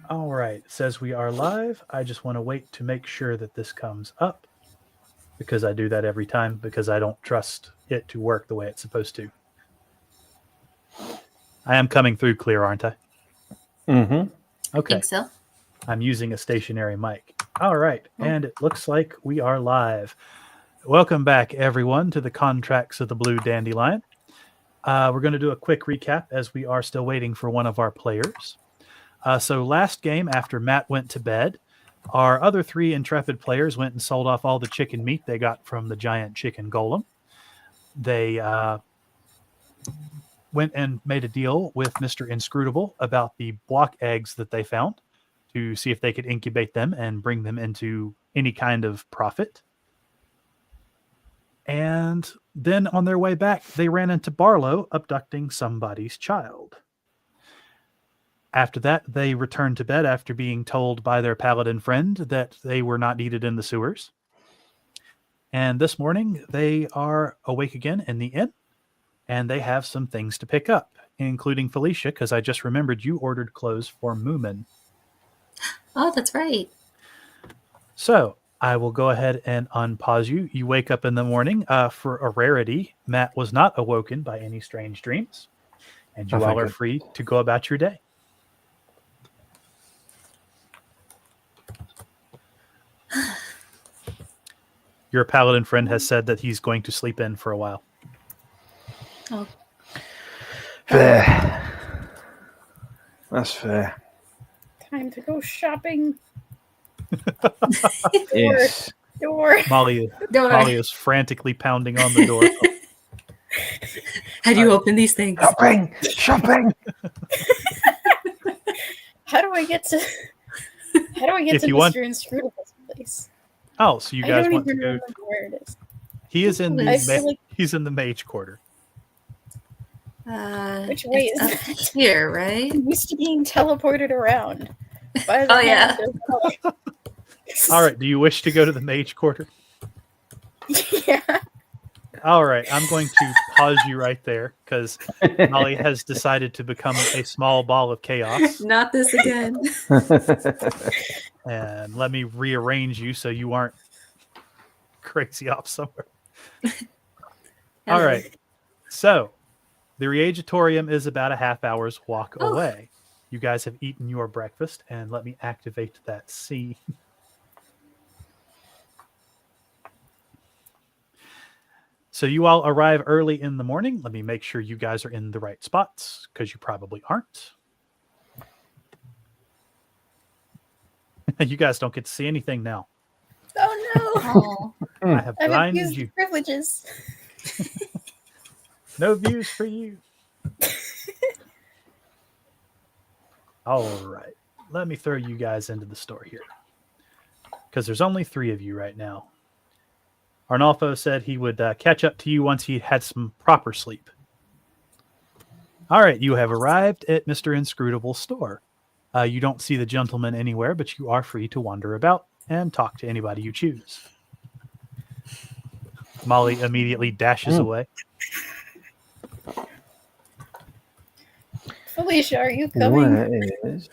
All right. It says we are live. I just want to wait to make sure that this comes up because I do that every time because I don't trust it to work the way it's supposed to. I am coming through clear, aren't I? Mm-hmm. Okay. Think so. I'm using a stationary mic. All right. And it looks like we are live. Welcome back, everyone, to the Contracts of the Blue Dandelion. We're going to do a quick recap as we are still waiting for one of our players. So last game, after Matt went to bed, our other three intrepid players went and sold off all the chicken meat they got from the giant chicken golem. They went and made a deal with Mr. Inscrutable about the block eggs that they found to see if they could incubate them and bring them into any kind of profit. And then on their way back, they ran into Barlow abducting somebody's child. After that, they returned to bed after being told by their paladin friend that they were not needed in the sewers. And this morning, they are awake again in the inn, and they have some things to pick up, including Felicia, because I just remembered you ordered clothes for Moomin. Oh, that's right. So I will go ahead and unpause you. You wake up in the morning. For a rarity, Matt was not awoken by any strange dreams, and you all are free to go about your day. Your paladin friend has said that he's going to sleep in for a while. Oh, Fair. That's fair. Time to go shopping. Yes. Door. Molly is frantically pounding on the door. How do you open these things? Shopping. How do I get to If you Mr. want- Inscrutable's place? Oh, so you I guys don't want to even go? remember where it is. He is in I feel like he's in the mage quarter. Which way it's is up that? here, right? I'm used to being teleported around. By the Oh, yeah. hand of- All right. Do you wish to go to the mage quarter? Yeah. All right. I'm going to pause you right there because Molly has decided to become a small ball of chaos. Not this again. And let me rearrange you so you aren't crazy off somewhere. All Hello. right. So the Reagitorium is about a half hour's walk Oh. away. You guys have eaten your breakfast, and let me activate that scene. So you all arrive early in the morning. Let me make sure you guys are in the right spots because you probably aren't. You guys don't get to see anything now. Oh no. Oh, I have I've blinded abused you. privileges. No views for you. All right. Let me throw you guys into the store here. Because there's only 3 of you right now. Arnolfo said he would catch up to you once he had some proper sleep. All right. You have arrived at Mr. Inscrutable's store. You don't see the gentleman anywhere, but you are free to wander about and talk to anybody you choose. Molly immediately dashes away. Felicia, are you coming? Where is?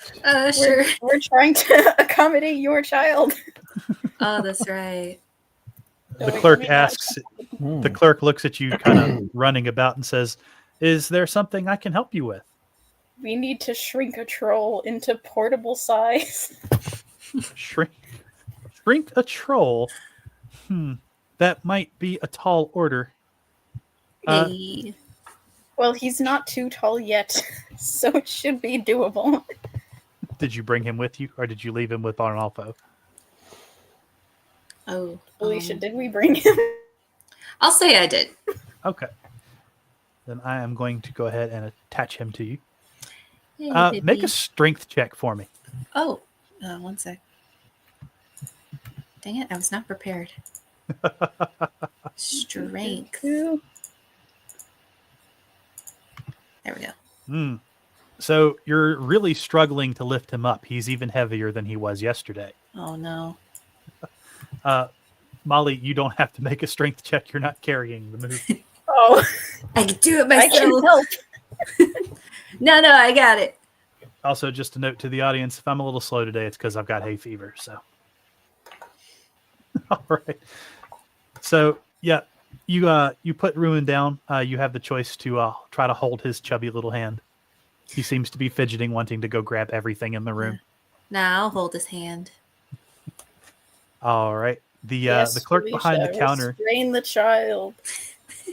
sure. We're trying to accommodate your child. Oh, that's right. The So clerk we not- asks, the clerk looks at you kind of running about and says, "Is there something I can help you with?" We need to shrink a troll into portable size. Shrink a troll. That might be a tall order. Hey. Well, he's not too tall yet, so it should be doable. Did you bring him with you, or did you leave him with Arnolfo? Oh, Felicia, did we bring him? I'll say I did. Okay. Then I am going to go ahead and attach him to you. Hey, Make baby. a strength check for me. Oh, one sec. Dang it, I was not prepared. Strength. There we go. So you're really struggling to lift him up. He's even heavier than he was yesterday. Oh, no. Molly, you don't have to make a strength check. You're not carrying the move. Oh, I can do it I can myself. help. No, I got it. Also, just a note to the audience: if I'm a little slow today, it's because I've got hay fever. So, all right. So, yeah, you put Ruin down. You have the choice to try to hold his chubby little hand. He seems to be fidgeting, wanting to go grab everything in the room. Now I'll hold his hand. All right. The Yes, the clerk behind the Felicia, counter. restrain the child.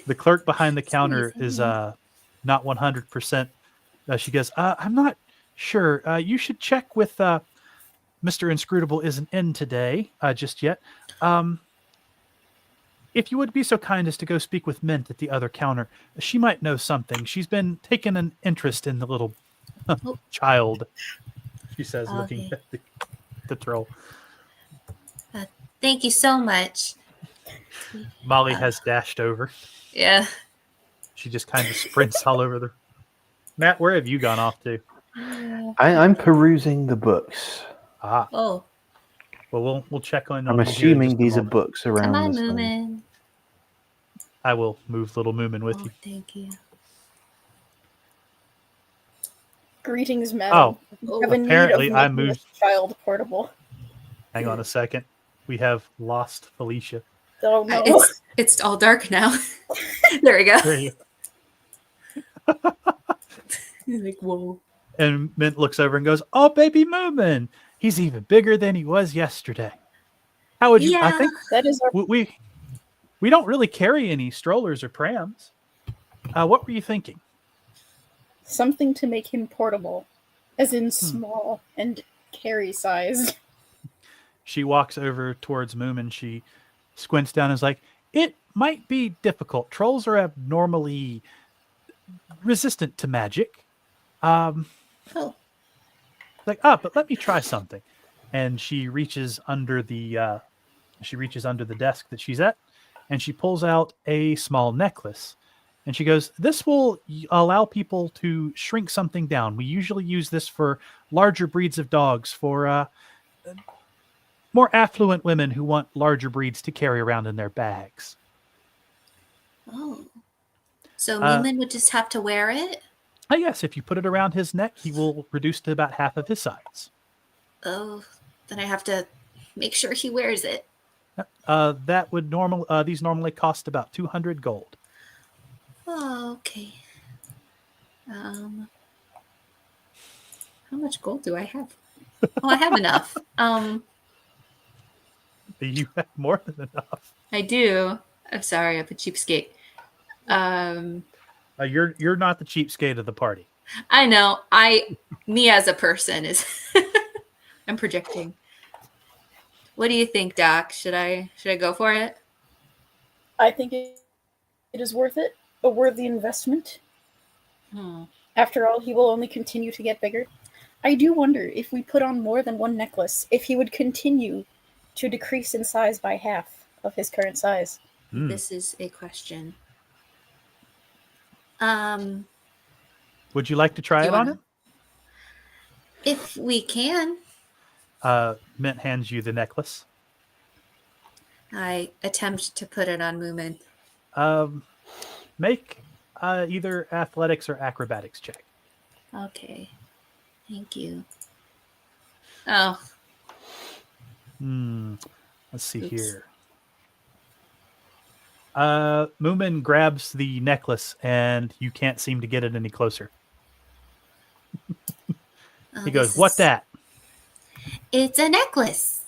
The clerk behind the counter Squeeze is in. not 100%. She goes, I'm not sure. You should check with Mr. Inscrutable isn't in today just yet. If you would be so kind as to go speak with Mint at the other counter, she might know something. She's been taking an interest in the little child, she says, looking Okay. at the troll. Thank you so much. Molly has dashed over. Yeah. She just kind of sprints all over the... Matt, where have you gone off to? I'm perusing the books. Ah, Oh, well, we'll check on I'm you here in assuming just a these are moment. books come around on, this thing. Moomin. I will move little Moomin with Oh, you. thank you. Greetings, madam. Oh, Have a need of apparently I making moved- this child portable. Hang on a second. We have lost Felicia. Oh no. It's all dark now. There we go. There you He's like, whoa. And Mint looks over and goes, "Oh, baby Moomin, he's even bigger than he was yesterday." How would you? I Yeah. think That is our we don't really carry any strollers or prams. What were you thinking? something to make him portable, as in small and carry sized. She walks over towards Moomin. She squints down and is like, "It might be difficult. Trolls are abnormally resistant to magic. Oh, But let me try something." And she reaches under the desk that she's at, and she pulls out a small necklace. And she goes, "This will allow people to shrink something down. We usually use this for larger breeds of dogs, for more affluent women who want larger breeds to carry around in their bags." oh. So Uh, Moomin would just have to wear it? Yes, if you put it around his neck, he will reduce to about half of his size. Oh, then I have to make sure he wears it. That would these normally cost about 200 gold. Oh, okay. How much gold do I have? Oh, I have enough. You have more than enough. I do. I'm sorry, I'm a cheapskate. You're not the cheapskate of the party. I know. Me as a person is I'm projecting. What do you think, Doc? Should I go for it? I think it is worth it, a worthy investment. Hmm. After all, he will only continue to get bigger. I do wonder if we put on more than one necklace, if he would continue to decrease in size by half of his current size. This is a question. Would you like to try it on him? If we can. Mint hands you the necklace. I attempt to put it on Moomin. Make either athletics or acrobatics check. Okay. Thank you. Oh. Let's see Oops. here. Moomin grabs the necklace and you can't seem to get it any closer. He goes, "What that? It's a necklace.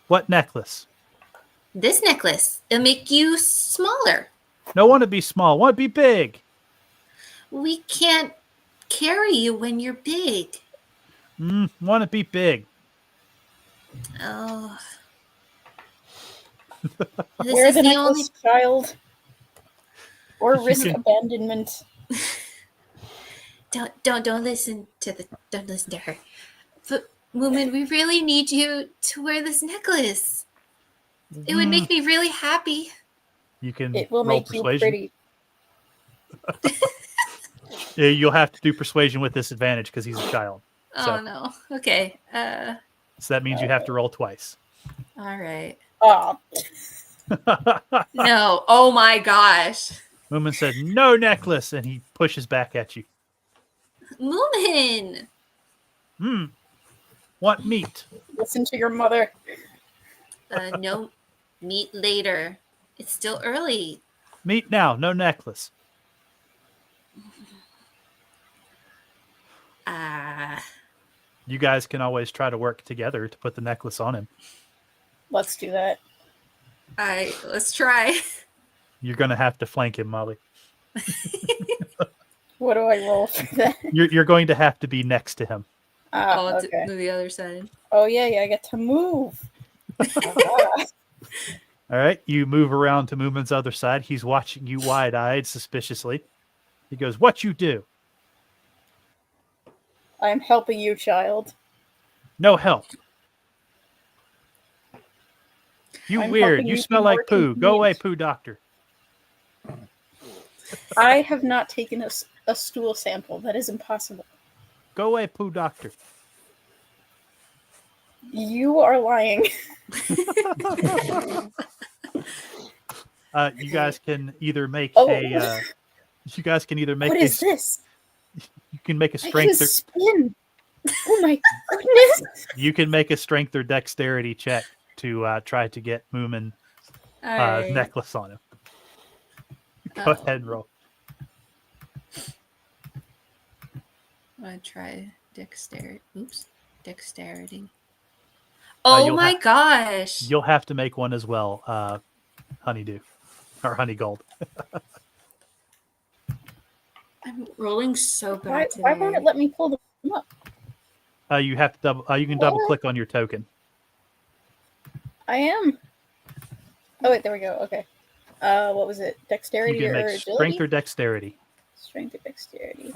What necklace? This necklace. It'll make you smaller. No, want to be small. Want to be big. We can't carry you when you're big. Want to be big." Oh. Wear the necklace, child, or risk can- abandonment. Don't listen to her. But Moomin, we really need you to wear this necklace. It would make me really happy. You can It will roll make persuasion. you pretty. Yeah, you'll have to do persuasion with disadvantage because he's a child. Oh no. Okay. So that means you have to roll twice. All right. Ah, No. Oh my gosh. Moomin said, "No necklace," and he pushes back at you. Moomin. Want meat? Listen to your mother. No, meet later. It's still early. Meat now, no necklace. You guys can always try to work together to put the necklace on him. Let's do that. Let's try. You're going to have to flank him, Molly. What do I roll for that? You're going to have to be next to him. Okay. To the other side. Oh yeah, I get to move. All right, you move around to Moomin's other side. He's watching you wide-eyed, suspiciously. He goes, "What you do? I'm helping you, child. No help. You I'm weird. helping You you smell be like more poo. Go away, convenient. poo doctor." I have not taken a stool sample. That is impossible. Go away, poo doctor. You are lying. You guys can either make Oh. a. You guys can either make What is this? You can make a I can strength. spin. Oh my goodness! You can make a strength or dexterity check to try to get Moomin All right. necklace on him. Go ahead and roll. I'm gonna try dexterity. Oops, dexterity. Uh, Oh you'll my ha- gosh! You'll have to make one as well, Honeydew or Honeygold. I'm rolling so bad Why today. won't it let me pull them up? You have to double. You can double click on your token. I am. Oh wait, there we go. Okay. What was it? You Dexterity can or make agility? strength or dexterity. Strength or dexterity.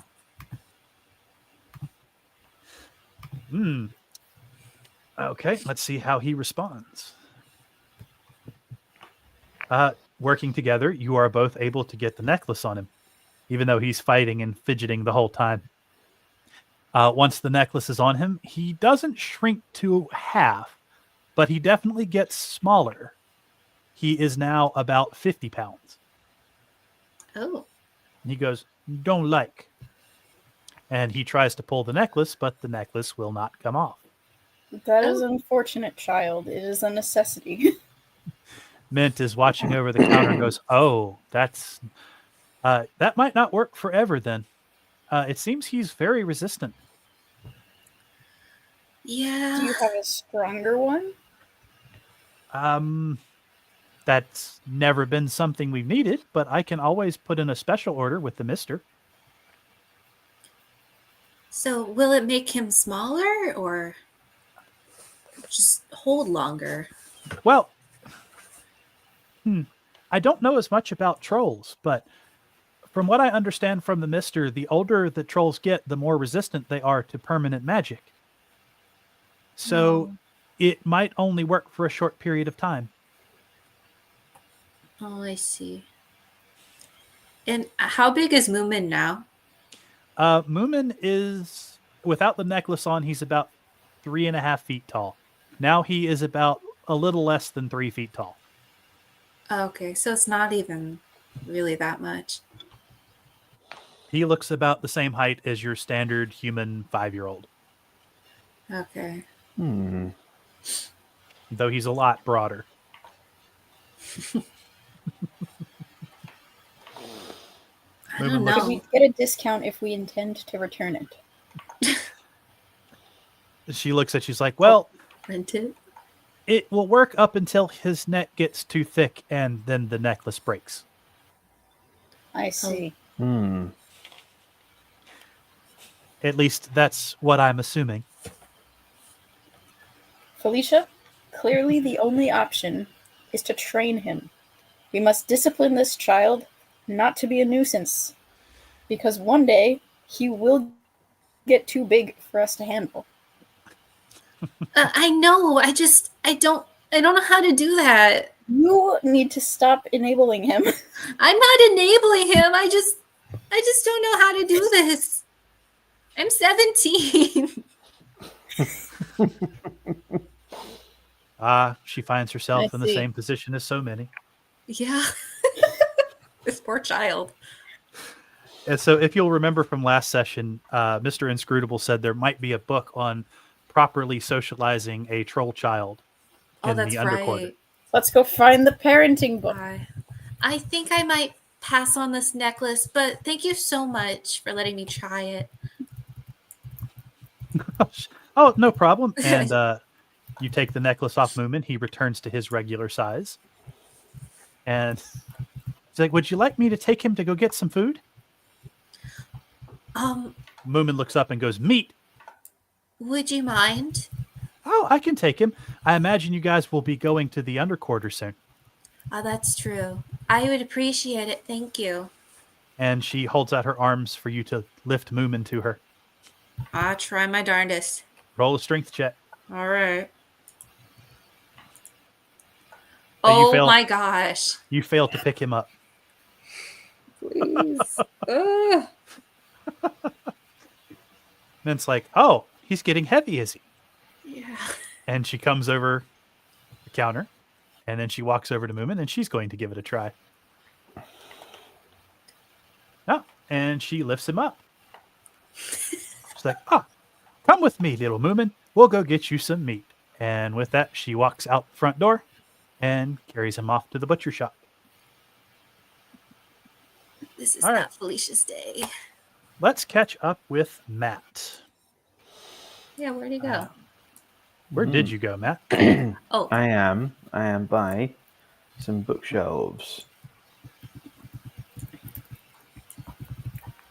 Okay, let's see how he responds. Working together, you are both able to get the necklace on him, even though he's fighting and fidgeting the whole time. Once the necklace is on him, he doesn't shrink to half, but he definitely gets smaller. He is now about 50 pounds. Oh, And he goes, "Don't like." And he tries to pull the necklace, but the necklace will not come off. That is unfortunate, child. It is a necessity. Mint is watching over the counter and goes, "Oh, that might not work forever then. It seems he's very resistant." yeah. Do you have a stronger one? That's never been something we've needed, but I can always put in a special order with the mister. So, will it make him smaller or just hold longer? Well, I don't know as much about trolls, but from what I understand from the mister, the older the trolls get, the more resistant they are to permanent magic. So it might only work for a short period of time. Oh, I see. And how big is Moomin now? Moomin is, without the necklace on, he's about 3.5 feet tall. Now he is about a little less than 3 feet tall. Okay, so it's not even really that much. He looks about the same height as your standard human 5-year-old, Okay. though he's a lot broader. I don't Moomin Could we know. get a discount if we intend to return it? She looks at you, she's like, "Well, Rent it? it will work up until his neck gets too thick and then the necklace breaks." I see. At least that's what I'm assuming. Felicia, clearly the only option is to train him. We must discipline this child not to be a nuisance, because one day he will get too big for us to handle. I know. I don't know how to do that. You need to stop enabling him. I'm not enabling him. I just don't know how to do this. I'm 17. She finds herself I in the see. same position as so many. Yeah. This poor child. And so if you'll remember from last session, Mr. Inscrutable said there might be a book on properly socializing a troll child Oh, in that's the underquarter. right. Let's go find the parenting book. I think I might pass on this necklace, but thank you so much for letting me try it. Oh, no problem. And you take the necklace off Moomin. He returns to his regular size. And he's like, would you like me to take him to go get some food? Moomin looks up and goes, meat. Would you mind? Oh, I can take him. I imagine you guys will be going to the underquarter soon. Oh, that's true. I would appreciate it. Thank you. And she holds out her arms for you to lift Moomin to her. I'll try my darndest. Roll a strength check. All right. You Oh my gosh. You fail to pick him up. Please. And it's like, oh, he's getting heavy, is he? Yeah. And she comes over the counter, and then she walks over to Moomin, and she's going to give it a try. Oh, and she lifts him up. She's like, come with me, little Moomin. We'll go get you some meat. And with that, she walks out the front door and carries him off to the butcher shop. This is All right. not Felicia's day. Let's catch up with Matt. Yeah, where'd he go? Where did you go, Matt? Oh, I am by some bookshelves.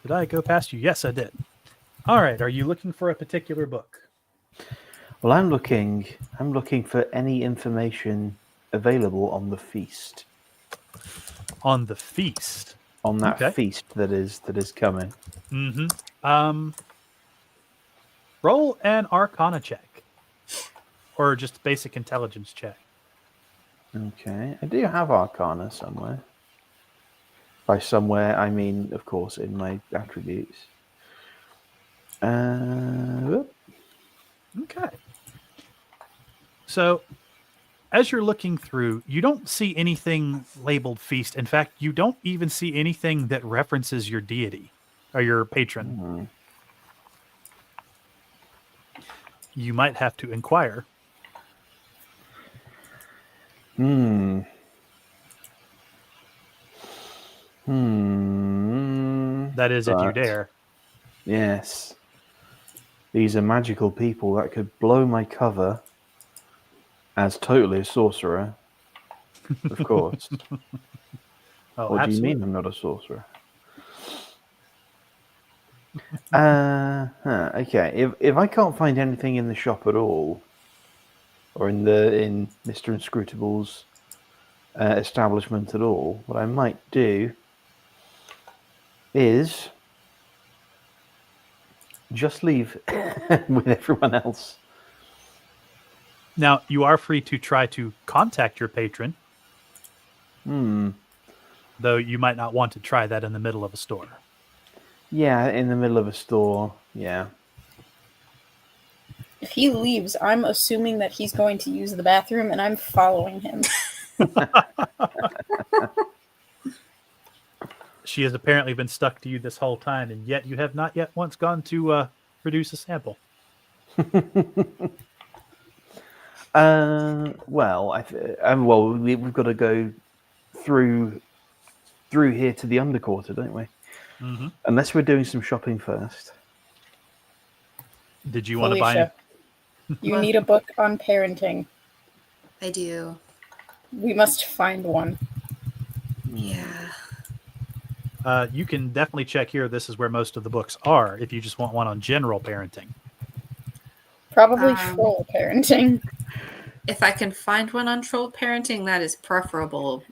Did I go past you? Yes, I did. All right. Are you looking for a particular book? Well, I'm looking for any information available on the feast. On the feast. On that Okay. feast that is coming. Mm-hmm. Roll an Arcana check, or just basic intelligence check. Okay, I do have Arcana somewhere. By somewhere, I mean, of course, in my attributes. Okay. So, as you're looking through, you don't see anything labeled feast. In fact, you don't even see anything that references your deity or your patron. You might have to inquire. That is, if you dare. Yes. These are magical people that could blow my cover as totally a sorcerer. Of course. Oh, What do you absolutely. mean I'm not a sorcerer? Okay. If I can't find anything in the shop at all, or in Mr. Inscrutable's establishment at all, what I might do is just leave with everyone else. Now, you are free to try to contact your patron. Though you might not want to try that in the middle of a store. Yeah, in the middle of a store. Yeah. If he leaves, I'm assuming that he's going to use the bathroom, and I'm following him. She has apparently been stuck to you this whole time, and yet you have not yet once gone to produce a sample. Well, we've got to go through here to the underquarter, don't we? Mm-hmm. Unless we're doing some shopping first. Did you want to Felicia, buy? you need a book on parenting. I do. We must find one. Yeah. You can definitely check here. This is where most of the books are. If you just want one on general parenting. Probably troll parenting. If I can find one on troll parenting, that is preferable.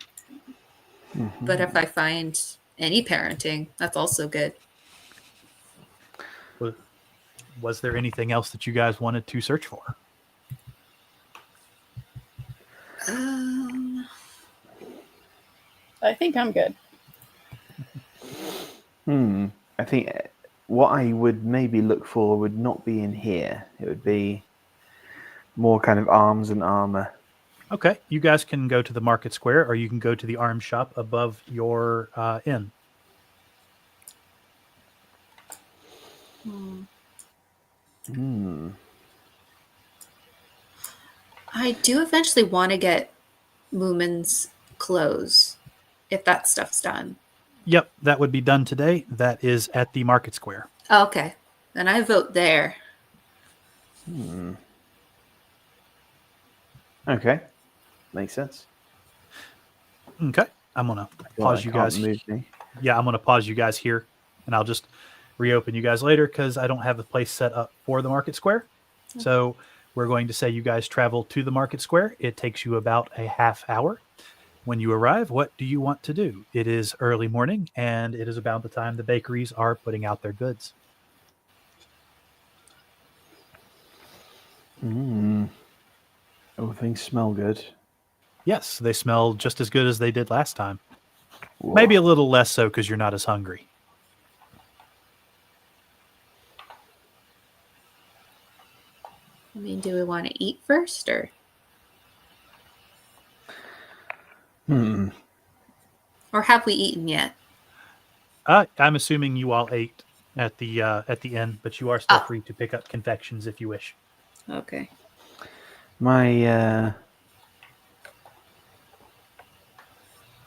But if I find any parenting, that's also good. Was there anything else that you guys wanted to search for? I think I'm good. I think what I would maybe look for would not be in here. It would be more kind of arms and armor. Okay, you guys can go to the market square, or you can go to the arms shop above your inn. I do eventually want to get Moomin's clothes, if that stuff's done. Yep, that would be done today. That is at the market square. Oh, okay. Then I vote there. Okay. Makes sense. Okay, I'm gonna pause you guys. Move me. Yeah, I'm gonna pause you guys here, and I'll just reopen you guys later because I don't have the place set up for the market square. So we're going to say you guys travel to the market square. It takes you about a half hour. When you arrive, what do you want to do? It is early morning, and it is about the time the bakeries are putting out their goods. Oh, things smell good. Yes, they smell just as good as they did last time. Whoa. Maybe a little less so because you're not as hungry. I mean, do we want to eat first, or? Or have we eaten yet? I'm assuming you all ate at the inn, but you are still free to pick up confections if you wish. Okay. I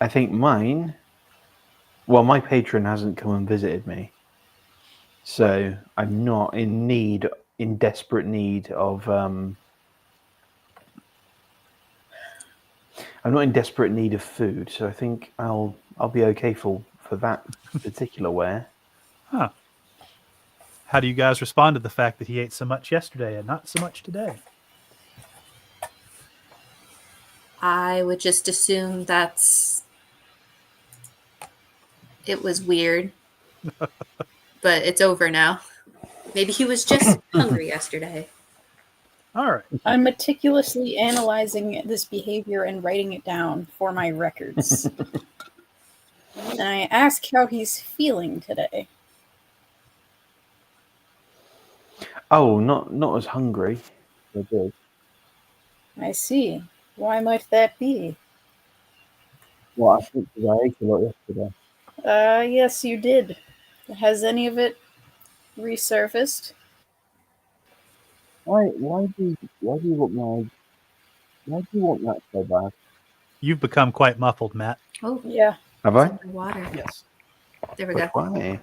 think mine. Well, my patron hasn't come and visited me, so I'm not in desperate need of. I'm not in desperate need of food, so I think I'll be okay for that particular wear. Huh. How do you guys respond to the fact that he ate so much yesterday and not so much today? I would just assume it was weird. But it's over now. Maybe he was just hungry yesterday. All right. I'm meticulously analyzing this behavior and writing it down for my records. And I ask how he's feeling today. Oh, not as hungry. I did. I see. Why might that be? Well, I think I ate a lot yesterday. Yes, you did. Has any of it resurfaced? Why do you want that so bad? You've become quite muffled, Matt. Oh, Yeah. Have it's I? underwater. Yes. There we go. Why?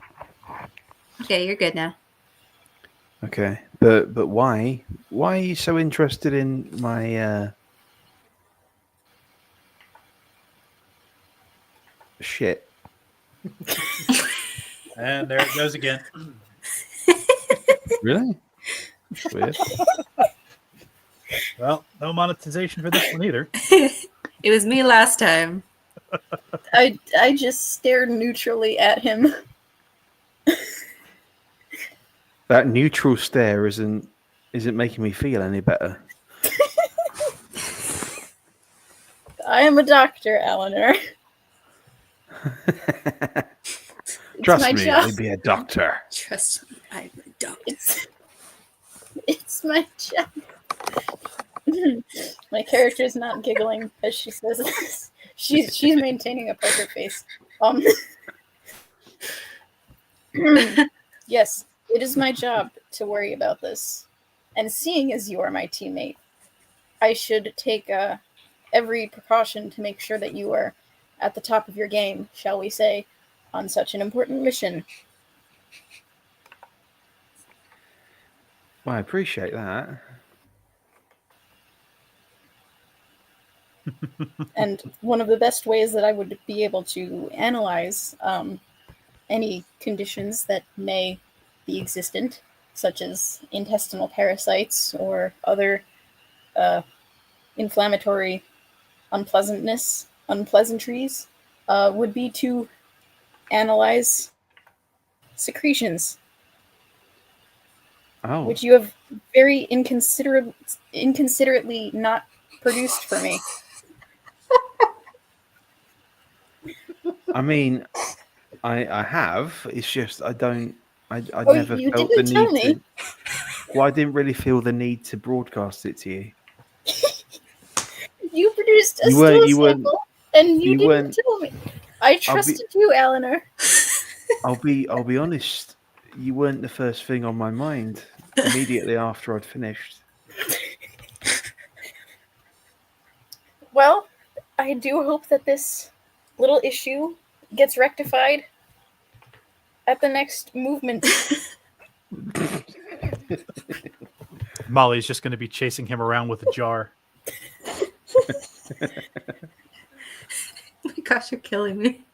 Okay, you're good now. Okay, but why? Why are you so interested in my shit? And there it goes again. Really? Weird. Well, no monetization for this one either. It was me last time. I just stared neutrally at him. That neutral stare isn't making me feel any better. I am a doctor, Eleanor. Trust my me, job. I'll be a doctor. Trust me, I'm a doctor. It's my job. My character's not giggling as she says this. She's maintaining a poker face. Yes, it is my job to worry about this. And seeing as you are my teammate, I should take every precaution to make sure that you are at the top of your game, shall we say, on such an important mission. Well, I appreciate that. And one of the best ways that I would be able to analyze any conditions that may be existent, such as intestinal parasites or other inflammatory unpleasantries, would be to analyze secretions, which you have very inconsiderately not produced for me. I mean, I have. It's just I never you felt didn't the tell need me. to. Well, I didn't really feel the need to broadcast it to you. You produced a You stool weren't- sample, and you didn't weren't- tell me. I trusted you, Eleanor. I'll be honest. you weren't the first thing on my mind immediately after I'd finished. Well, I do hope that this little issue gets rectified at the next movement. Molly's just going to be chasing him around with a jar. Oh my gosh, you're killing me.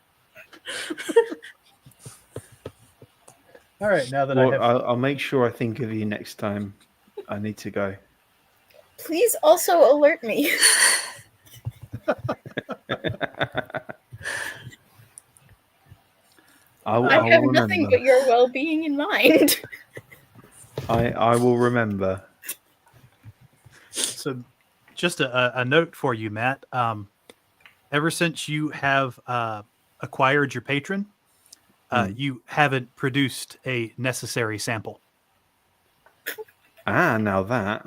All right, now that Well, I have... I'll make sure I think of you next time I need to go. Please also alert me. I I'll have nothing remember. but your well-being in mind. I will remember. So, just a note for you, Matt. Ever since you have acquired your patron, you haven't produced a necessary sample. Now that.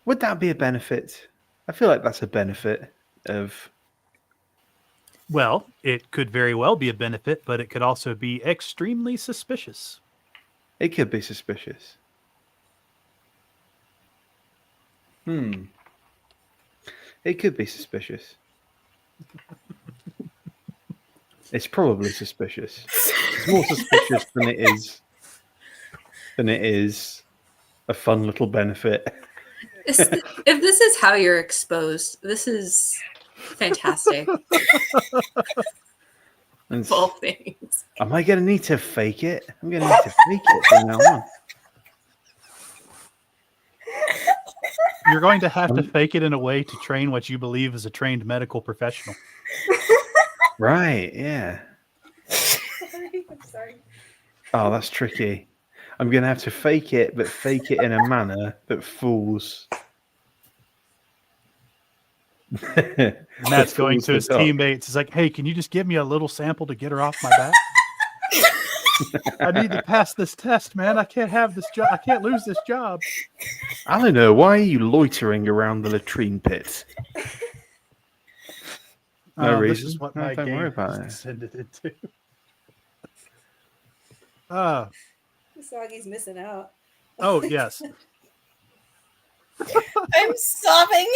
Would that be a benefit? I feel like that's a benefit of... Well, it could very well be a benefit, but it could also be extremely suspicious. It could be suspicious. It could be suspicious. It's probably suspicious. It's more suspicious than it is a fun little benefit. If this is how you're exposed, this is fantastic. And Of all things. am I going to need to fake it? I'm going to need to fake it from now on. You're going to have to fake it in a way to train what you believe is a trained medical professional. Right, yeah. I'm sorry. Oh, that's tricky. I'm going to have to fake it, but fake it in a manner that fools. Matt's going to his doc. teammates. He's like, hey, can you just give me a little sample to get her off my back? I need to pass this test, man. I can't have this job. I can't lose this job. Eleanor, why are you loitering around the latrine pit? No This reason. is what No, my don't game worry about has it. descended into. Usagi's missing out. Oh, yes. I'm sobbing.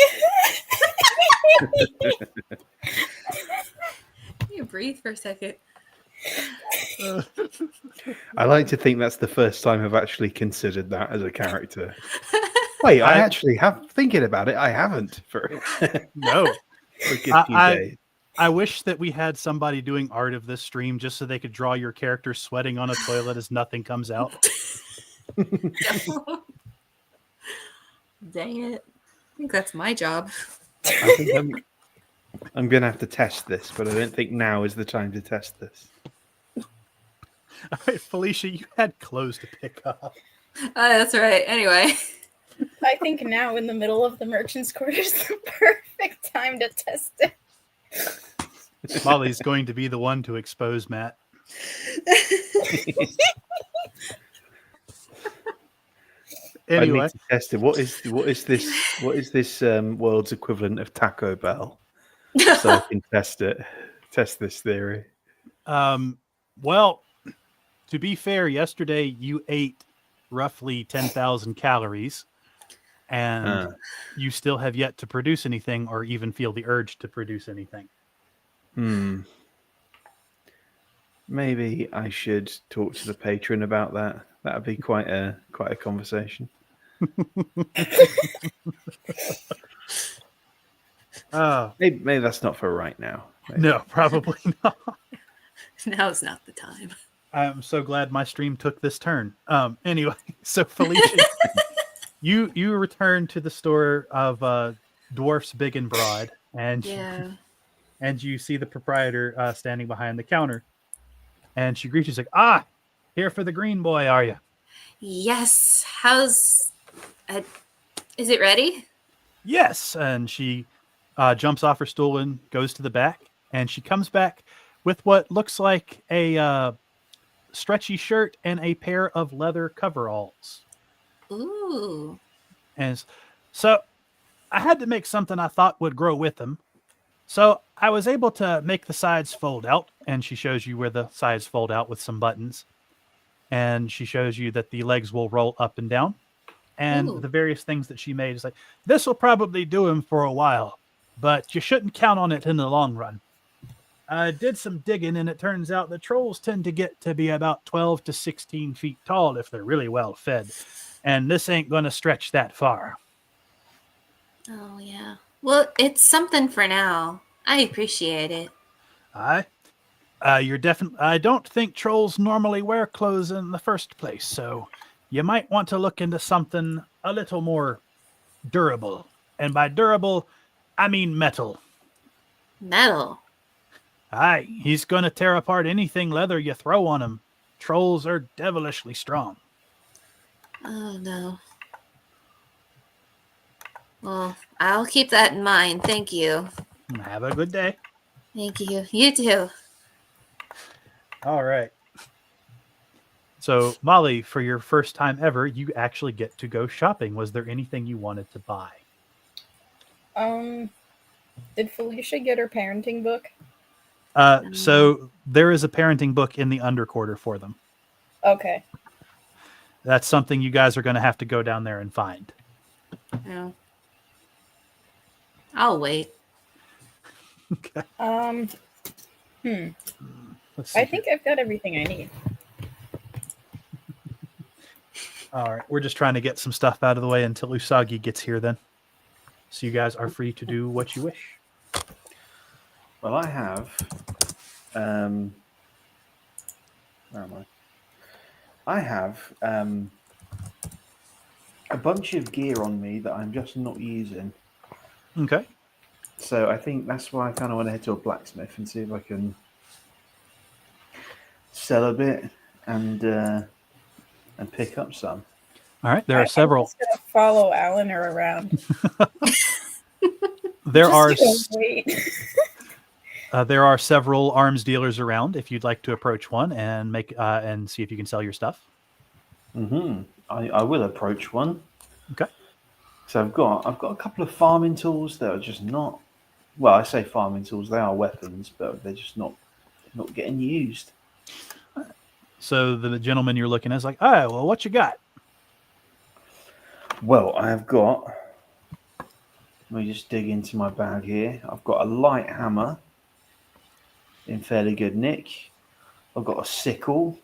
Can you breathe for a second? I like to think that's the first time I've actually considered that as a character. Wait, I actually have thinking about it. I haven't for No. a good few days. I wish that we had somebody doing art of this stream just so they could draw your character sweating on a toilet as nothing comes out. Dang it. I think that's my job. I think I'm going to have to test this, but I don't think now is the time to test this. All right, Felicia, you had clothes to pick up. That's right. Anyway. I think now, in the middle of the merchant's quarters, is the perfect time to test it. Molly's going to be the one to expose Matt. I Anyway, need to test it. What is this world's equivalent of Taco Bell? So I can test this theory. Well, to be fair, yesterday you ate roughly 10,000 calories, and you still have yet to produce anything or even feel the urge to produce anything. Maybe I should talk to the patron about that. That would be quite a conversation. Maybe that's not for right now. Maybe. No, probably not. Now's not the time. I'm so glad my stream took this turn. Anyway, so Felicia, you return to the store of Dwarfs Big and Broad, and and you see the proprietor standing behind the counter, and she greets you like, here for the green boy, are you? Yes. How's... is it ready? Yes. And she jumps off her stool and goes to the back, and she comes back with what looks like a stretchy shirt and a pair of leather coveralls. Ooh. And so I had to make something I thought would grow with them. So I was able to make the sides fold out, and she shows you where the sides fold out with some buttons. And she shows you that the legs will roll up and down. And Ooh. the various things that she made is like, this will probably do him for a while, but you shouldn't count on it in the long run. I did some digging, and it turns out the trolls tend to get to be about 12 to 16 feet tall if they're really well fed. And this ain't going to stretch that far. Oh, yeah. Well, it's something for now. I appreciate it. You're definitely. I don't think trolls normally wear clothes in the first place, so you might want to look into something a little more durable. And by durable, I mean metal. Metal. Aye, he's going to tear apart anything leather you throw on him. Trolls are devilishly strong. Oh, no. Well, I'll keep that in mind. Thank you. Have a good day. Thank you. You too. All right. So, Molly, for your first time ever, you actually get to go shopping. Was there anything you wanted to buy? Did Felicia get her parenting book? So there is a parenting book in the underquarter for them. Okay. That's something you guys are going to have to go down there and find. No. I'll wait. Okay. Let's see I think I've got everything I need. All right. We're just trying to get some stuff out of the way until Usagi gets here then. So you guys are free to do what you wish. Well, I have. Where am I? I have a bunch of gear on me that I'm just not using. Okay. So I think that's why I kind of want to head to a blacksmith and see if I can sell a bit and pick up some. All right. There are several. I'm just gonna follow Eleanor around. There are. Wait. There are several arms dealers around. If you'd like to approach one and make and see if you can sell your stuff. Mm-hmm. I will approach one. Okay. So I've got a couple of farming tools that are just not. Well, I say farming tools; they are weapons, but they're just not getting used. So the gentleman you're looking at is like, "Oh, well, what you got?" Well, I have got. Let me just dig into my bag here. I've got a light hammer in fairly good nick. I've got a sickle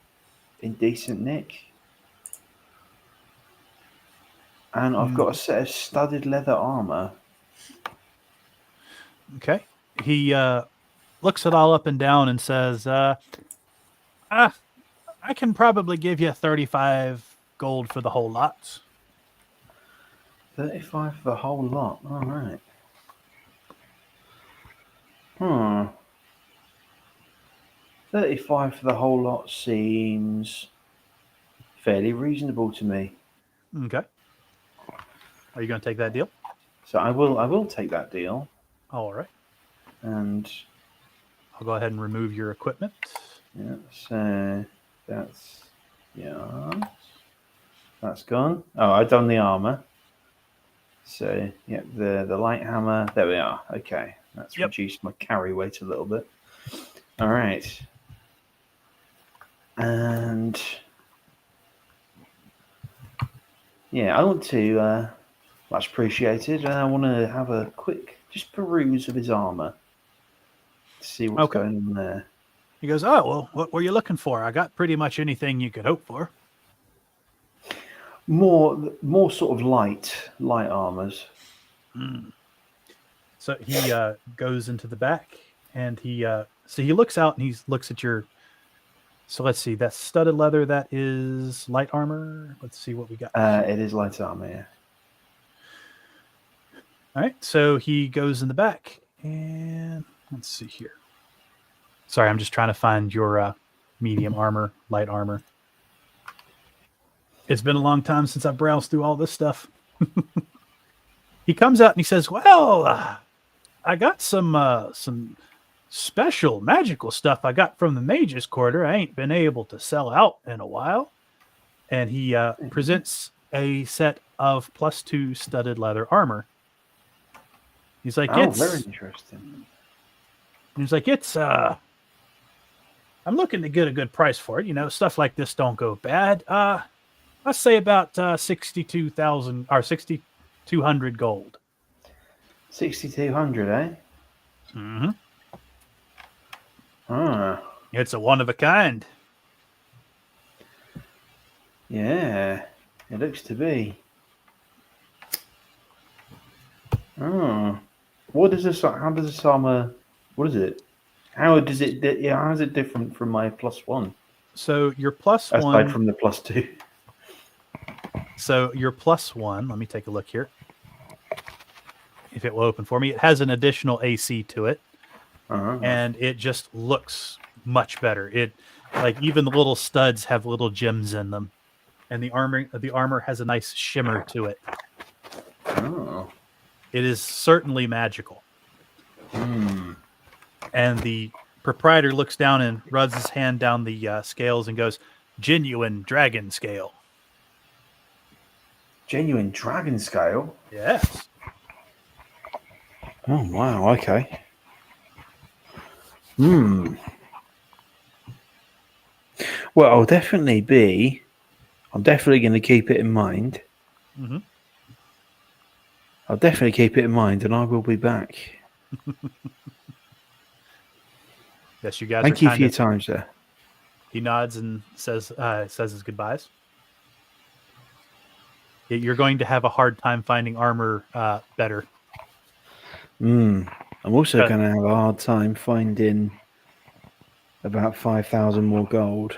in decent nick. And I've got a set of studded leather armor. Okay. He looks it all up and down and says, I can probably give you 35 gold for the whole lot. 35 for the whole lot. All right. 35 for the whole lot seems fairly reasonable to me. Okay. Are you going to take that deal? So I will take that deal. All right. And I'll go ahead and remove your equipment. yeah, so that's gone. Oh, I've done the armor. So yeah, the light hammer. There we are. Okay, that's reduced my carry weight a little bit. All right, and yeah, I want to. Much appreciated, and I want to have a quick just peruse of his armor to see what's going on there. He goes, "Oh well, what were you looking for? I got pretty much anything you could hope for." More sort of light armors. So he goes into the back, and he looks out and he looks at your. So let's see, that's studded leather. That is light armor. Let's see what we got. It is light armor. Yeah. All right, so he goes in the back, and let's see here. Sorry, I'm just trying to find your medium armor, light armor. It's been a long time since I've browsed through all this stuff. He comes out and he says, "Well, I got some special magical stuff I got from the Mage's Quarter. I ain't been able to sell out in a while." And he presents a set of +2 studded leather armor. He's like, "Oh, very interesting." He's like, I'm looking to get a good price for it. You know, stuff like this don't go bad. Let's say about 62,000 or 6,200 gold. 6,200, eh? Mm-hmm. Ah, It's a one of a kind. yeah. It looks to be. Oh. What does this? How does this armor? What is it? How does it? Yeah, how is it different from my +1? So your plus Aside one. from the +2. So your plus one. Let me take a look here. If it will open for me, it has an additional AC to it, and it just looks much better. It like even the little studs have little gems in them, and the armor has a nice shimmer to it. Oh. It is certainly magical. Hmm. And the proprietor looks down and rubs his hand down the scales and goes, "Genuine dragon scale." Genuine dragon scale? Yes. Oh, wow. Okay. Hmm. Well, I'm definitely going to keep it in mind. Mm-hmm. I'll definitely keep it in mind, and I will be back. Yes, you guys Thank are you for your of. time, sir. He nods and says his goodbyes. You're going to have a hard time finding armor better. I'm also going to have a hard time finding about 5,000 more gold.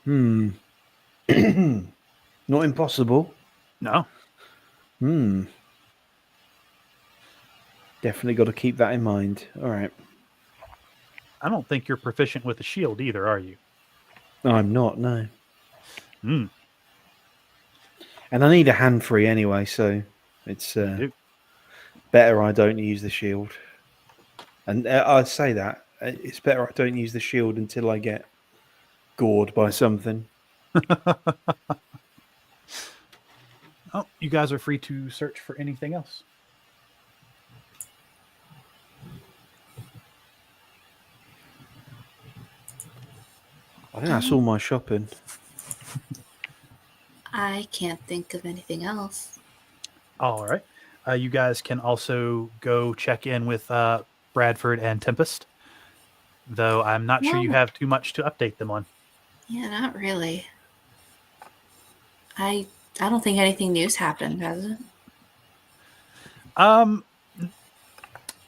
Not impossible. No. Definitely got to keep that in mind. All right. I don't think you're proficient with the shield either, are you? No, I'm not, no. Hmm. And I need a hand free anyway, so it's better I don't use the shield. And I'd say that. It's better I don't use the shield until I get gored by something. Oh, you guys are free to search for anything else. I think that's all my shopping. I can't think of anything else. All right. You guys can also go check in with Bradford and Tempest, though I'm not sure you have too much to update them on. Yeah, not really. I don't think anything new's happened, has it?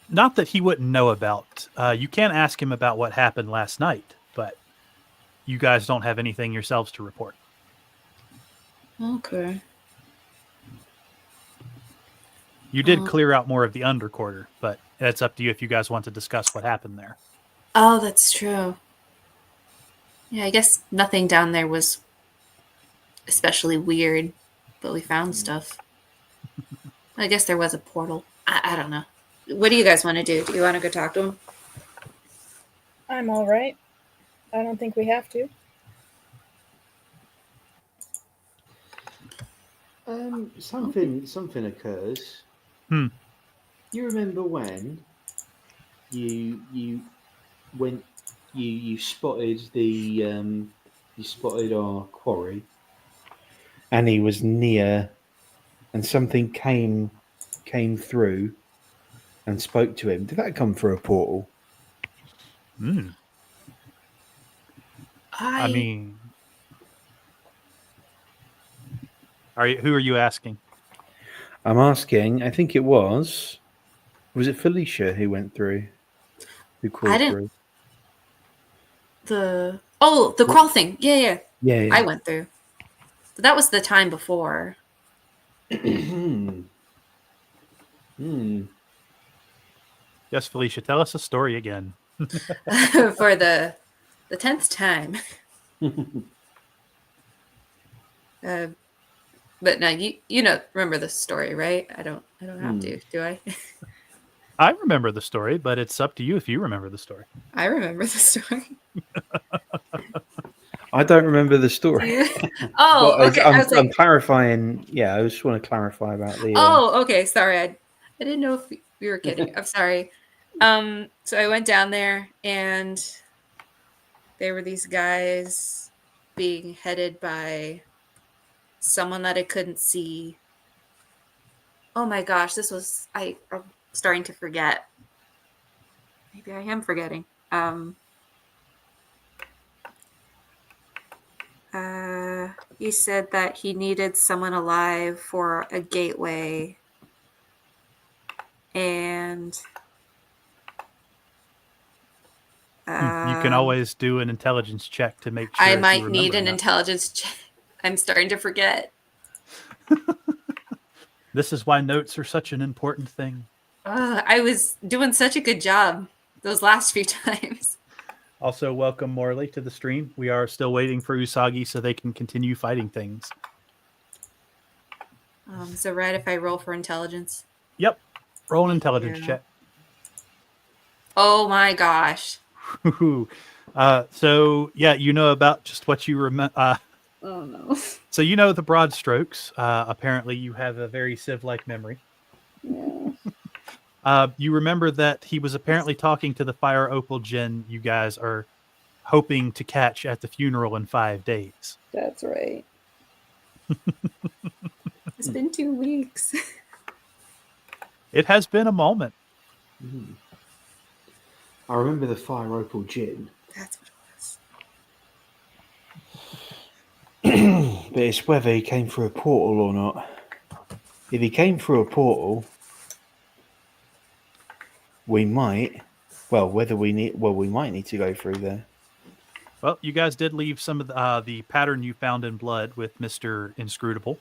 Not that he wouldn't know about. You can ask him about what happened last night, but you guys don't have anything yourselves to report. Okay. You did clear out more of the underquarter, but it's up to you if you guys want to discuss what happened there. Oh, that's true. Yeah, I guess nothing down there was especially weird, but we found stuff. I guess there was a portal. I don't know. What do you guys want to do? Do you want to go talk to him? I'm all right. I don't think we have to. Something occurs. You remember when you spotted you spotted our quarry, and he was near, and something came through and spoke to him. Did that come through a portal? I mean, who are you asking? I'm asking. I think it was it Felicia who went through? Who crawled through? The crawl thing. Yeah. Yeah. I went through. But that was the time before. Yes, Felicia, tell us a story again. For the 10th time. But no, you know, remember the story, right? I don't have to, do I? I remember the story, but it's up to you if you remember the story. I remember the story. I don't remember the story. Oh, well, okay. I'm clarifying. Yeah, I just want to clarify about the. Oh, okay. Sorry, I didn't know if you were kidding. I'm sorry. So I went down there, and there were these guys being headed by someone that I couldn't see. Oh my gosh, I'm starting to forget. Maybe I am forgetting. He said that he needed someone alive for a gateway, and You can always do an intelligence check to make sure I if you might need remember or an not. intelligence check. I'm starting to forget. This is why notes are such an important thing. I was doing such a good job those last few times. Also, welcome Morley to the stream. We are still waiting for Usagi so they can continue fighting things. So right, if I roll for intelligence. Yep. Roll an intelligence Yeah. check. Oh my gosh. So yeah, you know about just what you remember. Oh no. So you know the broad strokes. Apparently, you have a very Civ-like memory. Yeah. You remember that he was apparently talking to the Fire Opal Djinn you guys are hoping to catch at the funeral in 5 days. That's right. It's been 2 weeks. It has been a moment. I remember the Fire Opal Djinn. That's what it was. But it's whether he came through a portal or not. If he came through a portal, we might. Well, we might need to go through there. Well, you guys did leave some of the pattern you found in blood with Mr. Inscrutable,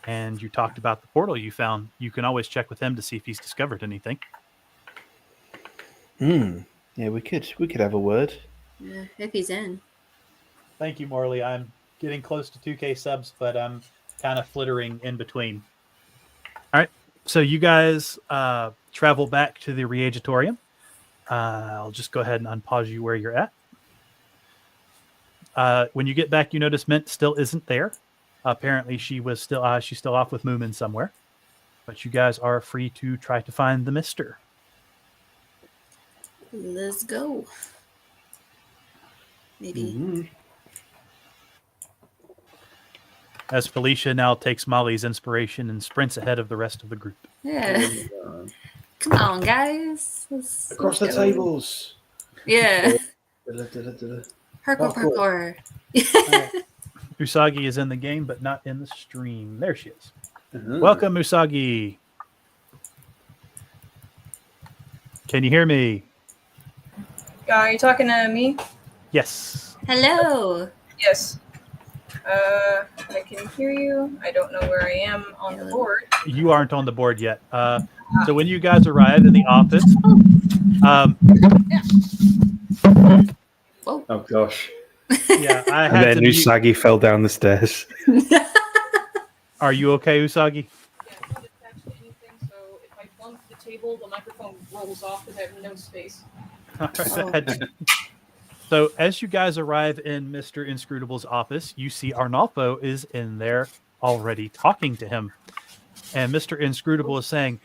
and you talked about the portal you found. You can always check with him to see if he's discovered anything. Yeah, we could have a word. Yeah, if he's in. Thank you, Morley. I'm getting close to 2K subs, but I'm kind of flittering in between. All right, so you guys travel back to the Reagitorium. I'll just go ahead and unpause you where you're at. When you get back, you notice Mint still isn't there. Apparently, she's still off with Moomin somewhere. But you guys are free to try to find the Mister. Let's go. Maybe. As Felicia now takes Molly's inspiration and sprints ahead of the rest of the group. Yeah. Come on, guys. Across the go. tables. Yeah. Da-da-da-da-da. Parkour. Usagi is in the game, but not in the stream. There she is. Welcome, Usagi. Can you hear me? Are you talking to me? Yes. Hello. Yes. I can hear you. I don't know where I am on the board. You aren't on the board yet. So when you guys arrived in the office, Oh gosh. yeah, I And had then to mute. Usagi fell down the stairs. Are you okay, Usagi? Yeah, I'm not attached to anything, so if I bump the table, the microphone rolls off because I have no space. So as you guys arrive in Mr. Inscrutable's office, you see Arnolfo is in there already talking to him. And Mr. Inscrutable is saying,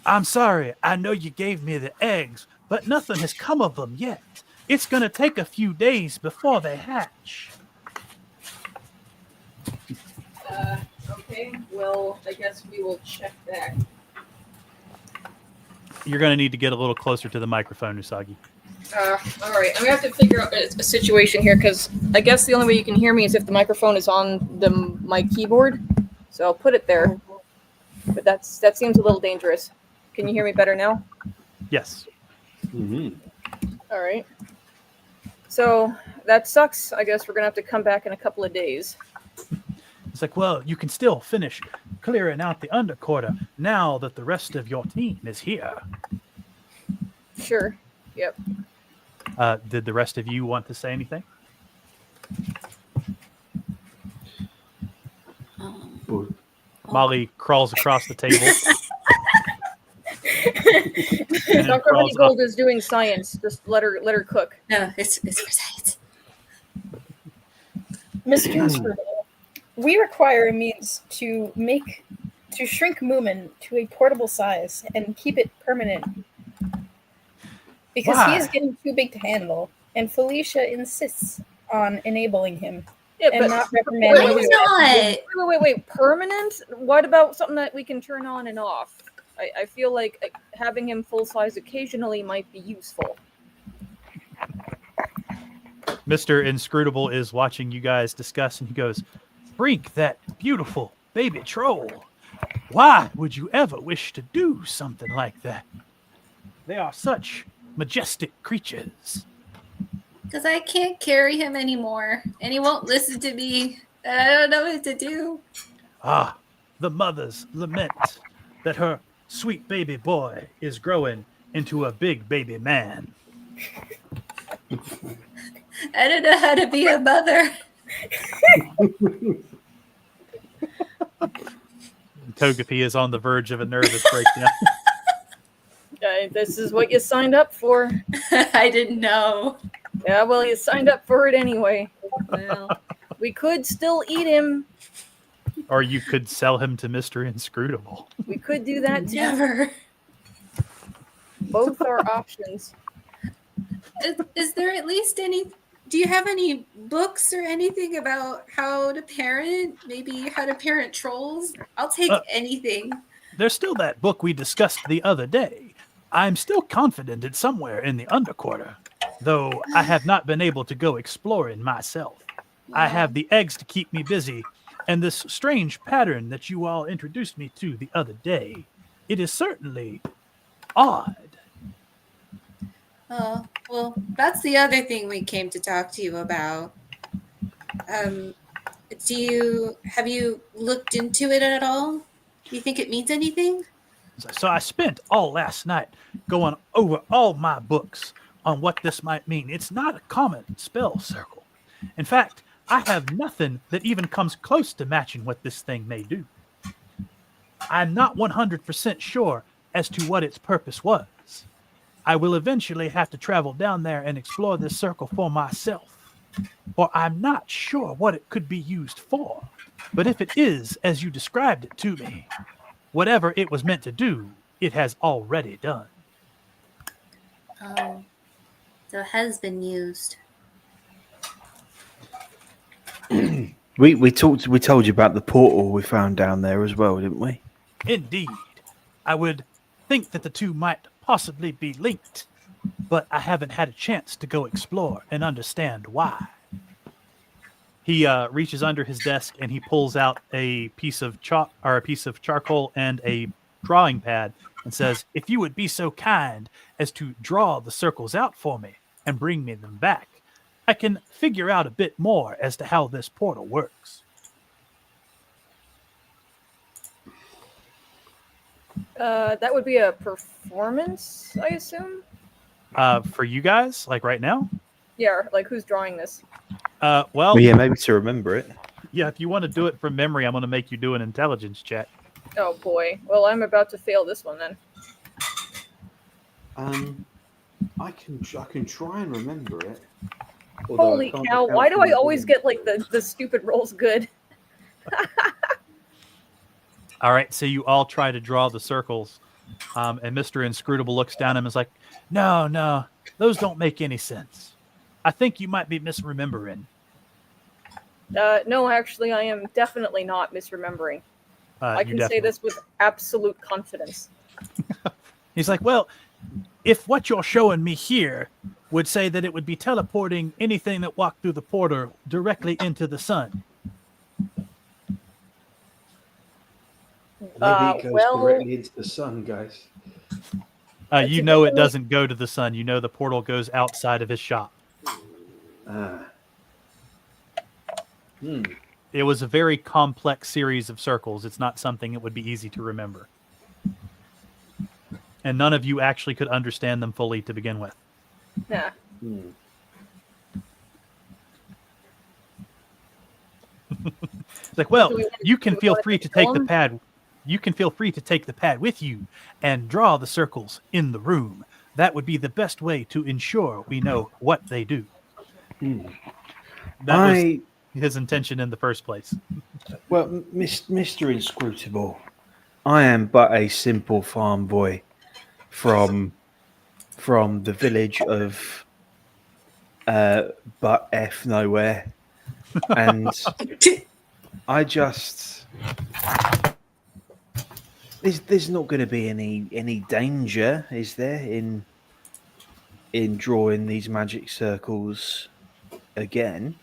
"I'm sorry, I know you gave me the eggs, but nothing has come of them yet. It's going to take a few days before they hatch." Okay, well, I guess we will check back. You're going to need to get a little closer to the microphone, Usagi. All right, I'm gonna have to figure out a situation here because I guess the only way you can hear me is if the microphone is on my keyboard. So I'll put it there, but that seems a little dangerous. Can you hear me better now? Yes. All right. So that sucks. I guess we're gonna have to come back in a couple of days. It's like, well, you can still finish clearing out the underquarter now that the rest of your team is here. Sure. Yep. Did the rest of you want to say anything? Molly crawls across the table. Dr. Honeygold is doing science. Just let her cook. No, it's for science. Mr. Inscrutable, we require a means to shrink Moomin to a portable size and keep it permanent Because Why? he is getting too big to handle, and Felicia insists on enabling him Yeah, and but not reprimanding I'm him. not. wait. Permanent? What about something that we can turn on and off? I feel like having him full size occasionally might be useful. Mr. Inscrutable is watching you guys discuss, and he goes, Brink, that beautiful baby troll. Why would you ever wish to do something like that? They are such majestic creatures. Because I can't carry him anymore, and he won't listen to me. And I don't know what to do. Ah, the mother's lament that her sweet baby boy is growing into a big baby man. I don't know how to be a mother. Togepi is on the verge of a nervous breakdown. This is what you signed up for. I didn't know. Yeah, well, you signed up for it anyway. Well, we could still eat him. Or you could sell him to Mr. Inscrutable. We could do that too. Never. Both are options. Is there at least any? Do you have any books or anything about how to parent? Maybe how to parent trolls? I'll take anything. There's still that book we discussed the other day. I'm still confident it's somewhere in the underquarter, though I have not been able to go exploring myself. I have the eggs to keep me busy, and this strange pattern that you all introduced me to the other day. It is certainly odd. Oh, well, that's the other thing we came to talk to you about. Have you looked into it at all? Do you think it means anything? So I spent all last night going over all my books on what this might mean. It's not a common spell circle. In fact, I have nothing that even comes close to matching what this thing may do. I'm not 100% sure as to what its purpose was. I will eventually have to travel down there and explore this circle for myself, for I'm not sure what it could be used for. But if it is as you described it to me, whatever it was meant to do, it has already done. Oh, so it has been used. We told you about the portal we found down there as well, didn't we? Indeed. I would think that the two might possibly be linked, but I haven't had a chance to go explore and understand why. He reaches under his desk and he pulls out a piece of chalk or a piece of charcoal and a drawing pad and says, "If you would be so kind as to draw the circles out for me and bring me them back, I can figure out a bit more as to how this portal works." That would be a performance, I assume? For you guys, like right now? Yeah, like who's drawing this? Well, Yeah, maybe to remember it. yeah, if you want to do it from memory, I'm going to make you do an intelligence check. Oh boy. Well, I'm about to fail this one then. I can try and remember it. Although I Holy can't cow, account why do for I it always being- get like the stupid rolls good? All right, so you all try to draw the circles, and Mr. Inscrutable looks down at him and is like, no, those don't make any sense. I think you might be misremembering. No, actually, I am definitely not misremembering. I can say this with absolute confidence. He's like, well, if what you're showing me here would say that it would be teleporting anything that walked through the portal directly into the sun. Maybe it goes well- directly into the sun, guys. You know it doesn't go to the sun. You know the portal goes outside of his shop. It was a very complex series of circles. It's not something that would be easy to remember. And none of you actually could understand them fully to begin with. Yeah. It's like, well, Do we- you can do we feel wanna free to keep take the going? pad. You can feel free to take the pad with you and draw the circles in the room. That would be the best way to ensure we know what they do. That was his intention in the first place. Well, Mr. Inscrutable, I am but a simple farm boy from from the village of but F nowhere, and I just there's not going to be any danger, is there, in drawing these magic circles again?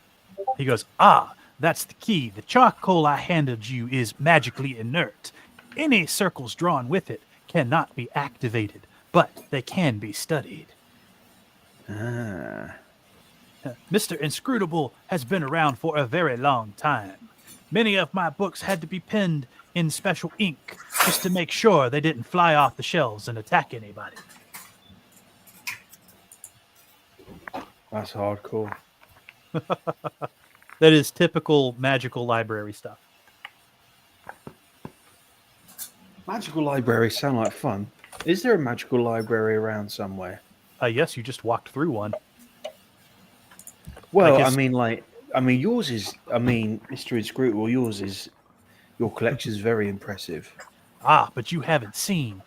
He goes, "Ah, that's the key. The charcoal I handed you is magically inert. Any circles drawn with it cannot be activated, but they can be studied. Ah, Mr. Inscrutable has been around for a very long time. Many of my books had to be penned in special ink just to make sure they didn't fly off the shelves and attack anybody." that's hardcore. That is typical magical library stuff. Magical libraries sound like fun. Is there a magical library around somewhere? Yes, you just walked through one. Well, Like I mean, yours is. I mean, Mr. Inscrutable, your collection is very impressive. Ah, but you haven't seen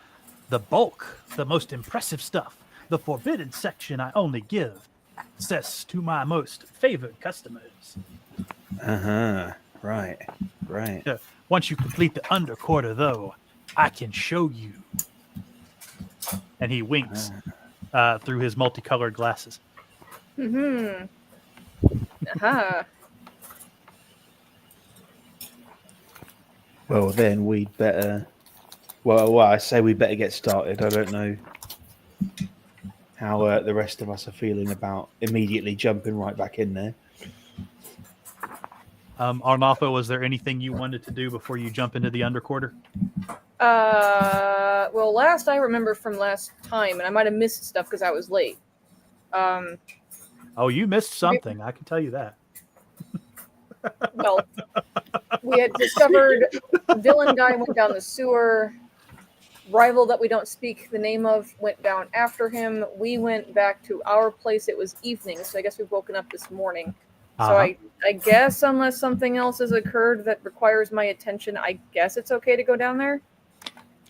the bulk, the most impressive stuff. The forbidden section I only give access to my most favored customers. Right. Once you complete the underquarter, though, I can show you. And he winks through his multicolored glasses. Mm-hmm. Aha. Well, then we'd better. Well, I say we better get started. I don't know how the rest of us are feeling about immediately jumping right back in there. Arnolfo, was there anything you wanted to do before you jump into the underquarter? Well, last I remember from last time, and I might have missed stuff because I was late. Oh, you missed something. I can tell you that. Well, we had discovered a villain guy went down the sewer. Rival that we don't speak the name of went down after him. We went back to our place. It was evening, so I guess we've woken up this morning. So I guess unless something else has occurred that requires my attention, I guess it's okay to go down there.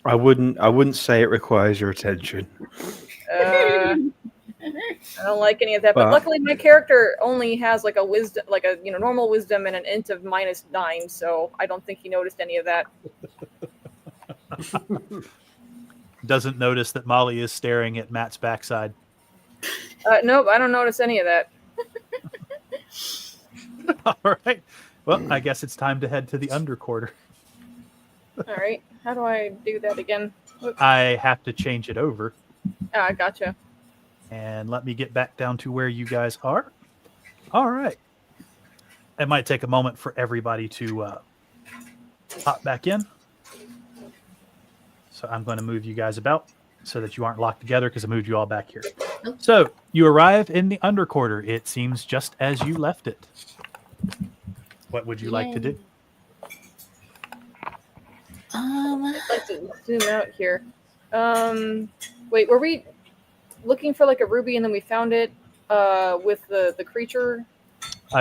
I wouldn't say it requires your attention. I don't like any of that, but luckily my character only has like a wisdom, like a normal wisdom and an int of -9, so I don't think he noticed any of that. Doesn't notice that Molly is staring at Matt's backside. Nope, I don't notice any of that. All right. Well, I guess it's time to head to the underquarter. All right, how do I do that again? Whoops. I have to change it over. Ah, gotcha. And let me get back down to where you guys are. All right. It might take a moment for everybody to hop back in. So I'm going to move you guys about so that you aren't locked together because I moved you all back here. So you arrive in the underquarter. It seems just as you left it. What would you like to do? I'd like to zoom out here. Wait, were we looking for like a ruby and then we found it with the creature?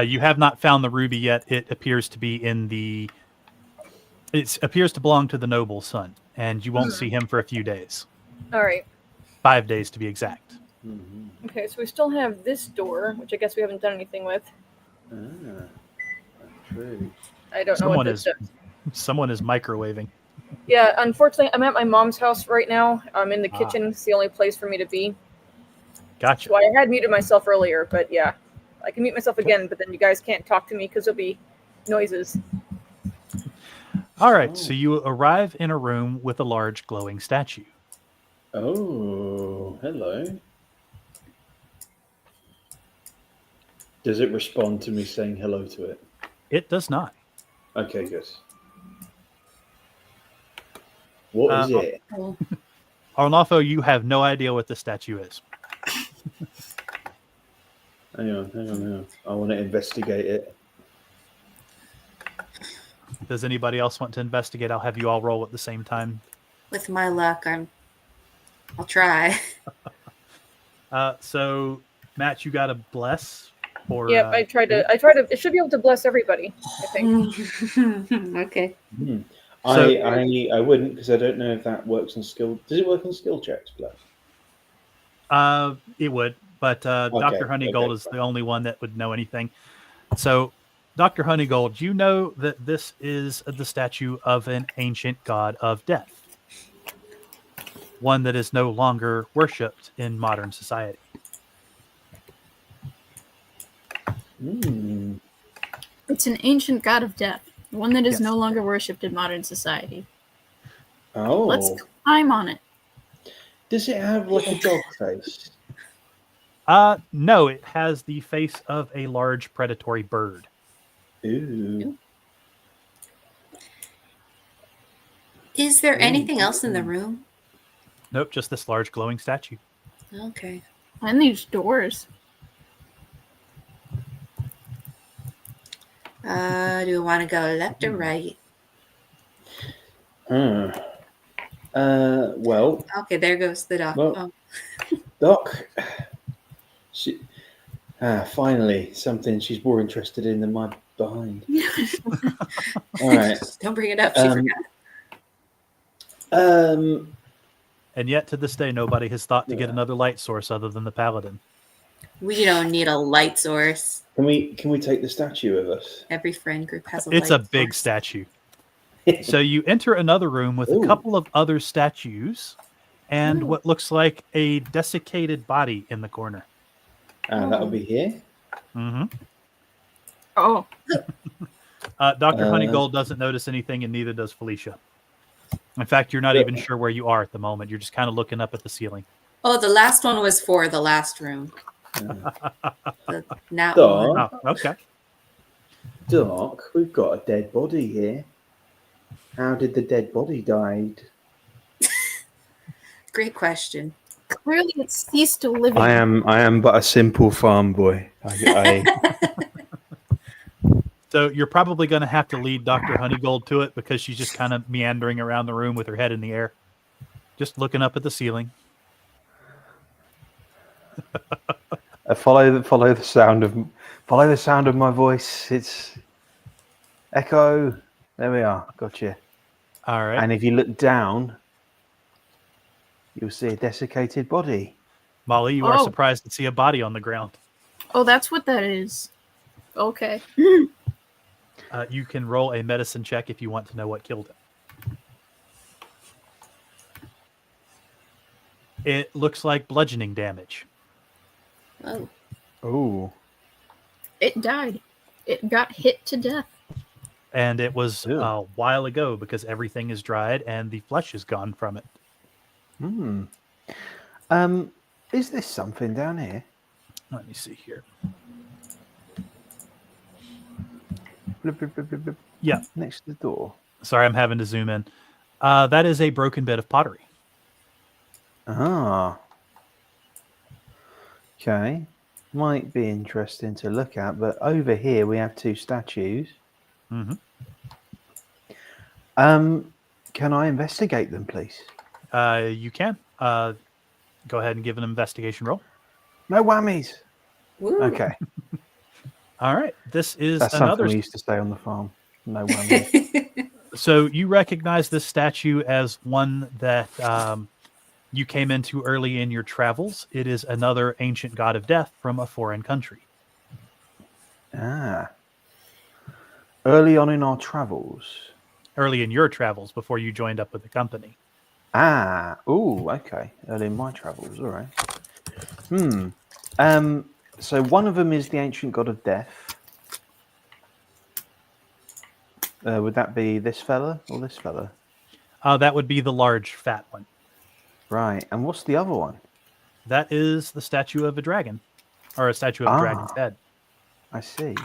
You have not found the ruby yet. It appears to be in the... It appears to belong to the noble's son, and you won't see him for a few days. All right. 5 days to be exact. Mm-hmm. Okay, so we still have this door, which I guess we haven't done anything with. True. I don't know what this does. Someone is microwaving. Yeah, unfortunately, I'm at my mom's house right now. I'm in the kitchen. It's the only place for me to be. Gotcha. So I had muted myself earlier, but yeah. I can mute myself again, but then you guys can't talk to me because there'll be noises. All right, so you arrive in a room with a large glowing statue. Oh, hello. Does it respond to me saying hello to it? It does not. Okay, good. What is it? Arnolfo, you have no idea what the statue is. Hang on. I want to investigate it. Does anybody else want to investigate? I'll have you all roll at the same time. With my luck, I'll try. So Matt, you got a bless? Or Yep, I tried to. It should be able to bless everybody, I think. Okay. I wouldn't, because I don't know if that works on skill. Does it work on skill checks, Bless? It would, but Dr. Honeygold is the only one that would know anything. So, Dr. Honeygold, you know that this is the statue of an ancient god of death, one that is no longer worshipped in modern society. It's an ancient god of death, one that is Yes. no longer worshipped in modern society. Oh. Let's climb on it. Does it have like a dog face? No, it has the face of a large predatory bird. Ooh. Is there anything else in the room? Nope, just this large glowing statue. Okay. And these doors. Do we want to go left or right? Well, Okay, there goes the doc. Well- Oh. Doc. She. Finally, something she's more interested in than my behind. All right. Don't bring it up. She Um, forgot. And yet, to this day, nobody has thought to get another light source other than the paladin. We don't need a light source. Can we take the statue with us? Every friend group has a It's light a big source. statue. So you enter another room with a Ooh. couple of other statues and what looks like a desiccated body in the corner. That'll be here. Mm-hmm. Oh, Dr. Honeygold doesn't notice anything, and neither does Felicia. In fact, you're not even sure where you are at the moment. You're just kind of looking up at the ceiling. Oh, the last one was for the last room. Now Doc, Oh, okay. Doc, we've got a dead body here. How did the dead body died? great question. clearly it ceased to live. I am but a simple farm boy. So you're probably going to have to lead Dr. Honeygold to it because she's just kind of meandering around the room with her head in the air, just looking up at the ceiling. follow the sound of my voice. It's echo. There we are. Gotcha. All right. And if you look down, you'll see a desiccated body. Molly, you are Oh. surprised to see a body on the ground. Oh, that's what that is. Okay. You can roll a medicine check if you want to know what killed him. It looks like bludgeoning damage. Oh, Oh. It died. It got hit to death. And it was Ew. a while ago because everything is dried and the flesh is gone from it. Is this something down here? Let me see here. Blip, blip, blip, blip, blip. Yeah. Next to the door. Sorry, I'm having to zoom in. That is a broken bit of pottery. Ah. Okay. Might be interesting to look at, but over here we have two statues. Mm-hmm. Can I investigate them, please? You can. Go ahead and give an investigation roll. No whammies. woo. Okay. All right. This is That's something another. we used to say on the farm. No whammies. So you recognize this statue as one that you came into early in your travels. It is another ancient god of death from a foreign country. Ah. Early on in our travels. Early in your travels before you joined up with the company. Ah. Ooh, okay. Early in my travels, all right. So one of them is the ancient god of death. Would that be this fella or this fella? That would be the large, fat one. Right. And what's the other one? That is the statue of a dragon, or a statue of a dragon's head. I see.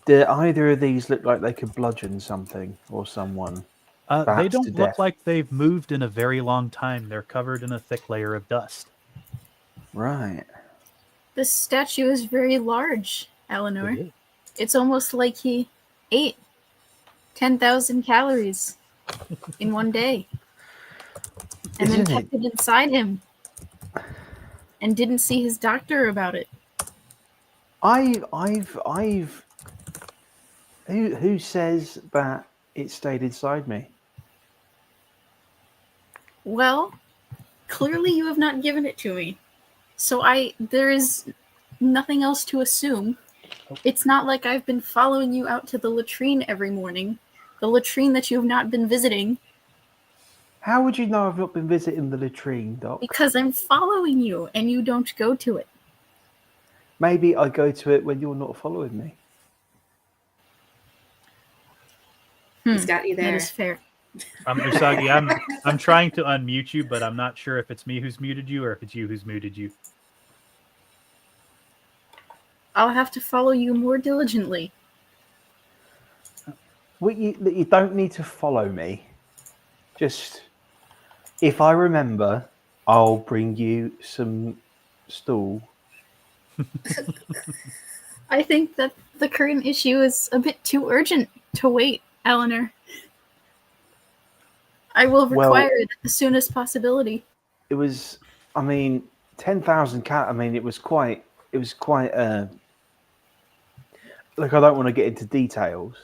Do either of these look like they could bludgeon something or someone? They Perhaps to don't look death. like they've moved in a very long time. They're covered in a thick layer of dust. Right. This statue is very large, Eleanor. It is. It's almost like he ate 10,000 calories in one day. And then Isn't kept it inside him. And didn't see his doctor about it. Who says that it stayed inside me? Well, clearly you have not given it to me. So there is nothing else to assume. It's not like I've been following you out to the latrine every morning. The latrine that you have not been visiting. How would you know I've not been visiting the latrine, Doc? Because I'm following you and you don't go to it. Maybe I go to it when you're not following me. He's got you That there. is fair. Usagi, I'm trying to unmute you, but I'm not sure if it's me who's muted you or if it's you who's muted you. I'll have to follow you more diligently. Well, you don't need to follow me. Just, if I remember, I'll bring you some stool. I think that the current issue is a bit too urgent to wait, Eleanor. I will require it as soon as possibility. It was, 10,000 cat. It was quite. Look, I don't want to get into details,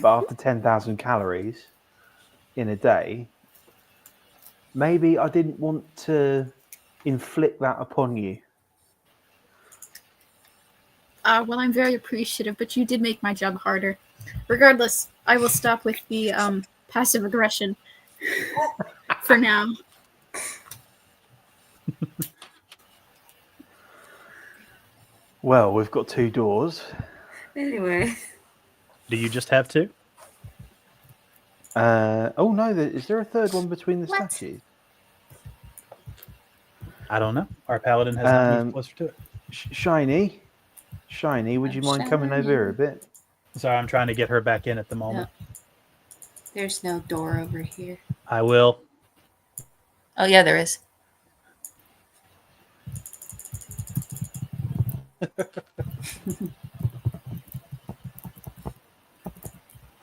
but after 10,000 calories in a day, maybe I didn't want to inflict that upon you. Well, I'm very appreciative, but you did make my job harder. Regardless, I will stop with the passive aggression for now. Well, we've got 2 doors. Anyway. Do you just have 2? Oh no, is there a third one between the statues? I don't know. Our paladin has not moved closer to it. Shiny, would you mind coming over here a bit? Sorry, I'm trying to get her back in at the moment. No. There's no door over here. I will. Oh, yeah, there is.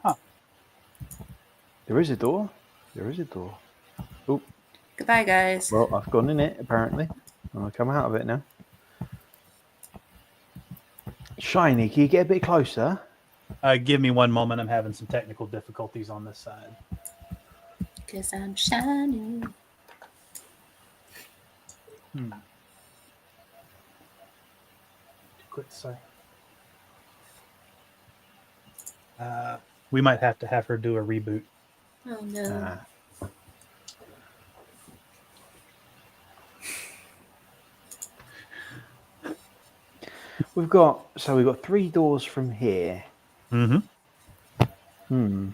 Huh. There is a door. Oh. Goodbye, guys. Well, I've gone in it, apparently. I'll come out of it now. Shiny, can you get a bit closer? Give me one moment. I'm having some technical difficulties on this side. Because I'm shiny. Quick say. We might have to have her do a reboot. Oh, no. We've got 3 doors from here. Mm-hmm.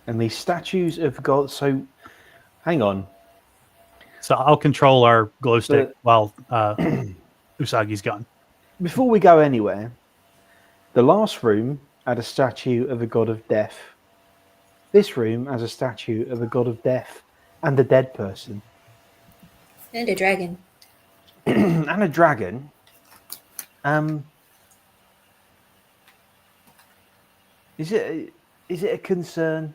And these statues have got hang on. So I'll control our glow stick while Usagi's gone. Before we go anywhere, the last room had a statue of a god of death. This room has a statue of a god of death and a dead person. And a dragon. And a dragon. Is it a concern?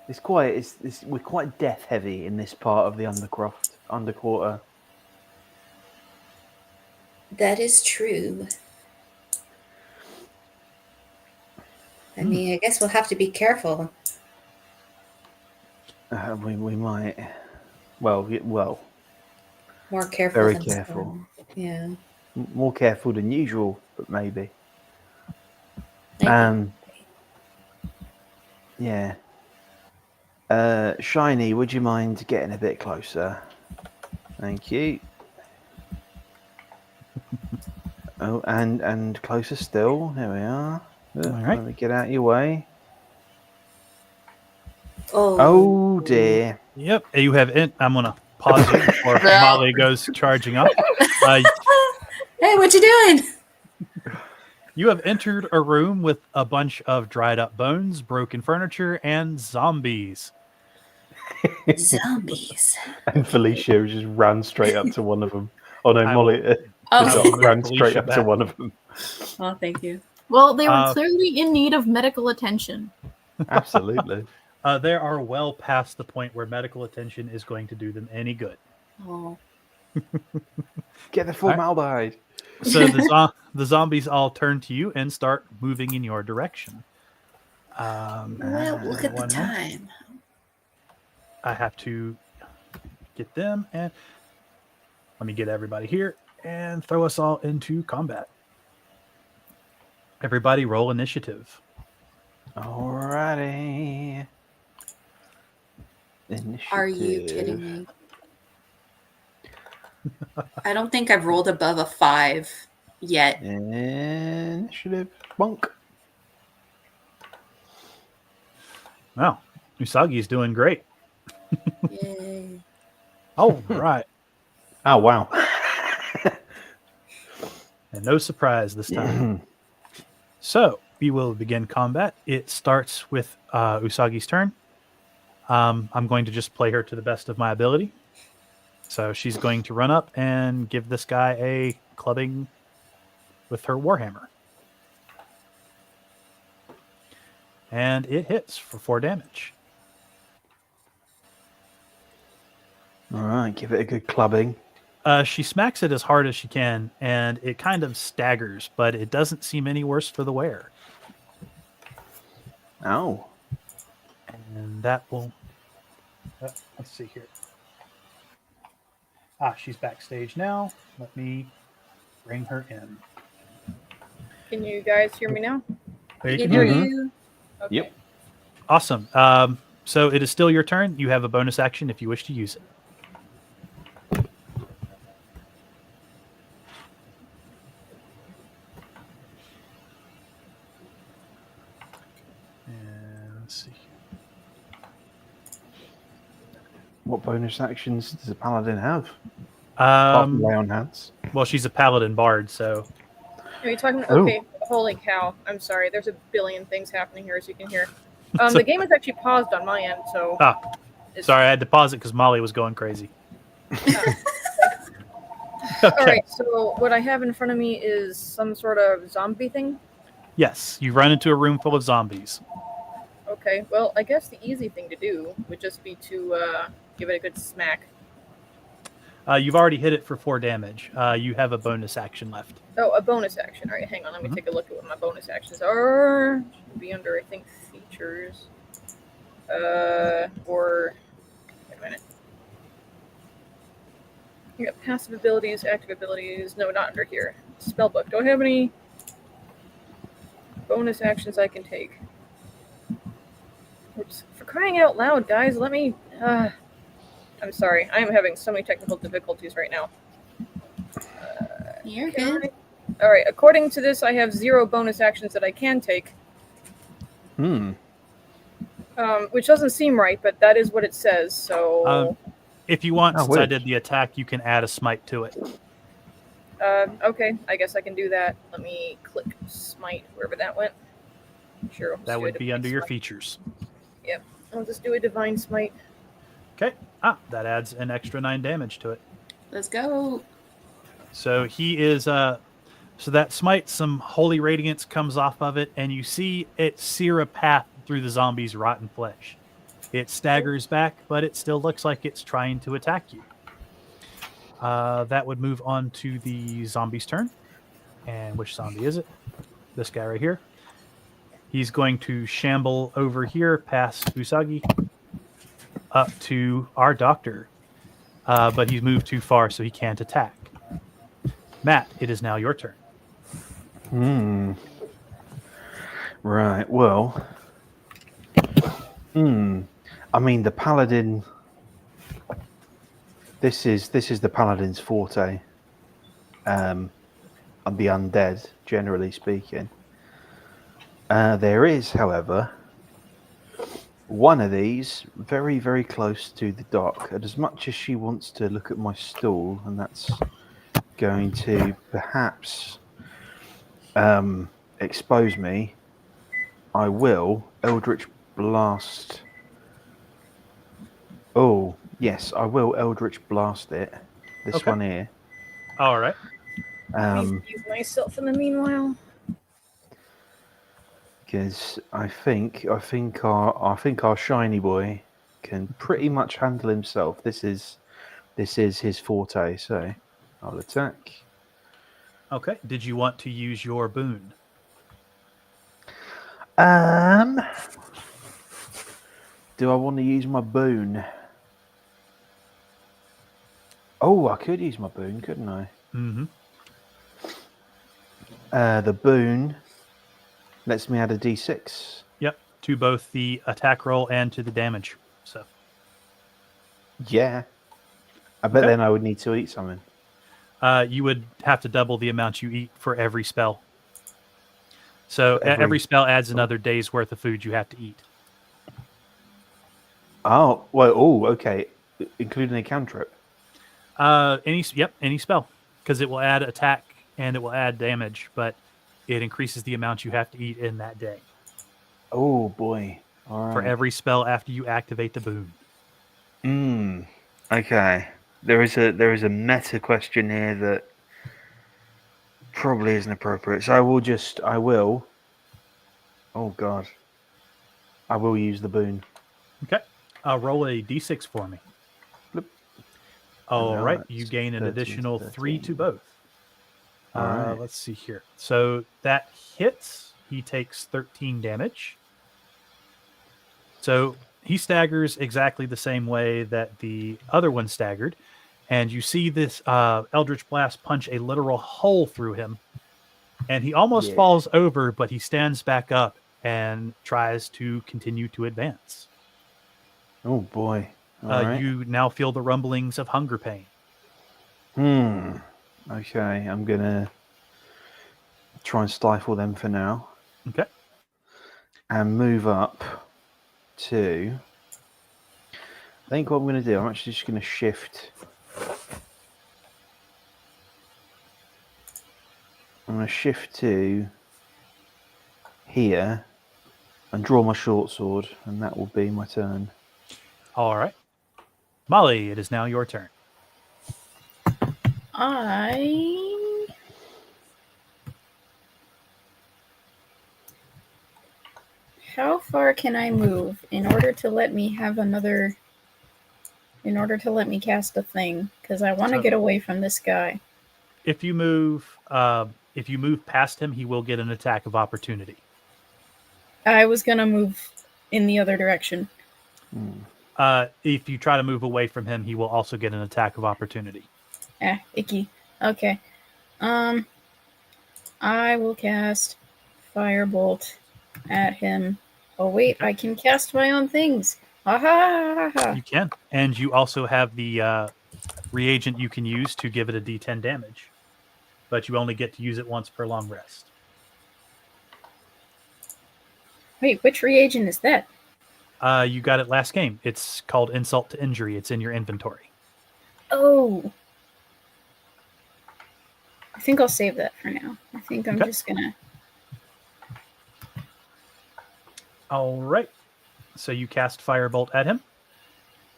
We're quite death heavy in this part of the underquarter. That is true. I mean, I guess we'll have to be careful. We might. Well. More careful. Very than careful. some. Yeah. More careful than usual, but maybe. Maybe. Yeah. Shiny, would you mind getting a bit closer? Thank you. Oh, and closer still. There we are. All right. Let me get out of your way. Oh. Oh dear. Yep. You have I'm gonna pause it before Molly goes charging up. Hey, what you doing? You have entered a room with a bunch of dried up bones, broken furniture, and zombies. Zombies. And Felicia just ran straight up to one of them. Oh no, Molly Oh. ran straight up to one of them. Oh, thank you. Well, they were clearly in need of medical attention. Absolutely. They are well past the point where medical attention is going to do them any good. Oh. Get the formaldehyde. So the zombies all turn to you and start moving in your direction. Well, look at the time. I have to get them, and let me get everybody here and throw us all into combat. Everybody roll initiative. Alrighty. Initiative. Are you kidding me? I don't think I've rolled above a 5 yet. Initiative. Bonk. Wow, Usagi's doing great. Yay. All right. Oh, wow. And no surprise this time. So we will begin combat. It starts with Usagi's turn. I'm going to just play her to the best of my ability. So she's going to run up and give this guy a clubbing with her Warhammer. And it hits for 4 damage. Alright, give it a good clubbing. She smacks it as hard as she can, and it kind of staggers, but it doesn't seem any worse for the wearer. Oh. And that will... let's see here. She's backstage now. Let me bring her in. Can you guys hear me now? There I you can can hear hear me. you. Okay. Yep. Awesome. So it is still your turn. You have a bonus action if you wish to use it. And let's see. What bonus actions does a paladin have? Apart from lay on hands. Well, she's a paladin bard, so Are you talking? Oh. Okay. Holy cow! I'm sorry. There's a billion things happening here, as you can hear. The game is actually paused on my end, so. sorry, I had to pause it because Molly was going crazy. All right. So what I have in front of me is some sort of zombie thing. Yes, you run into a room full of zombies. Okay. Well, I guess the easy thing to do would just be to give it a good smack. You've already hit it for 4 damage. You have a bonus action left. Oh, a bonus action. All right, hang on. Let me take a look at what my bonus actions are. Should be under, I think, features. Or wait a minute. You got passive abilities, active abilities. No, not under here. Spellbook. Do I have any bonus actions I can take? Oops. For crying out loud, guys, let me. I'm sorry. I am having so many technical difficulties right now. You're good. All right. According to this, I have 0 bonus actions that I can take. Which doesn't seem right, but that is what it says. So. If you want, since I wait. did the attack, you can add a smite to it. Okay. I guess I can do that. Let me click smite wherever that went. Sure. That would be under your features. Yep. I'll just do a divine smite. Okay. That adds an extra 9 damage to it. Let's go. So he is so that smite, some holy radiance comes off of it, and you see it sear a path through the zombie's rotten flesh. It staggers back, but it still looks like it's trying to attack you. That would move on to the zombie's turn. And which zombie is it? This guy right here. He's going to shamble over here past Usagi up to our doctor. But he's moved too far, so he can't attack. Matt, it is now your turn. Right, well. I mean, the paladin. This is the paladin's forte. On the undead, generally speaking. There is, however, one of these very, very close to the dock. And as much as she wants to look at my stool, and that's going to perhaps expose me, I will Eldritch Blast. Oh, yes, I will Eldritch Blast it. This Okay. one here. All right. Let me excuse myself in the meanwhile. Because I think our shiny boy can pretty much handle himself. This is his forte. So I'll attack. Okay. Did you want to use your boon? Do I want to use my boon? Oh, I could use my boon, couldn't I? Mm-hmm. The boon lets me add a d6. Yep, to both the attack roll and to the damage. So Yeah. I bet Okay. then I would need to eat something. you would have to double the amount you eat for every spell. So For every spell adds Oh. another day's worth of food you have to eat. Oh, well, oh, okay. Including a cantrip. Any spell, because it will add attack and it will add damage, but it increases the amount you have to eat in that day Oh, boy. All for right. every spell after you activate the boon. Okay. There is a meta question here that probably isn't appropriate. So I will. Oh God. I will use the boon. Okay, roll a d6 for me. Bloop. All And right, that's you gain an 13 to additional 3 to 13. both. All right. Let's see here. So that hits. He takes 13 damage. So he staggers exactly the same way that the other one staggered. And you see this Eldritch Blast punch a literal hole through him. And he almost Yeah. falls over, but he stands back up and tries to continue to advance. Oh boy. All right. You now feel the rumblings of hunger pain. Okay, I'm gonna try and stifle them for now. Okay. And move up to. I think what I'm gonna do, I'm actually just gonna shift. I'm gonna shift to here and draw my short sword, and that will be my turn. All right. Molly, it is now your turn. How far can I move in order to let me have another? In order to let me cast a thing, because I want to So- get away from this guy. If you move past him, he will get an attack of opportunity. I was gonna move in the other direction. If you try to move away from him, he will also get an attack of opportunity. Icky. Okay. I will cast Firebolt at him. Oh wait, I can cast my own things. Aha! You can, and you also have the reagent you can use to give it a D10 damage, but you only get to use it once per long rest. Wait, which reagent is that? You got it last game. It's called Insult to Injury. It's in your inventory. Oh. I think I'll save that for now. I think I'm Okay. just gonna. All right. So you cast Firebolt at him.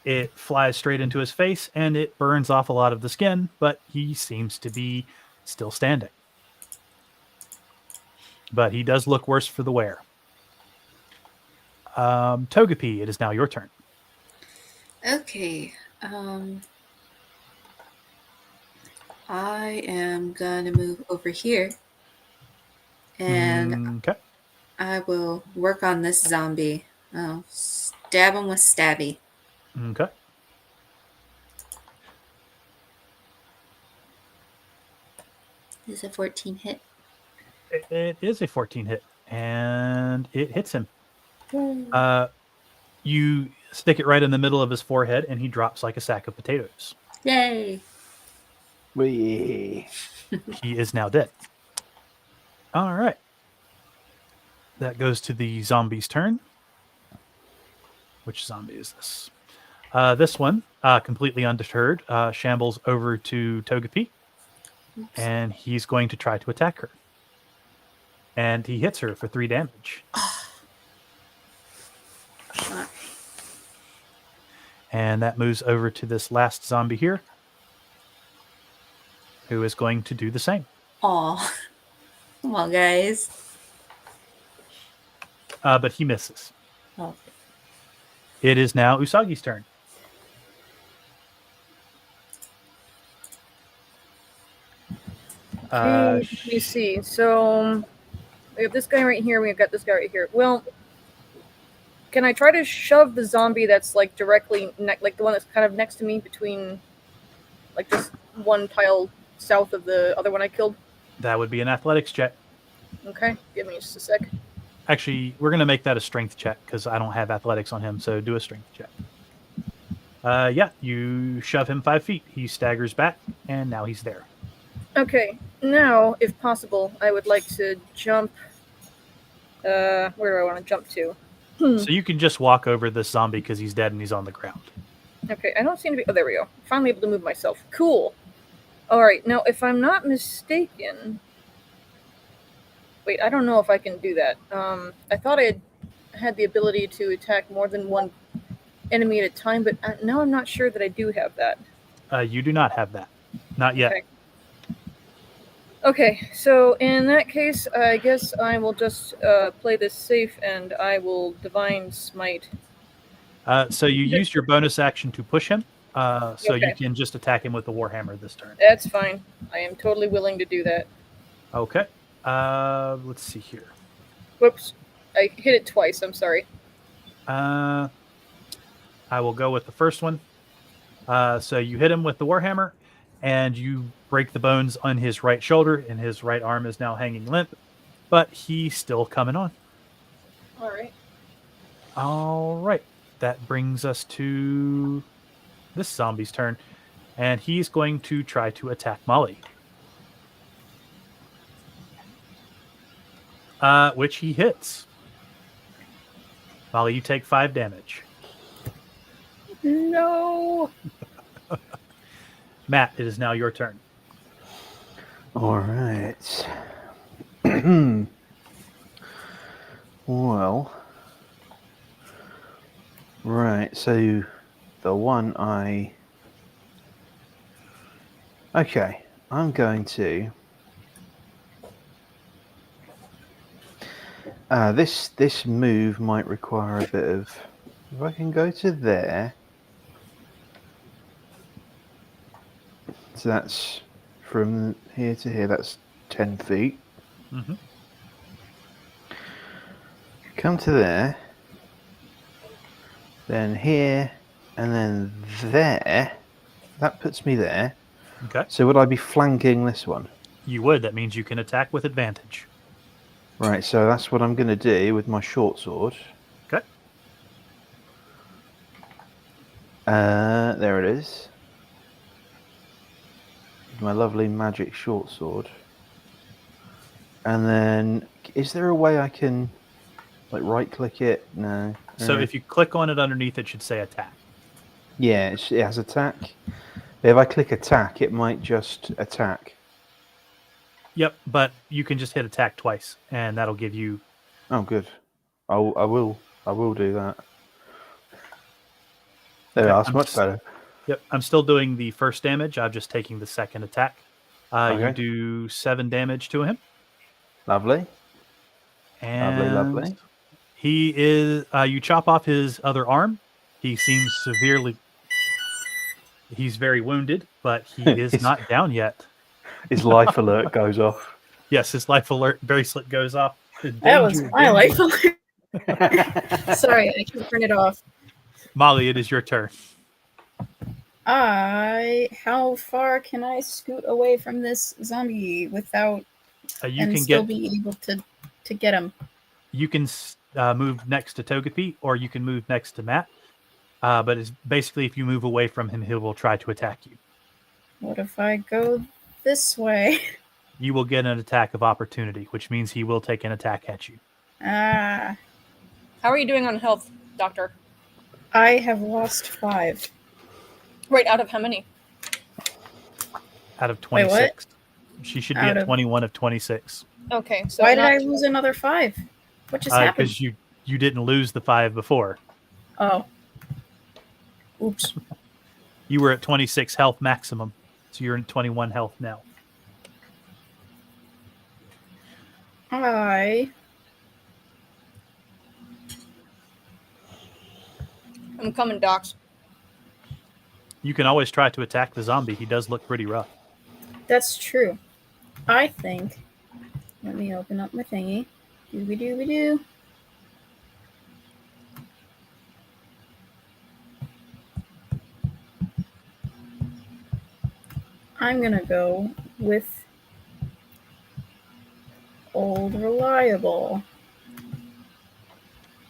It flies straight into his face, and it burns off a lot of the skin, but he seems to be still standing. But he does look worse for the wear. Togepi, it is now your turn. Okay. I am gonna move over here, and Okay. I will work on this zombie. I'll stab him with stabby. Okay. Is a 14 hit? It is a 14 hit, and it hits him. You stick it right in the middle of his forehead, and he drops like a sack of potatoes. Yay! Wee. He is now dead. All right. That goes to the zombie's turn. Which zombie is this? This one, completely undeterred, shambles over to Togepi, and he's going to try to attack her. And he hits her for 3 damage. And that moves over to this last zombie here, who is going to do the same. Aw. Come on, guys. But he misses. Oh. It is now Usagi's turn. Let me see. So we have this guy right here. We've got this guy right here. Well, can I try to shove the zombie that's like directly like the one that's kind of next to me between Like just one tile south of the other one I killed? That would be an athletics check. Okay, give me just a sec. Actually, we're going to make that a strength check because I don't have athletics on him, so do a strength check. Yeah, you shove him 5 feet. He staggers back, and now he's there. Okay, now, if possible, I would like to jump. Where do I want to jump to? So you can just walk over this zombie because he's dead and he's on the ground. Okay, I don't seem to be. Oh, there we go. Finally able to move myself. Cool. Alright, now, if I'm not mistaken. Wait, I don't know if I can do that. I thought I had the ability to attack more than one enemy at a time, but now I'm not sure that I do have that. You do not have that. Not yet. Okay. Okay, so in that case, I guess I will just play this safe and I will Divine Smite. So you used your bonus action to push him, so you Okay. can just attack him with the Warhammer this turn. That's fine. I am totally willing to do that. Okay. Let's see here. Whoops. I hit it twice, I'm sorry. I will go with the first one. So you hit him with the Warhammer, and you break the bones on his right shoulder, and his right arm is now hanging limp, but he's still coming on. Alright. All right. That brings us to this zombie's turn, and he's going to try to attack Molly. Which he hits. Molly, you take 5 damage. No. Matt, it is now your turn. All right. Well. Right, so the one I... Okay, I'm going to... This move might require a bit of... If I can go to there... So that's from here to here, that's 10 feet. Mm-hmm. Come to there. Then here, and then there. That puts me there. Okay. So would I be flanking this one? You would. That means you can attack with advantage. Right, so that's what I'm going to do with my short sword. Okay. There it is. My lovely magic short sword. And then, is there a way I can, like, right-click it? No. So if you click on it underneath, it should say attack. Yeah, it has attack. If I click attack, it might just attack. Yep, but you can just hit attack twice, and that'll give you... Oh, good. I will do that. There, Okay, that's much better. Yep, I'm still doing the first damage. I'm just taking the second attack. Okay. You do 7 damage to him. Lovely. And Lovely. he is... you chop off his other arm. He seems severely... He's very wounded, but he is not down yet. His life alert goes off. Yes, his life alert bracelet goes off. That was my life alert. Sorry, I can't turn it off. Molly, it is your turn. How far can I scoot away from this zombie without You and can still get... be able to get him? You can move next to Togepi, or you can move next to Matt. But it's basically, if you move away from him, he will try to attack you. What if I go this way? You will get an attack of opportunity, which means he will take an attack at you. Ah, How are you doing on health, Doctor? I have lost 5. Right, out of how many? Out of Wait, 26. She should be Out at of- 21 of 26. Okay, so Why did not- I lose another 5? What just happened? Because you didn't lose the 5 before. Oh. Oops. You were at 26 health maximum, so you're in 21 health now. I'm coming, Docs. You can always try to attack the zombie. He does look pretty rough. That's true. I think. Let me open up my thingy. Dooby-dooby-doo. I'm gonna go with Old Reliable.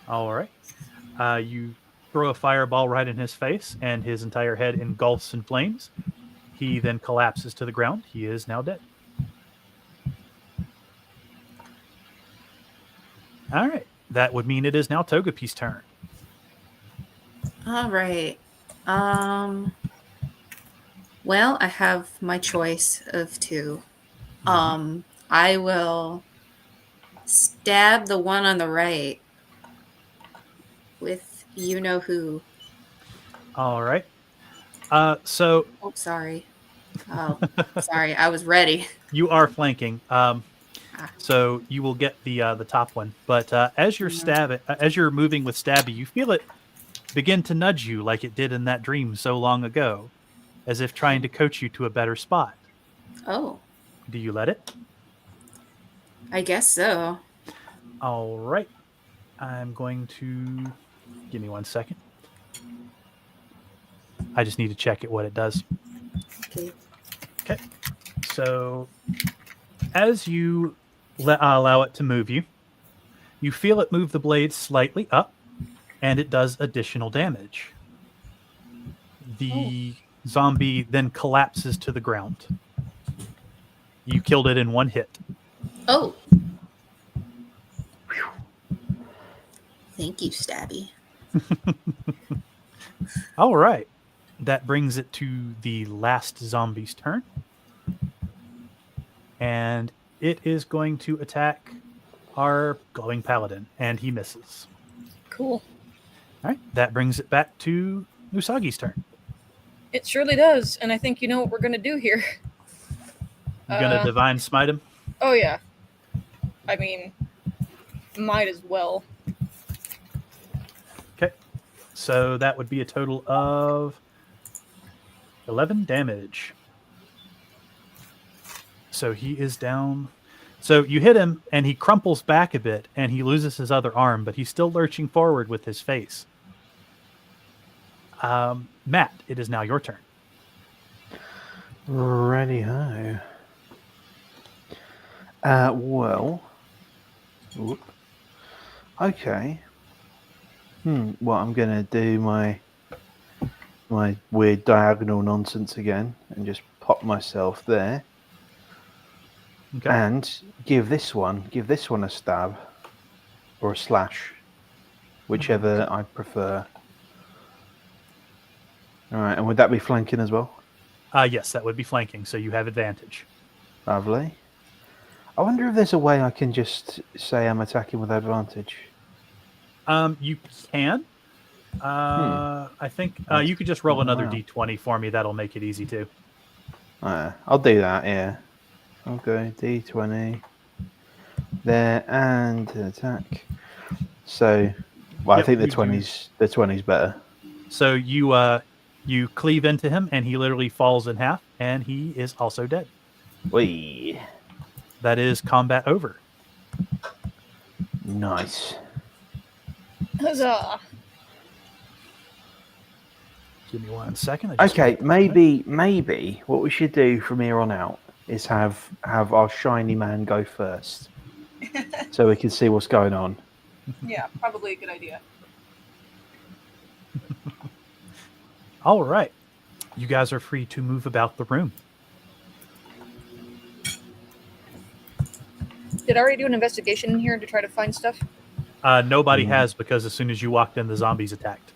All right. You throw a fireball right in his face, and his entire head engulfs in flames. He then collapses to the ground. He is now dead. All right. That would mean it is now Togepi's turn. All right. Well, I have my choice of two. I will stab the one on the right with you know who. All right. So Oh, sorry. Oh, sorry. I was ready. you are flanking. So you will get the top one. But as you're as you're moving with Stabby, you feel it begin to nudge you like it did in that dream so long ago, as if trying to coach you to a better spot. Oh, Do you let it? I guess so. All right. I'm going to give me 1 second. I just need to check it what it does. Okay. Okay. So as you allow it to move you, you feel it move the blade slightly up, and it does additional damage. The zombie then collapses to the ground. You killed it in one hit. Oh. Thank you, Stabby. All right. That brings it to the last zombie's turn. And it is going to attack our glowing paladin, and he misses. Cool. All right. That brings it back to Usagi's turn. It surely does, and I think you know what we're gonna do here. You gonna divine smite him? Oh yeah. I mean, might as well. Okay. So that would be a total of 11 damage. So he is down. So you hit him, and he crumples back a bit, and he loses his other arm, but he's still lurching forward with his face. Matt, it is now your turn. Righty-ho. Well. Whoop. Okay. Well, I'm going to do my weird diagonal nonsense again and just pop myself there. Okay. And give this one a stab or a slash, whichever I prefer. All right, and would that be flanking as well? Yes, that would be flanking, so you have advantage. Lovely. I wonder if there's a way I can just say I'm attacking with advantage. You can. I think you could just roll another d20 for me. That'll make it easy too. I'll do that. Yeah. Okay, d20 there and attack. So, well, I think the 20's better. So you cleave into him, and he literally falls in half, and he is also dead. Whee! That is combat over. Nice. Huzzah! Give me 1 second. Okay, maybe what we should do from here on out is have our shiny man go first, so we can see what's going on. Yeah, probably a good idea. All right. You guys are free to move about the room. Did I already do an investigation in here to try to find stuff? Nobody has, because as soon as you walked in, the zombies attacked.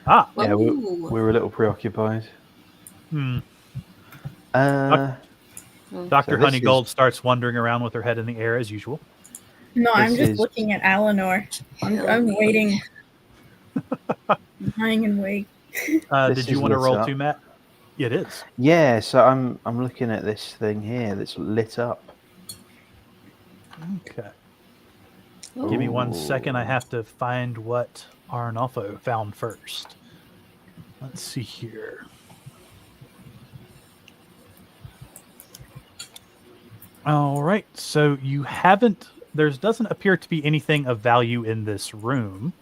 Ah. Yeah, we were a little preoccupied. Dr. Honeygold starts wandering around with her head in the air as usual. No, I'm just looking at Eleanor. I'm waiting. I'm lying in wait. Did you want to roll too, Matt? It is. Yeah, so I'm looking at this thing here that's lit up. Okay. Give me 1 second. I have to find what Arnolfo found first. Let's see here. All right. So you haven't. There doesn't appear to be anything of value in this room.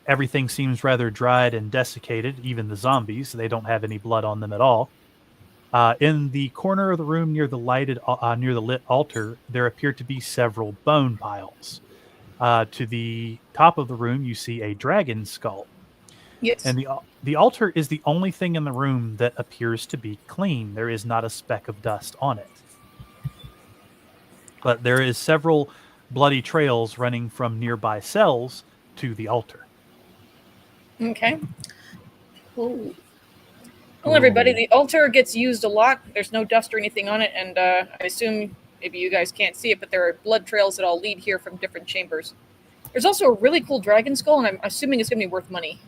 Everything seems rather dried and desiccated. Even the zombies, they don't have any blood on them at all. In the corner of the room near the lit altar, there appear to be several bone piles. To the top of the room, you see a dragon skull, Yes. and the altar is the only thing in the room that appears to be clean. There is not a speck of dust on it, but there is several bloody trails running from nearby cells to the altar. Okay. Oh, Well, everybody, Ooh. the altar gets used a lot. There's no dust or anything on it, and I assume maybe you guys can't see it, but there are blood trails that all lead here from different chambers. There's also a really cool dragon skull, and I'm assuming it's going to be worth money.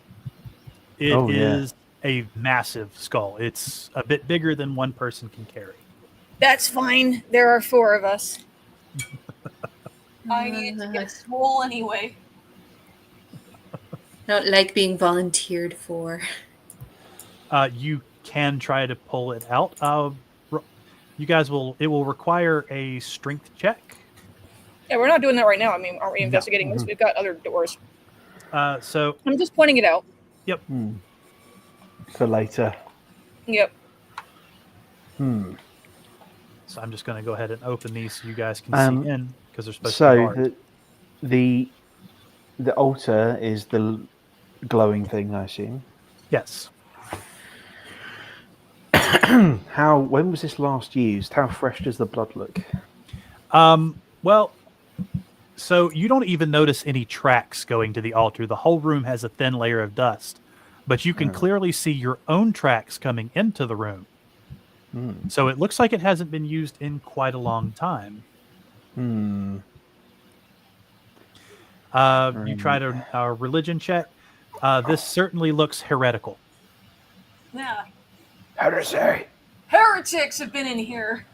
It Oh, yeah. is a massive skull. It's a bit bigger than one person can carry. That's fine. There are 4 of us. I need to get swole anyway. don't like being volunteered for. You can try to pull it out. You guys it will require a strength check. Yeah, we're not doing that right now. I mean, aren't we No. investigating this? We've got other doors. So I'm just pointing it out. For later. Yep. So I'm just going to go ahead and open these so you guys can see in, because they're supposed to be So marked. the altar is the glowing thing, I assume. Yes. When was this last used? How fresh does the blood look? Well, so you don't even notice any tracks going to the altar. The whole room has a thin layer of dust, but you can clearly see your own tracks coming into the room. So it looks like it hasn't been used in quite a long time. You tried a religion check. This certainly looks heretical. Yeah. Heresy. Heretics have been in here.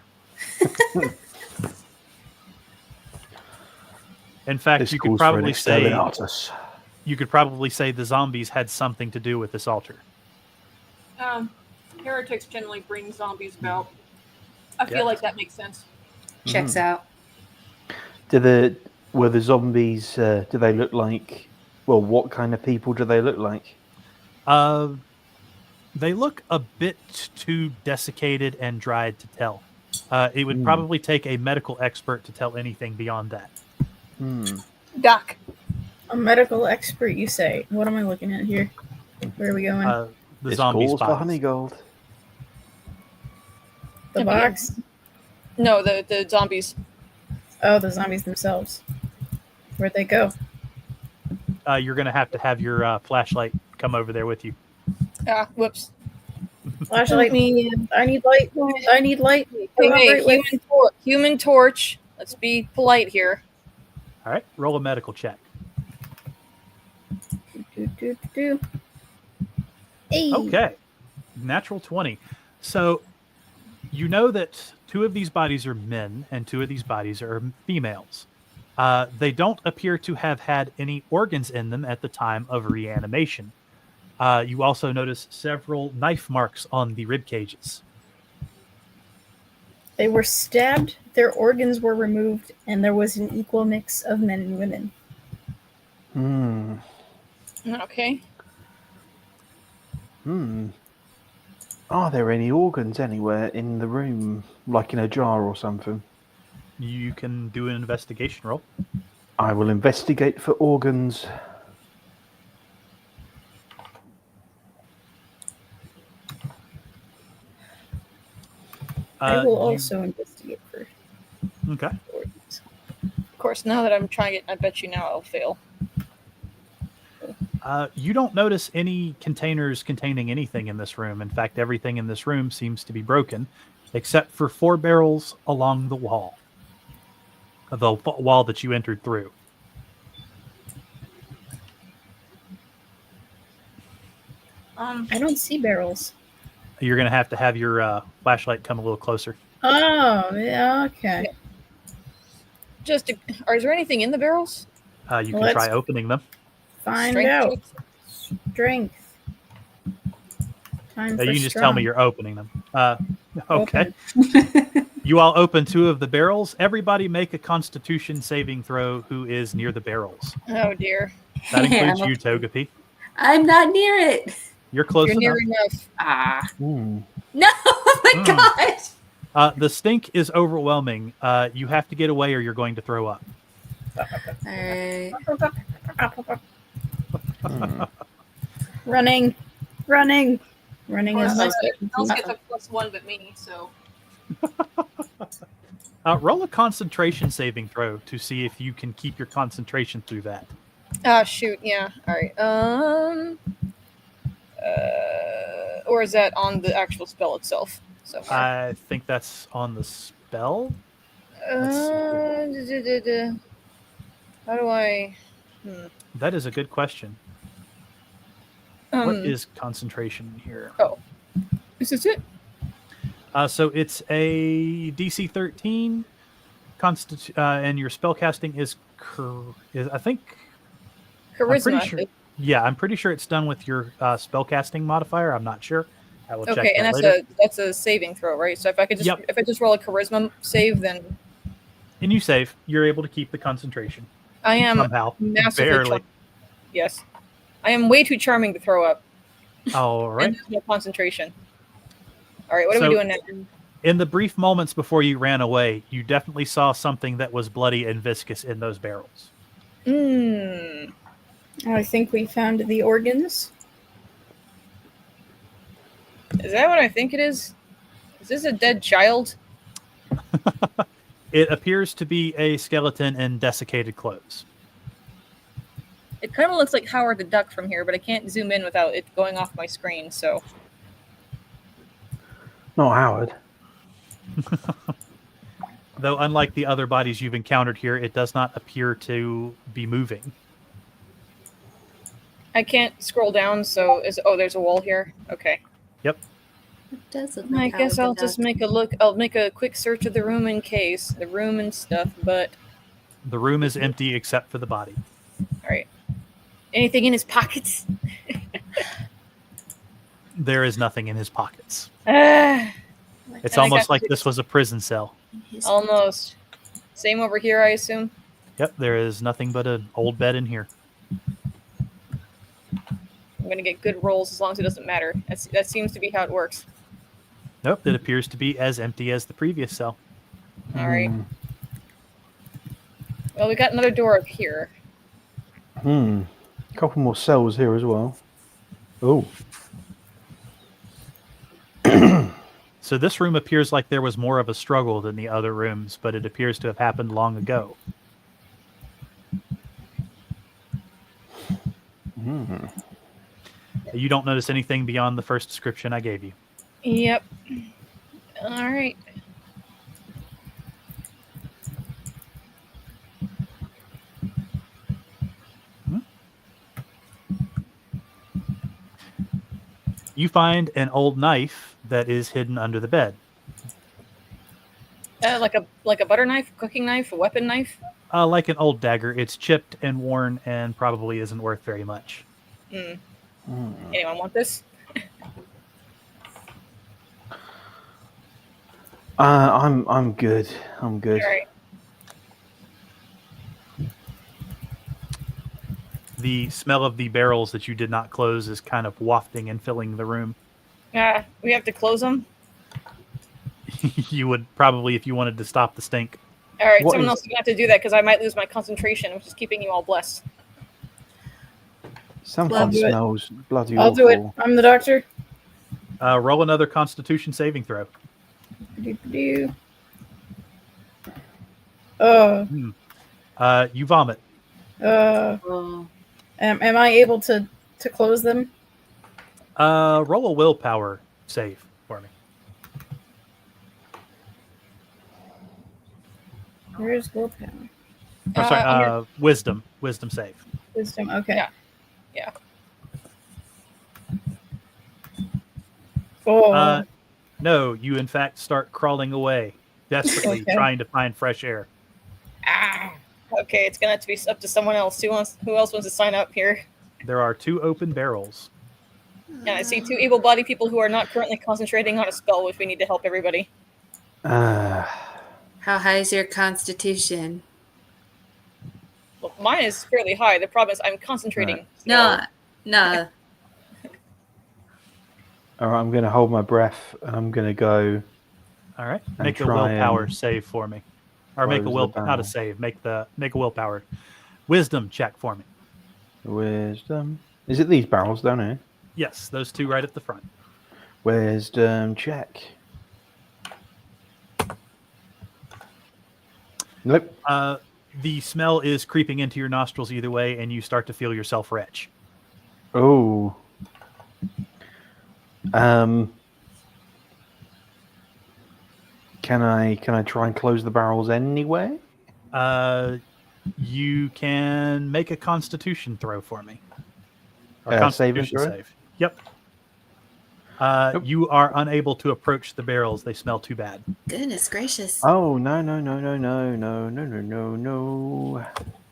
In fact, This you could calls for an probably say exterminatus. the zombies had something to do with this altar. Heretics generally bring zombies about. I feel like that makes sense. Checks out. Were the zombies? Do they look like? Well, what kind of people do they look like? They look a bit too desiccated and dried to tell. It would probably take a medical expert to tell anything beyond that. Doc. A medical expert, you say? What am I looking at here? Where are we going? The This zombies' calls for bodies. honey gold. The box? No, the zombies. Oh, the zombies themselves. Where'd they go? You're going to have your flashlight come over there with you. Whoops. Flashlight me. I need light. I need light. Hey, human torch. Let's be polite here. All right, roll a medical check. Hey. Okay, natural 20. So you know that 2 of these bodies are men and 2 of these bodies are females. They don't appear to have had any organs in them at the time of reanimation. You also notice several knife marks on the rib cages. They were stabbed, their organs were removed, and there was an equal mix of men and women. Okay. Are there any organs anywhere in the room, like in a jar or something? You can do an investigation roll. I will investigate for organs. I will also investigate for Okay. organs. Of course, now that I'm trying it, I bet you now I'll fail. You don't notice any containers containing anything in this room. In fact, everything in this room seems to be broken, except for 4 barrels along the wall that you entered through. I don't see barrels. You're going to have your flashlight come a little closer. Oh, yeah, okay. Is there anything in the barrels? You can try opening them. Find Strength out. check? Strength. Time for You can just strong. tell me you're opening them. Okay. Open. You all open 2 of the barrels. Everybody make a Constitution saving throw who is near the barrels. Oh dear. That includes Yeah. you, Togepi. I'm not near it. You're close You're enough. near enough. Ah. No, No! Oh my gosh! The stink is overwhelming. You have to get away or you're going to throw up. Alright. Running. Running is my Else specialty. gets a +1 but me, so. Roll a concentration saving throw to see if you can keep your concentration through that. Ah, shoot, yeah. Alright. Or is that on the actual spell itself? So I think that's on the spell. Let's see here. How do I... That is a good question. What is concentration here? Oh. Is this it? So it's a DC 13, and your spellcasting is I think. Charisma. I'm pretty sure it's done with your spellcasting modifier. I'm not sure. I will check Okay, that and later. that's a saving throw, right? So if I could just if I just roll a charisma save, then And you save. You're able to keep the concentration. I am Somehow. massively Barely. yes. I am way too charming to throw up. All right. And there's no concentration. All right, what are So- we doing now? In the brief moments before you ran away, you definitely saw something that was bloody and viscous in those barrels. I think we found the organs. Is that what I think it is? Is this a dead child? It appears to be a skeleton in desiccated clothes. It kind of looks like Howard the Duck from here, but I can't zoom in without it going off my screen, so... Not Howard. Though unlike the other bodies you've encountered here, it does not appear to be moving. I can't scroll down, so... there's a wall here? Okay. Yep. It does look I like guess Howard I'll the just Duck. make a look. I'll make a quick search of the room in case. The room and stuff, but... The room is empty except for the body. Alright. Anything in his pockets? There is nothing in his pockets. Ah, It's And I almost got like this was a prison cell. almost. Same over here, I assume? Yep, there is nothing but an old bed in here. I'm going to get good rolls as long as it doesn't matter. That seems to be how it works. Nope, it appears to be as empty as the previous cell. Alright. Well, we got another door up here. A couple more cells here as well. Oh. So this room appears like there was more of a struggle than the other rooms, but it appears to have happened long ago. You don't notice anything beyond the first description I gave you. Yep. Alright. You find an old knife that is hidden under the bed. Like a butter knife, cooking knife, a weapon knife? Like an old dagger, it's chipped and worn and probably isn't worth very much. Anyone want this? I'm good. I'm good. Alright. The smell of the barrels that you did not close is kind of wafting and filling the room. We have to close them? You would probably if you wanted to stop the stink. Alright, What someone is- else is going to have to do that because I might lose my concentration, which is keeping you all blessed. Something I'll do it. smells bloody I'll do it. awful. I'm the doctor. Roll another Constitution saving throw. Do-do-do. Oh, You vomit. Oh. am I able to close them? Roll a willpower save for me. Where's willpower? Oh, sorry, under- wisdom save. Wisdom. Okay. Yeah. Yeah. Oh, No, you in fact start crawling away, desperately Okay. trying to find fresh air. Okay, it's going to have to be up to someone else. Who else wants to sign up here? There are 2 open barrels. Yeah, I see 2 able-bodied people who are not currently concentrating on a spell, which we need to help everybody. How high is your constitution? Well, mine is fairly high. The problem is I'm concentrating. No. All right, I'm going to hold my breath and I'm going to go. All right. And Make a try willpower and save for me. Or make a close the not a barrel. save. Make a willpower. Wisdom check for me. Wisdom. Is it these barrels down here? Yes, those two right at the front. Wisdom check. Nope. The smell is creeping into your nostrils either way, and you start to feel yourself retch. Oh. Can I try and close the barrels anyway? You can make a Constitution throw for me. Or Save and Constitution throw? save. Yep. Nope. You are unable to approach the barrels. They smell too bad. Goodness gracious. Oh no.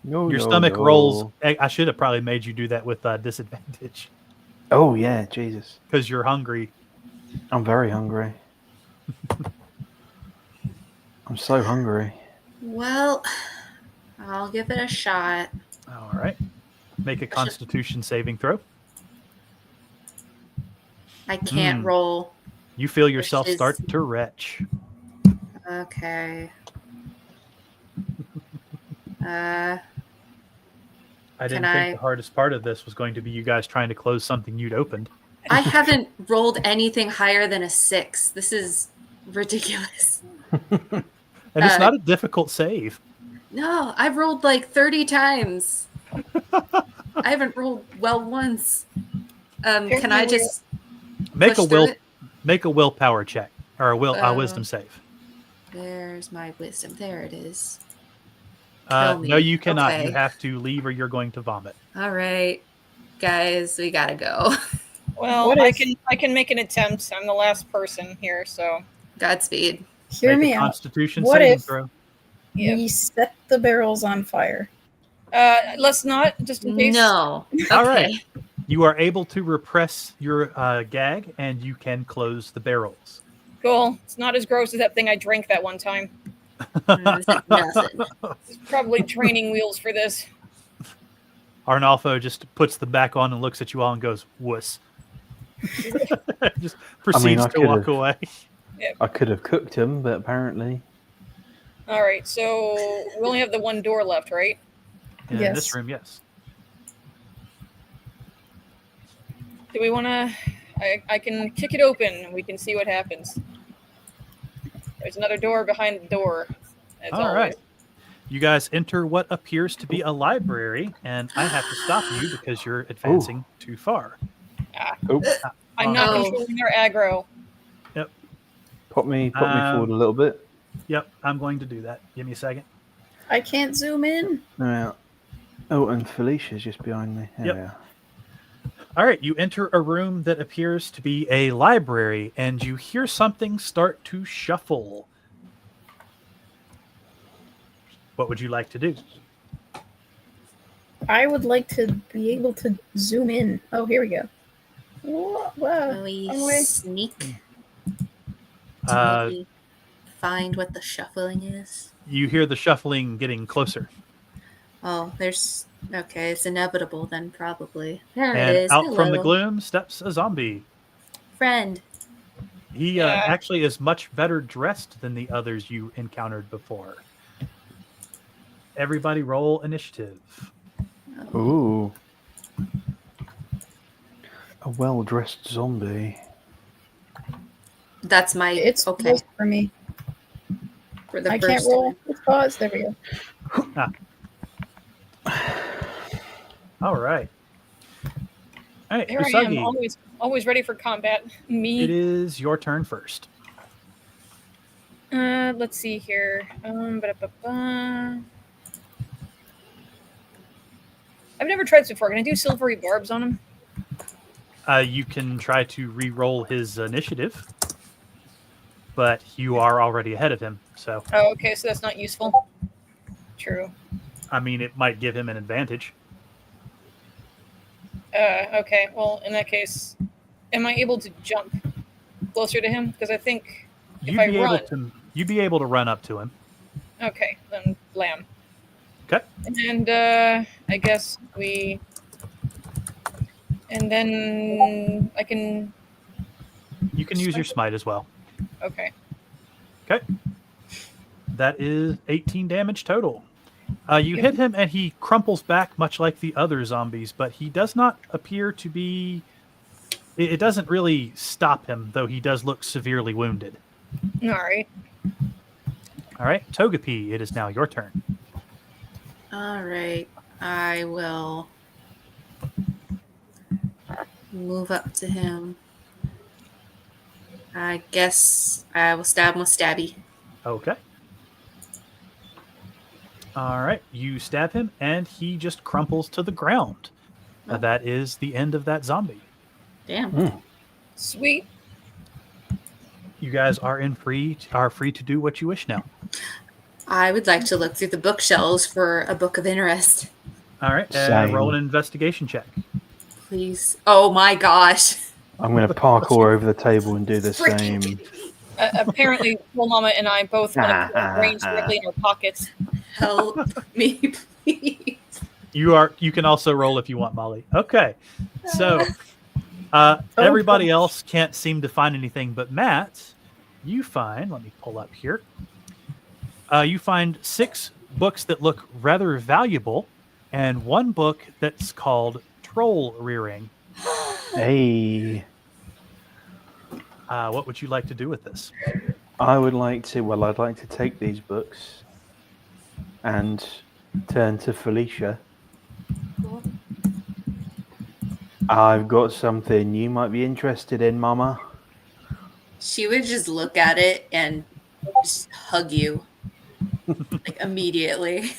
Your stomach rolls. I should have probably made you do that with disadvantage Oh yeah, Jesus. because you're hungry. I'm very hungry. I'm so hungry. Well, I'll give it a shot. All right. Make a Constitution saving throw. I can't roll. You feel yourself Which is- start to retch. Okay. I didn't Can think I- the hardest part of this was going to be you guys trying to close something you'd opened. I haven't rolled anything higher than a 6. This is ridiculous. And it's not a difficult save. No, I've rolled like 30 times. I haven't rolled well once. Can I just Make push through it? a willpower check or a wisdom save. There's my wisdom. There it is. Kill me. No, you cannot. Okay. You have to leave or you're going to vomit. All right, guys, we gotta go. Well, What I if- can make an attempt. I'm the last person here, so Godspeed. Hear Make me a out. Constitution What saving if- throw. yeah. We set the barrels on fire. Let's not, just in case. No. Okay. All right. You are able to repress your gag, and you can close the barrels. Cool. It's not as gross as that thing I drank that one time. Nothing. It's probably training wheels for this. Arnolfo just puts them back on and looks at you all and goes, wuss. Just proceeds I to walk could've- away. I could have cooked them, but apparently. All right, so we only have the one door left, right? In Yes. this room, yes. Do we want to? I can kick it open and we can see what happens. There's another door behind the door. As All always. right. You guys enter what appears to be a library, and I have to stop you because you're advancing too far. Oh, I'm not Oh. controlling their aggro. put me forward a little bit. Yep, I'm going to do that. Give me a second. I can't zoom in. Now, oh, and Felicia's just behind me. There Yep. we are. All right, you enter a room that appears to be a library, and you hear something start to shuffle. What would you like to do? I would like to be able to zoom in. Oh, here we go. Wow. Can we I'm away. sneak to Uh, maybe find what the shuffling is? You hear the shuffling getting closer, Oh, there's okay. It's inevitable then, probably. There it and is. out from the Hello. gloom steps a zombie. Friend. He Yeah. actually is much better dressed than the others you encountered before. Everybody roll initiative. Ooh. A well-dressed zombie. That's my It's okay close for me. for the I first can't roll. time. Let's pause. There we go. All right. All right, Here I am, Usagi, always ready for combat. Me. it is your turn first. Let's see here. Ba-da-ba-ba. I've never tried this before. Can I do silvery barbs on him? You can try to re-roll his initiative, but you are already ahead of him. So, Oh, okay, so that's not useful. True. I mean, it might give him an advantage. Okay, well, in that case, am I able to jump closer to him? Because I think if I run... You'd be able to run up to him. Okay, then blam. Okay. And I guess we... And then I can You can use your smite as well. Okay. Okay. That is 18 damage total. You Yep. hit him and he crumples back much like the other zombies, but he does not appear to be... It doesn't really stop him, though he does look severely wounded. All right. All right, Togepi, it is now your turn. All right. I will move up to him. I guess I will stab him with Stabby. Okay. All right, you stab him and he just crumples to the ground. Oh. That is the end of that zombie. Damn. Sweet. You guys are free to do what you wish now. I would like to look through the bookshelves for a book of interest. All right, Same. roll an investigation check. Please. Oh my gosh. I'm going to parkour over the table and do the Freaking same. Apparently, Full Mama and I both want to put our brains directly in our pockets. Help me, please. You can also roll if you want, Molly. Okay, so everybody else can't seem to find anything, but Matt, you find. Let me pull up here. You find 6 books that look rather valuable, and 1 book that's called Troll Rearing. Hey, What would you like to do with this? I'd like to take these books and turn to Felicia. Cool. I've got something you might be interested in, Mama. She would just look at it and just hug you. Like immediately.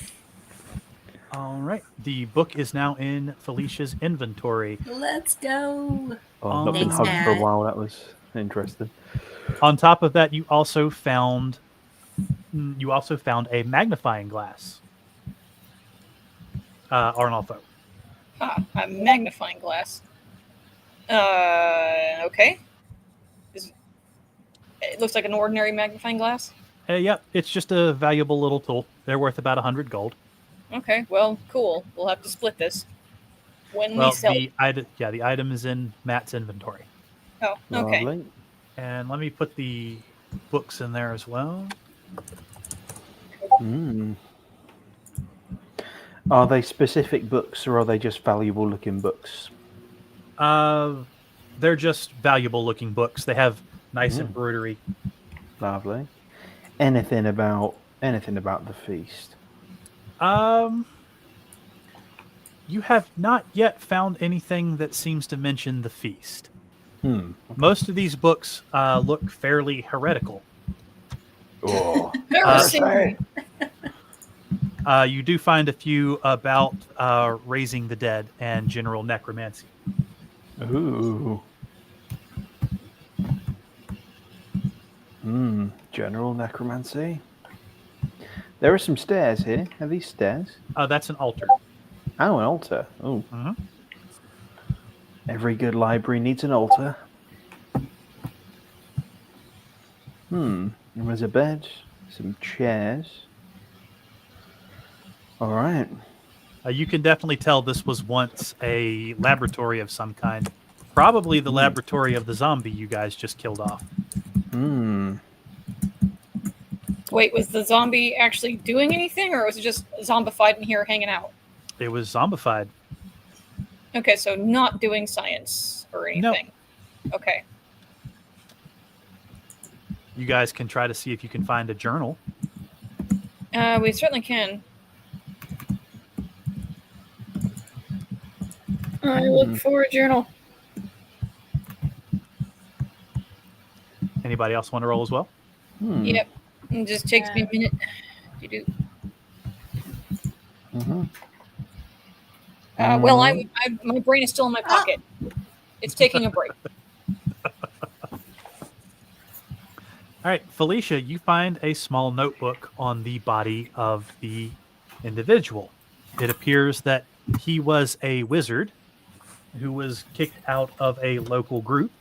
All right, the book is now in Felicia's inventory. Let's go. Oh, I've not been Thanks, hugged for a Matt. while. That was interesting. On top of that, you also found a magnifying glass. Arnolfo. A magnifying glass. Okay. It looks like an ordinary magnifying glass. Yep, it's just a valuable little tool. They're worth about 100 gold. Okay, well, cool. We'll have to split this when Well, we sell. the item is in Matt's inventory. Oh, okay. Lovely. And let me put the books in there as well. Mm. Are they specific books or are they just valuable looking books? They're just valuable looking books. They have nice embroidery. Lovely. Anything about the feast? You have not yet found anything that seems to mention the feast. Most of these books look fairly heretical. Oh, Heresy. You do find a few about raising the dead and general necromancy. ooh. General necromancy. There are some stairs here. Are these stairs? That's an altar. Oh, an altar. Oh. Mhm. Every good library needs an altar. There's a bed, some chairs. All right. You can definitely tell this was once a laboratory of some kind. Probably the laboratory of the zombie you guys just killed off. Wait, was the zombie actually doing anything, or was it just zombified in here hanging out? It was zombified. Okay, so not doing science or anything. Okay. You guys can try to see if you can find a journal. We certainly can. I look for a journal. Anybody else want to roll as well? Yep. It just takes me a minute to do. Well, my brain is still in my pocket. It's taking a break. All right, Felicia, you find a small notebook on the body of the individual. It appears that he was a wizard who was kicked out of a local group,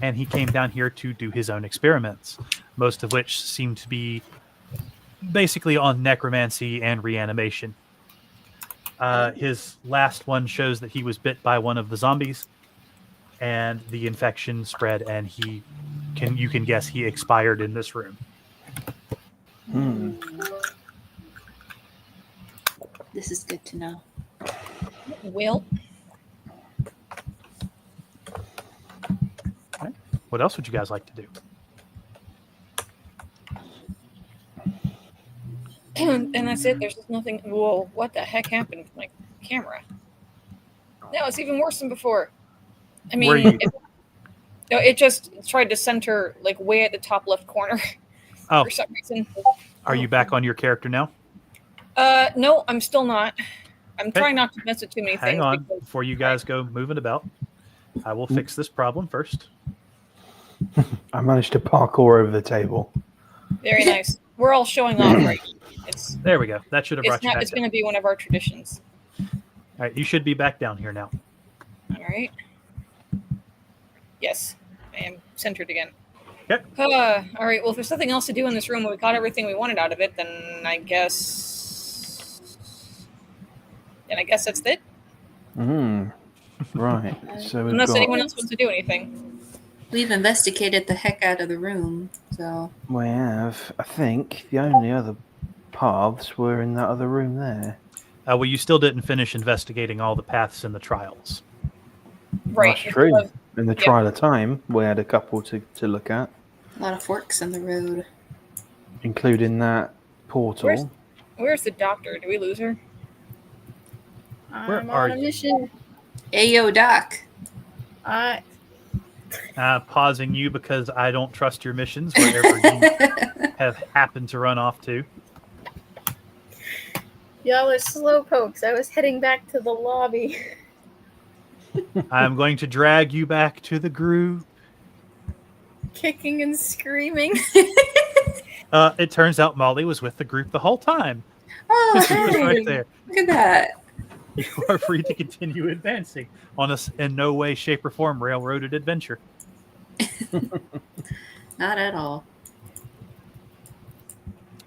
and he came down here to do his own experiments, most of which seem to be basically on necromancy and reanimation. His last one shows that he was bit by one of the zombies, and the infection spread, and you can guess he expired in this room. Hmm. This is good to know. Well, What else would you guys like to do? and that's it. There's just nothing. Whoa, what the heck happened with my camera? No, it's even worse than before. I Where mean, you- it just tried to center like way at the top left corner Oh, for some reason. are you back on your character now? No, I'm still not. I'm Okay. trying not to mess with too many Hang things. on. because- Before you guys go moving about, I will fix this problem first. I managed to parkour over the table. Very nice. We're all showing off, right? It's There we go. That should have brought you back It's down. going to be one of our traditions. All right, you should be back down here now. All right. Yes, I am centered again. Okay. All right. Well, if there's nothing else to do in this room, we got everything we wanted out of it. Then I guess that's it. Right. So we've Unless got, anyone else wants to do anything. We've investigated the heck out of the room, so we have, I think, the only other paths were in that other room there. Well, you still didn't finish investigating all the paths in the trials. Right. That's true. In the yeah. trial of time, we had a couple to look at, a lot of forks in the road. including that portal. Where's the doctor? Did we lose her? Where I'm are on a you? mission. Ayo, Doc. I Pausing you because I don't trust your missions wherever you have happened to run off to. Y'all are slow pokes. I was heading back to the lobby. I'm going to drag you back to the group. Kicking and screaming. It turns out Molly was with the group the whole time. Oh, She was hey, right there. look at that. You are free to continue advancing on a in no way, shape, or form railroaded adventure. Not at all.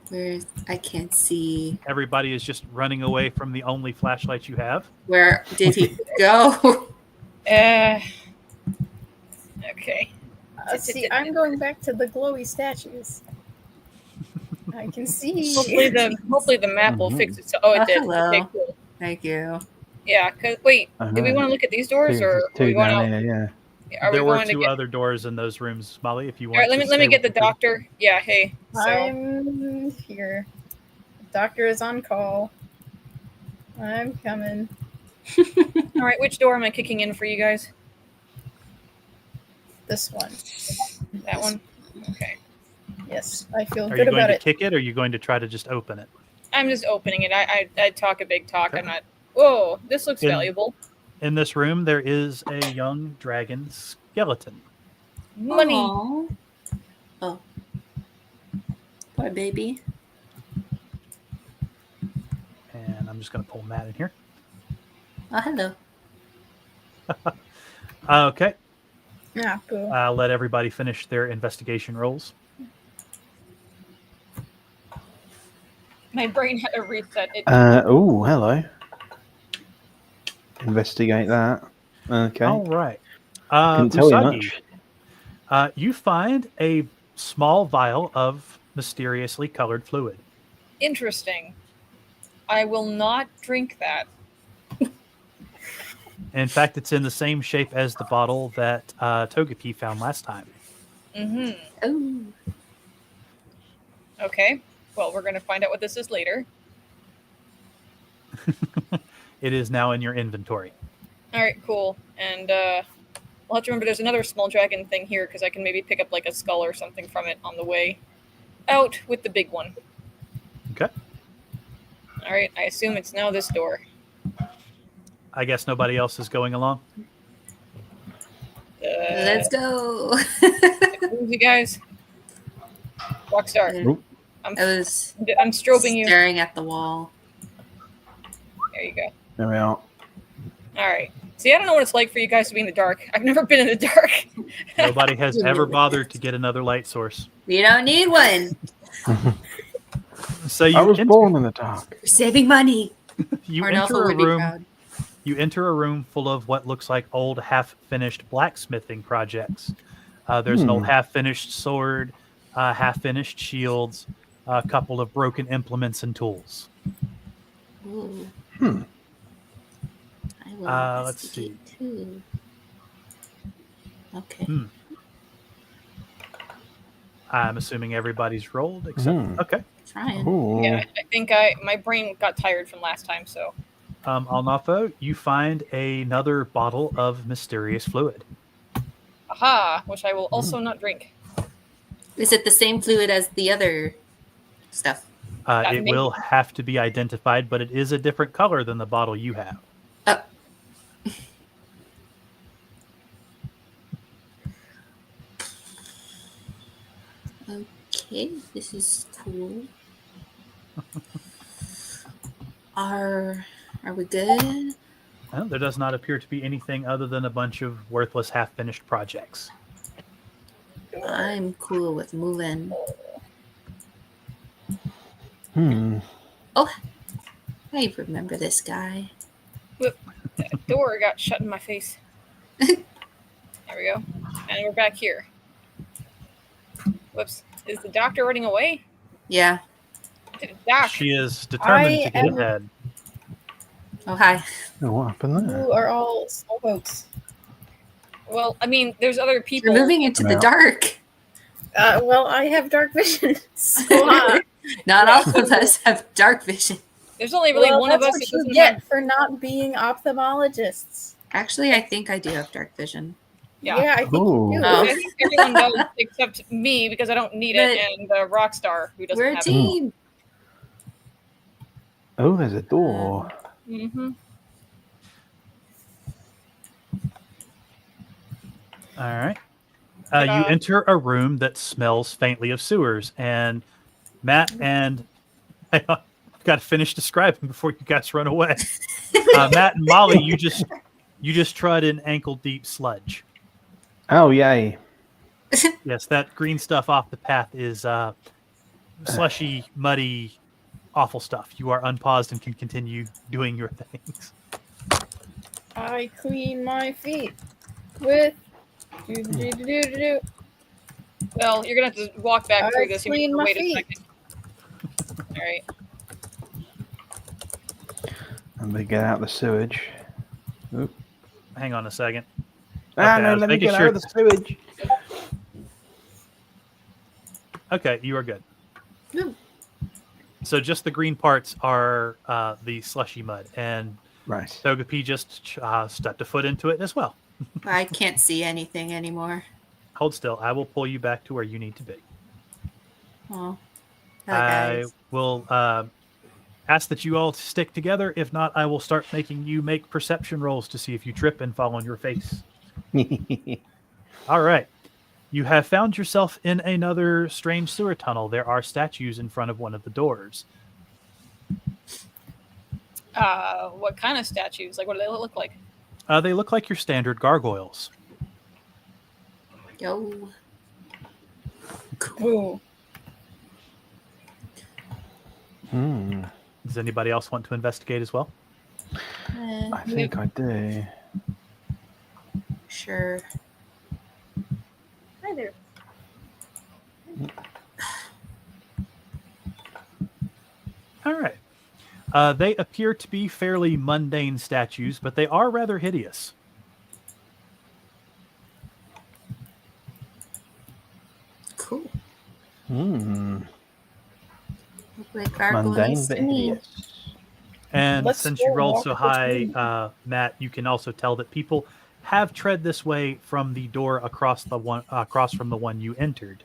Where's I can't see. Everybody is just running away from the only flashlight you have. Where did he go? Okay. See, I'm going back to the glowy statues. I can see. Hopefully the map will fix it. Oh, it Oh, did. hello. Okay, cool. Thank you. Yeah. Wait, I do we know. want to look at these doors, or are Two we going down out? here, yeah. Are we There were going to two get? other doors in those rooms, Molly. If you All want, right, let me get the doctor. Yeah. Hey. So I'm here. The doctor is on call. I'm coming. all right, which door am I kicking in for you guys? This one. That one. Okay. Yes, I feel Are you good going about to it. kick it, or are you going to try to just open it? I'm just opening it. I talk a big talk. Okay. I'm not. Whoa, this looks In- valuable. In this room, there is a young dragon skeleton. Money. Aw. Oh. Poor baby. And I'm just going to pull Matt in here. Oh, hello. Okay. Ah, cool. I'll let everybody finish their investigation rolls. My brain had a reset. It, Oh, hello. Investigate that. Okay. All right. Couldn't tell you Usagi, much. you find a small vial of mysteriously colored fluid. Interesting. I will not drink that. In fact, it's in the same shape as the bottle that Togepi found last time. Mm-hmm. Oh. Okay. Well, we're going to find out what this is later. It is now in your inventory. All right, cool. And we'll have to remember there's another small dragon thing here because I can maybe pick up like a skull or something from it on the way out with the big one. Okay. All right, I assume it's now this door. I guess nobody else is going along. Let's go. Who's you guys? Rockstar. Oop. I'm strobing you. Staring at the wall. There you go. There we are. All right. See, I don't know what it's like for you guys to be in the dark. I've never been in the dark. Nobody has ever bothered to get another light source. We don't need one. So you I was enter, born in the dark. We're saving money. you Arnalfa enter a would be room proud. You enter a room full of what looks like old, half-finished blacksmithing projects. There's an old half-finished sword, half-finished shields, a couple of broken implements and tools. Ooh. Hmm. I will Let's see. investigate too. Okay. I'm assuming everybody's rolled except okay. Trying. Ooh. Yeah, I think my brain got tired from last time, so. Alnafo, you find another bottle of mysterious fluid. Aha, which I will also not drink. Is it the same fluid as the other stuff? It Maybe. will have to be identified, but it is a different color than the bottle you have. Oh. Okay, this is cool. Are we good? Well, there does not appear to be anything other than a bunch of worthless half-finished projects. I'm cool with moving. Oh, I remember this guy. Whoop. That door got shut in my face. There we go. And we're back here. Whoops. Is the doctor running away? Yeah. Doc. She is determined I to get am- ahead. Oh, hi. Oh, what happened there? You are all smokes. Well, I mean, there's other people. You're moving into the Yeah. dark. Well, I have dark vision. So, Not all of us have dark vision. There's only really well, one of that's us what that you doesn't get have. for not being ophthalmologists. Actually, I think I do have dark vision. Yeah. I think Ooh. you do. Oh. I think everyone does except me because I don't need it, and the Rockstar who doesn't We're a have team. Oh, there's a door. it. Mm-hmm. All right. You enter a room that smells faintly of sewers, and Matt and I've got to finish describing before you guys run away. Matt and Molly, you just trod in ankle-deep sludge. Oh, yay. Yes, that green stuff off the path is slushy, muddy, awful stuff. You are unpaused and can continue doing your things. I clean my feet with. Do. Well, you're gonna have to walk back through this. You clean have to my wait a feet. second. All right. And we get out the sewage. Oop. Hang on a second. Ah, Okay, I no, was let me making get sure- out of the sewage. Okay, you are good. Ooh. So just the green parts are the slushy mud, and Right. Togepi just stepped a foot into it as well. I can't see anything anymore. Hold still. I will pull you back to where you need to be. Oh. I Hi, guys. will ask that you all stick together. If not, I will start making you make perception rolls to see if you trip and fall on your face. All right. You have found yourself in another strange sewer tunnel. There are statues in front of one of the doors. What kind of statues? Like, what do they look like? They look like your standard gargoyles. Yo. Ooh. Does anybody else want to investigate as well? I think I do. Sure. Hi there. All right. They appear to be fairly mundane statues, but they are rather hideous. Cool. Hmm. Look like gargoyles Mundane to but me. hideous. And Let's since go you rolled walk so the high, tree. Matt, you can also tell that people have tread this way from the door across from the one you entered.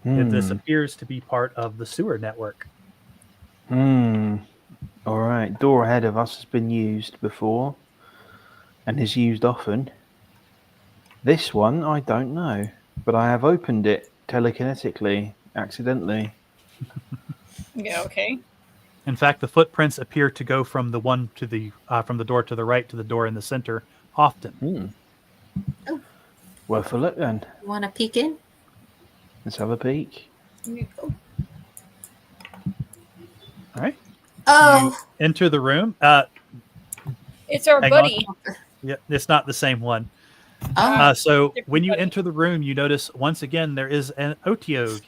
This appears to be part of the sewer network. All right. Door ahead of us has been used before and is used often. This one, I don't know, but I have opened it telekinetically, accidentally. Yeah. Okay. In fact, the footprints appear to go from the one to the from the door to the right to the door in the center often. Oh. Worth a look then. You want to peek in? Let's have a peek. All right. Oh. Enter the room. It's our Hang on. buddy. Yeah, it's not the same one. Oh, So different when you buddy. enter the room, you notice once again there is an Otyog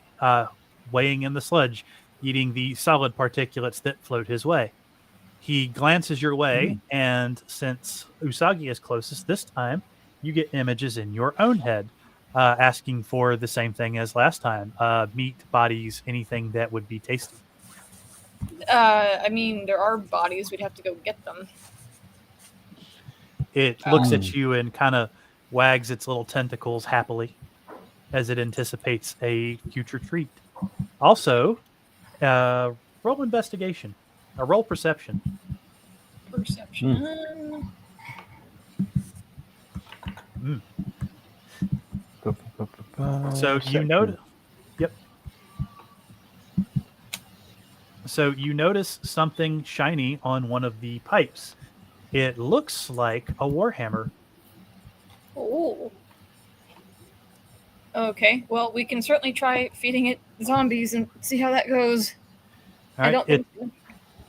weighing in the sludge, eating the solid particulates that float his way. He glances your way, and since Usagi is closest this time, you get images in your own head, asking for the same thing as last time: meat, bodies, anything that would be tasty. I mean, there are bodies. We'd have to go get them. It looks at you and kind of wags its little tentacles happily as it anticipates a future treat. Also, roll investigation, roll perception. Perception. So you notice. Yep. So you notice something shiny on one of the pipes. It looks like a warhammer. Oh. Okay. Well, we can certainly try feeding it zombies and see how that goes. All I right. don't think.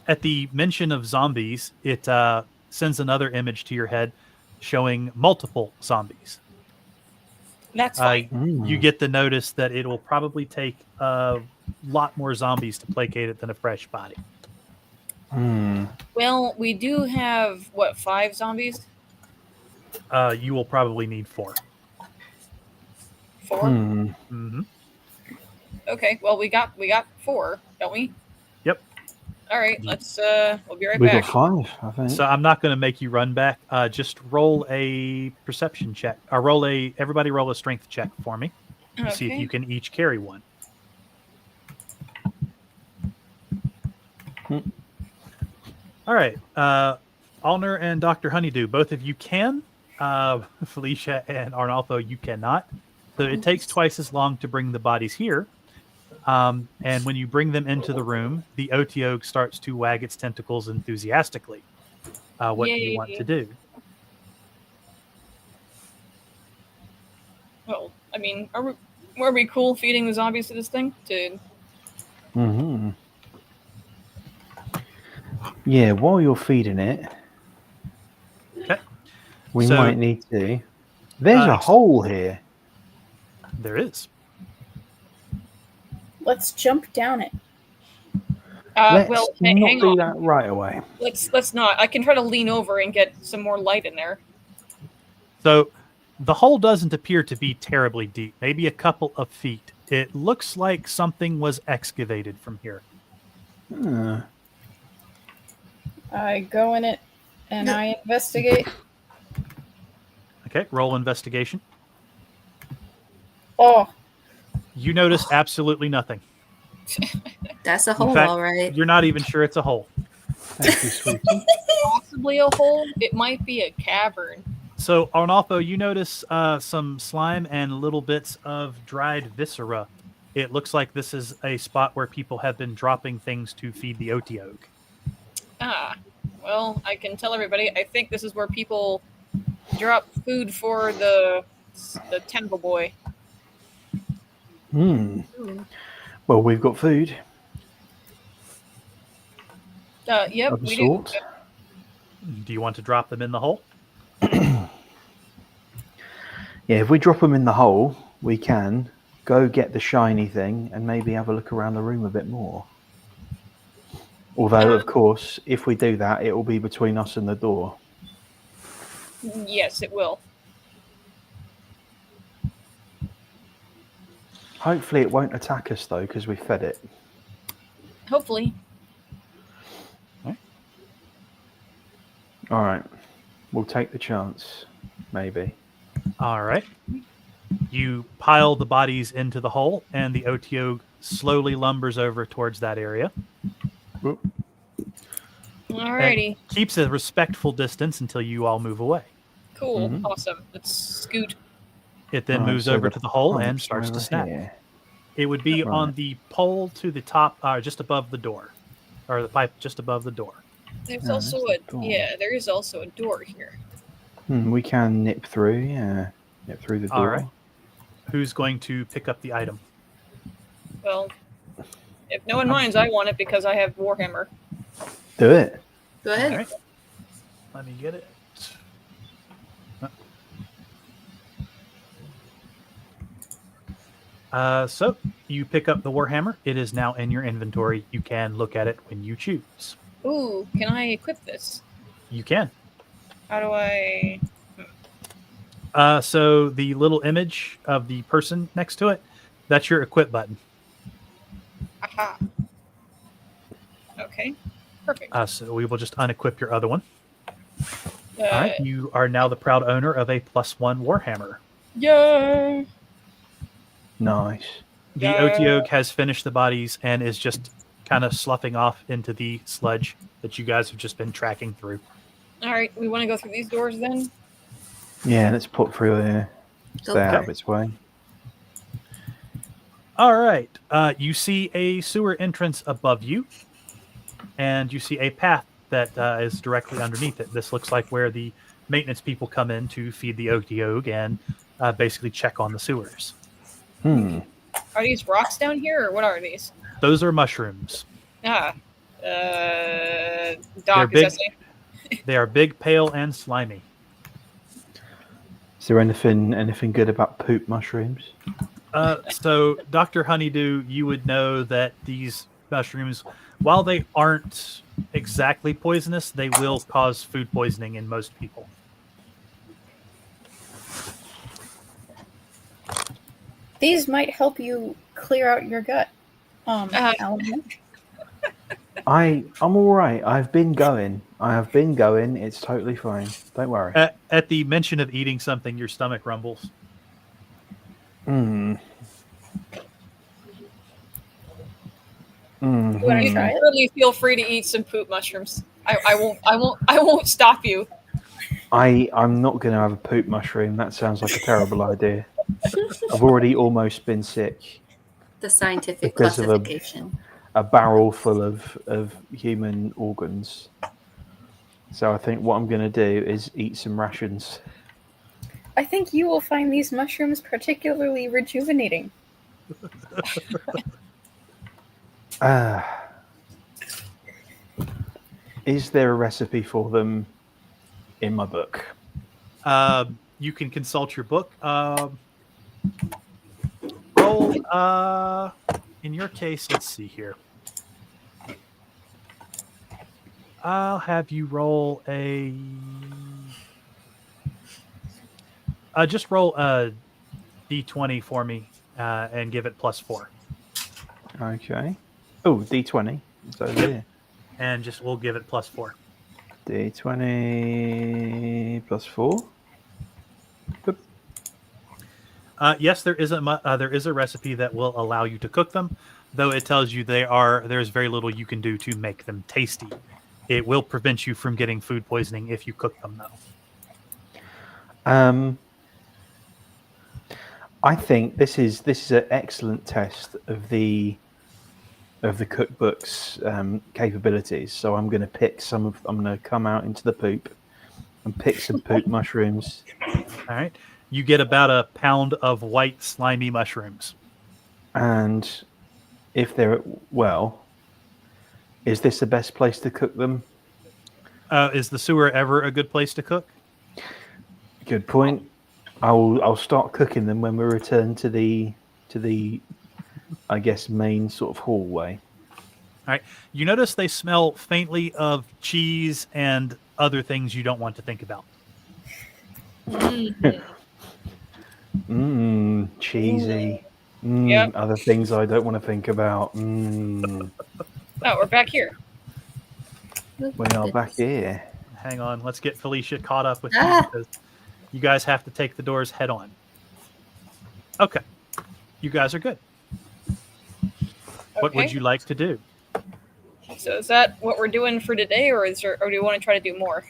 At the mention of zombies, it sends another image to your head showing multiple zombies. That's fine. You get the notice that it will probably take a lot more zombies to placate it than a fresh body. Well, we do have what, 5 zombies? You will probably need 4. 4. Mm-hmm. Okay. Well, we got 4, don't we? Yep. All right. Let's. We'll be right We back. got 5, I think. So I'm not going to make you run back. Just roll a perception check. Or everybody roll a strength check for me. To see if Okay. you can each carry one. All right. Alner and Dr. Honeydew, both of you can. Felicia and Arnolfo, you cannot. So it takes twice as long to bring the bodies here. And when you bring them into the room, the Otyog starts to wag its tentacles enthusiastically. What do you want to do? Well, I mean, are we cool feeding the zombies to this thing? Yeah, while you're feeding it, Okay. we So, might need to. There's a hole here. There is. Let's jump down it. Let's Well, not hang do on. that right away. Let's not. I can try to lean over and get some more light in there. So the hole doesn't appear to be terribly deep, maybe a couple of feet. It looks like something was excavated from here. I go in it and I investigate. Okay, roll investigation. Oh, You notice absolutely nothing. that's a In hole, fact, all right. you're not even sure it's a hole. Thank you, sweetie. Possibly a hole. It might be a cavern. So, Arnolfo, you notice some slime and little bits of dried viscera. It looks like this is a spot where people have been dropping things to feed the Otyog. Well, I can tell everybody. I think this is where people drop food for the tentacle boy. Well, we've got food Yep, of a we sort. Do you want to drop them in the hole? Yeah, if we drop them in the hole, we can go get the shiny thing and maybe have a look around the room a bit more. Although, of course, if we do that, it will be between us and the door. do. Yes, it will. Hopefully it won't attack us, though, because we fed it. Hopefully. All right. We'll take the chance, maybe. All right. You pile the bodies into the hole, and the Otyog slowly lumbers over towards that area. Alrighty. And keeps a respectful distance until you all move away. Cool. Awesome. Let's scoot. It then Right, moves so over the to the hole and pipes starts to over snap. here. It would be Right. on the pole to the top, just above the door, or the pipe just above the door. There's Oh, also there's a the door. there is also a door here. We can nip through, yeah. Nip through the door. All right. Who's going to pick up the item? Well, if no one minds, I want it because I have Warhammer. Do it. Go ahead. All right. Let me get it. So you pick up the Warhammer. It is now in your inventory. You can look at it when you choose. Ooh, can I equip this? You can. How do I? So the little image of the person next to it, that's your equip button. Aha. Okay. Perfect. So we will just unequip your other one. Uh, All right. You are now the proud owner of a +1 Warhammer. Yay! Nice. The Yeah. Otyog has finished the bodies and is just kind of sloughing off into the sludge that you guys have just been tracking through. All right, we want to go through these doors then. Yeah, let's put through here. Go Stay for out it. of its way. All right. You see a sewer entrance above you, and you see a path that is directly underneath it. This looks like where the maintenance people come in to feed the Otyog and basically check on the sewers. Are these rocks down here, or what are these? Those are mushrooms. Ah. They're Doc, big. is that safe? They are big, pale, and slimy. Is there anything good about poop mushrooms? So, Dr. Honeydew, you would know that these mushrooms, while they aren't exactly poisonous, they will cause food poisoning in most people. These might help you clear out your gut. Alan. I'm all right. I've been going. It's totally fine. Don't worry. At the mention of eating something, your stomach rumbles. You try it? really feel free to eat some poop mushrooms. I won't stop you. I'm not going to have a poop mushroom. That sounds like a terrible idea. I've already almost been sick. The scientific Because of classification. A barrel full of human organs. So I think what I'm going to do is eat some rations. I think you will find these mushrooms particularly rejuvenating. Is there a recipe for them in my book? You can consult your book. Roll. In your case, let's see here. I'll have you roll a. Just roll a d20 for me and give it +4. Okay. Oh, D20. It's over here. And we'll give it +4. D20 +4. Boop. Yes, there is a recipe that will allow you to cook them, though it tells you there's very little you can do to make them tasty. It will prevent you from getting food poisoning if you cook them, though. I think this is an excellent test of the cookbook's capabilities. So I'm going to pick I'm going to come out into the poop and pick some poop mushrooms. All right. You get about a pound of white slimy mushrooms. And if they're is this the best place to cook them? Is the sewer ever a good place to cook? Good point. I'll start cooking them when we return to the I guess main sort of hallway. All right. You notice they smell faintly of cheese and other things you don't want to think about. Cheesy. Yep. Other things I don't want to think about. Oh, we're back here. We are back here. Hang on. Let's get Felicia caught up with you because you guys have to take the doors head on. Okay. You guys are good. What would you like to do? So is that what we're doing for today, or do you want to try to do more?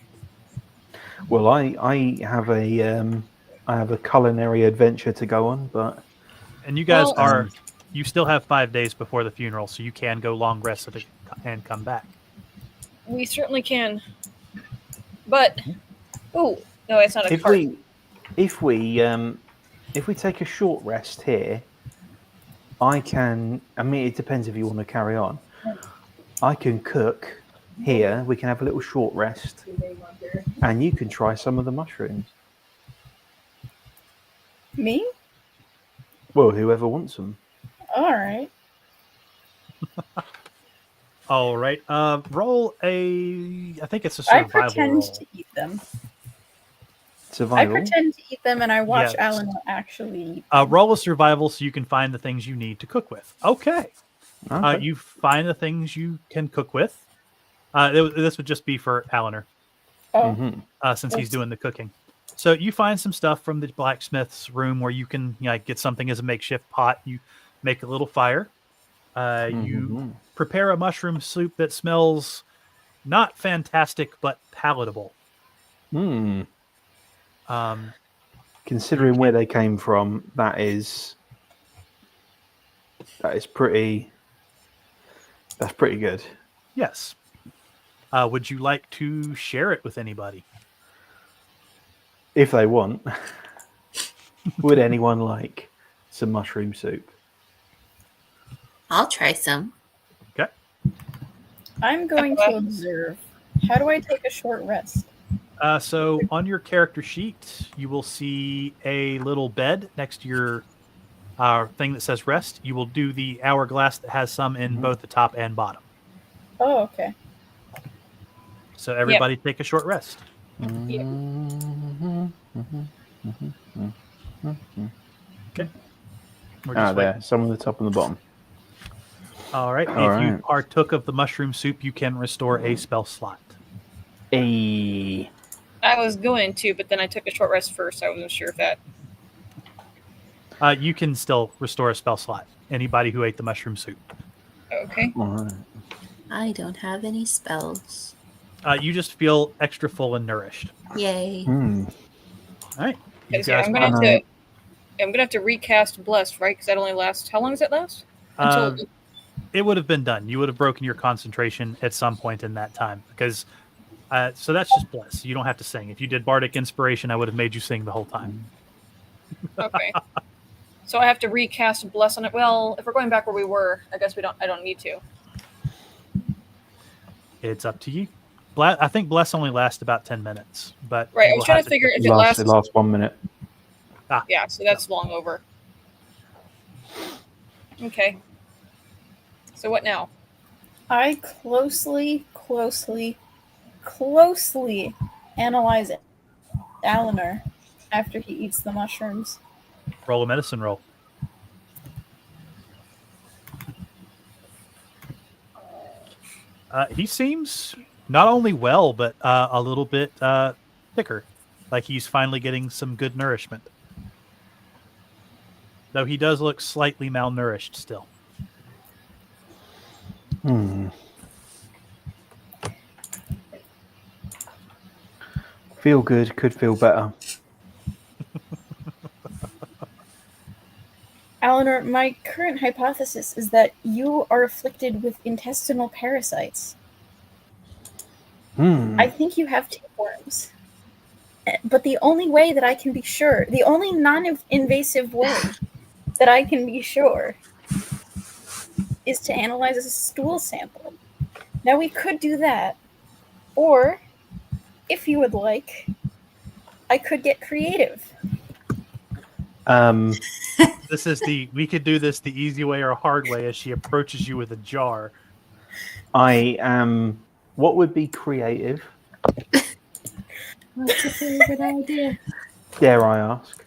Well, I have a culinary adventure to go on, but And you guys you still have 5 days before the funeral, so you can go long rest and come back. We certainly can. But no, it's not a if cart. if we take a short rest here, I mean, it depends if you want to carry on. I can cook Here, we can have a little short rest, and you can try some of the mushrooms. Me? Well, whoever wants them. All right. All right. Roll a. I think it's a I survival pretend roll. to eat them. Survival. I pretend to eat them, and I watch Yes. Alan actually eat them. Roll a survival so you can find the things you need to cook with. Okay. Okay. You find the things you can cook with. This would just be for Eleanor, Oh, Mhm. since he's doing the cooking. So you find some stuff from the blacksmith's room where you can get something as a makeshift pot. You make a little fire. You Mhm. prepare a mushroom soup that smells not fantastic but palatable. Hmm. Um, Considering where they came from, that is pretty. That's pretty good. yes. Would you like to share it with anybody? If they want. Would anyone like some mushroom soup? I'll try some. Okay. I'm going to observe. How do I take a short rest? So on your character sheet, you will see a little bed next to your thing that says rest. You will do the hourglass that has some in both the top and bottom. Oh, okay. So everybody take a short rest. Yep. Okay. We're just There. waiting. Some on the top and the bottom. All right. All If you right. partook of the mushroom soup, you can restore a spell slot. Hey. I was going to, but then I took a short rest first. I wasn't sure if that. You can still restore a spell slot. Anybody who ate the mushroom soup. Okay. All right. I don't have any spells. You just feel extra full and nourished. Yay. Hmm. All right. You Because, yeah, guys I'm gonna have to recast Blessed, right? Because that only lasts. How long does it last? Until it would have been done. You would have broken your concentration at some point in that time because. So that's just bless. You don't have to sing. If you did bardic inspiration, I would have made you sing the whole time. okay. So I have to recast Bless on it. Well, if we're going back where we were, I guess we don't. I don't need to. It's up to you. I think bless only lasts about 10 minutes, but Right. you I will was trying have to figure if It it lasts. lasts 1 minute. Yeah. So that's long over. Okay. So what now? I closely analyze Alanor after he eats the mushrooms. roll a medicine roll. He seems not only well, but a little bit thicker. Like he's finally getting some good nourishment. Though he does look slightly malnourished still. Hmm. Feel good, could feel better. Alanor, my current hypothesis is that you are afflicted with intestinal parasites. I think you have tapeworms. But the only way that I can be sure, the only non-invasive way that I can be sure is to analyze a stool sample. Now we could do that, or if you would like, I could get creative. We could do this the easy way or hard way as she approaches you with a jar. I am. What would be creative? What's your favorite idea? Dare I ask?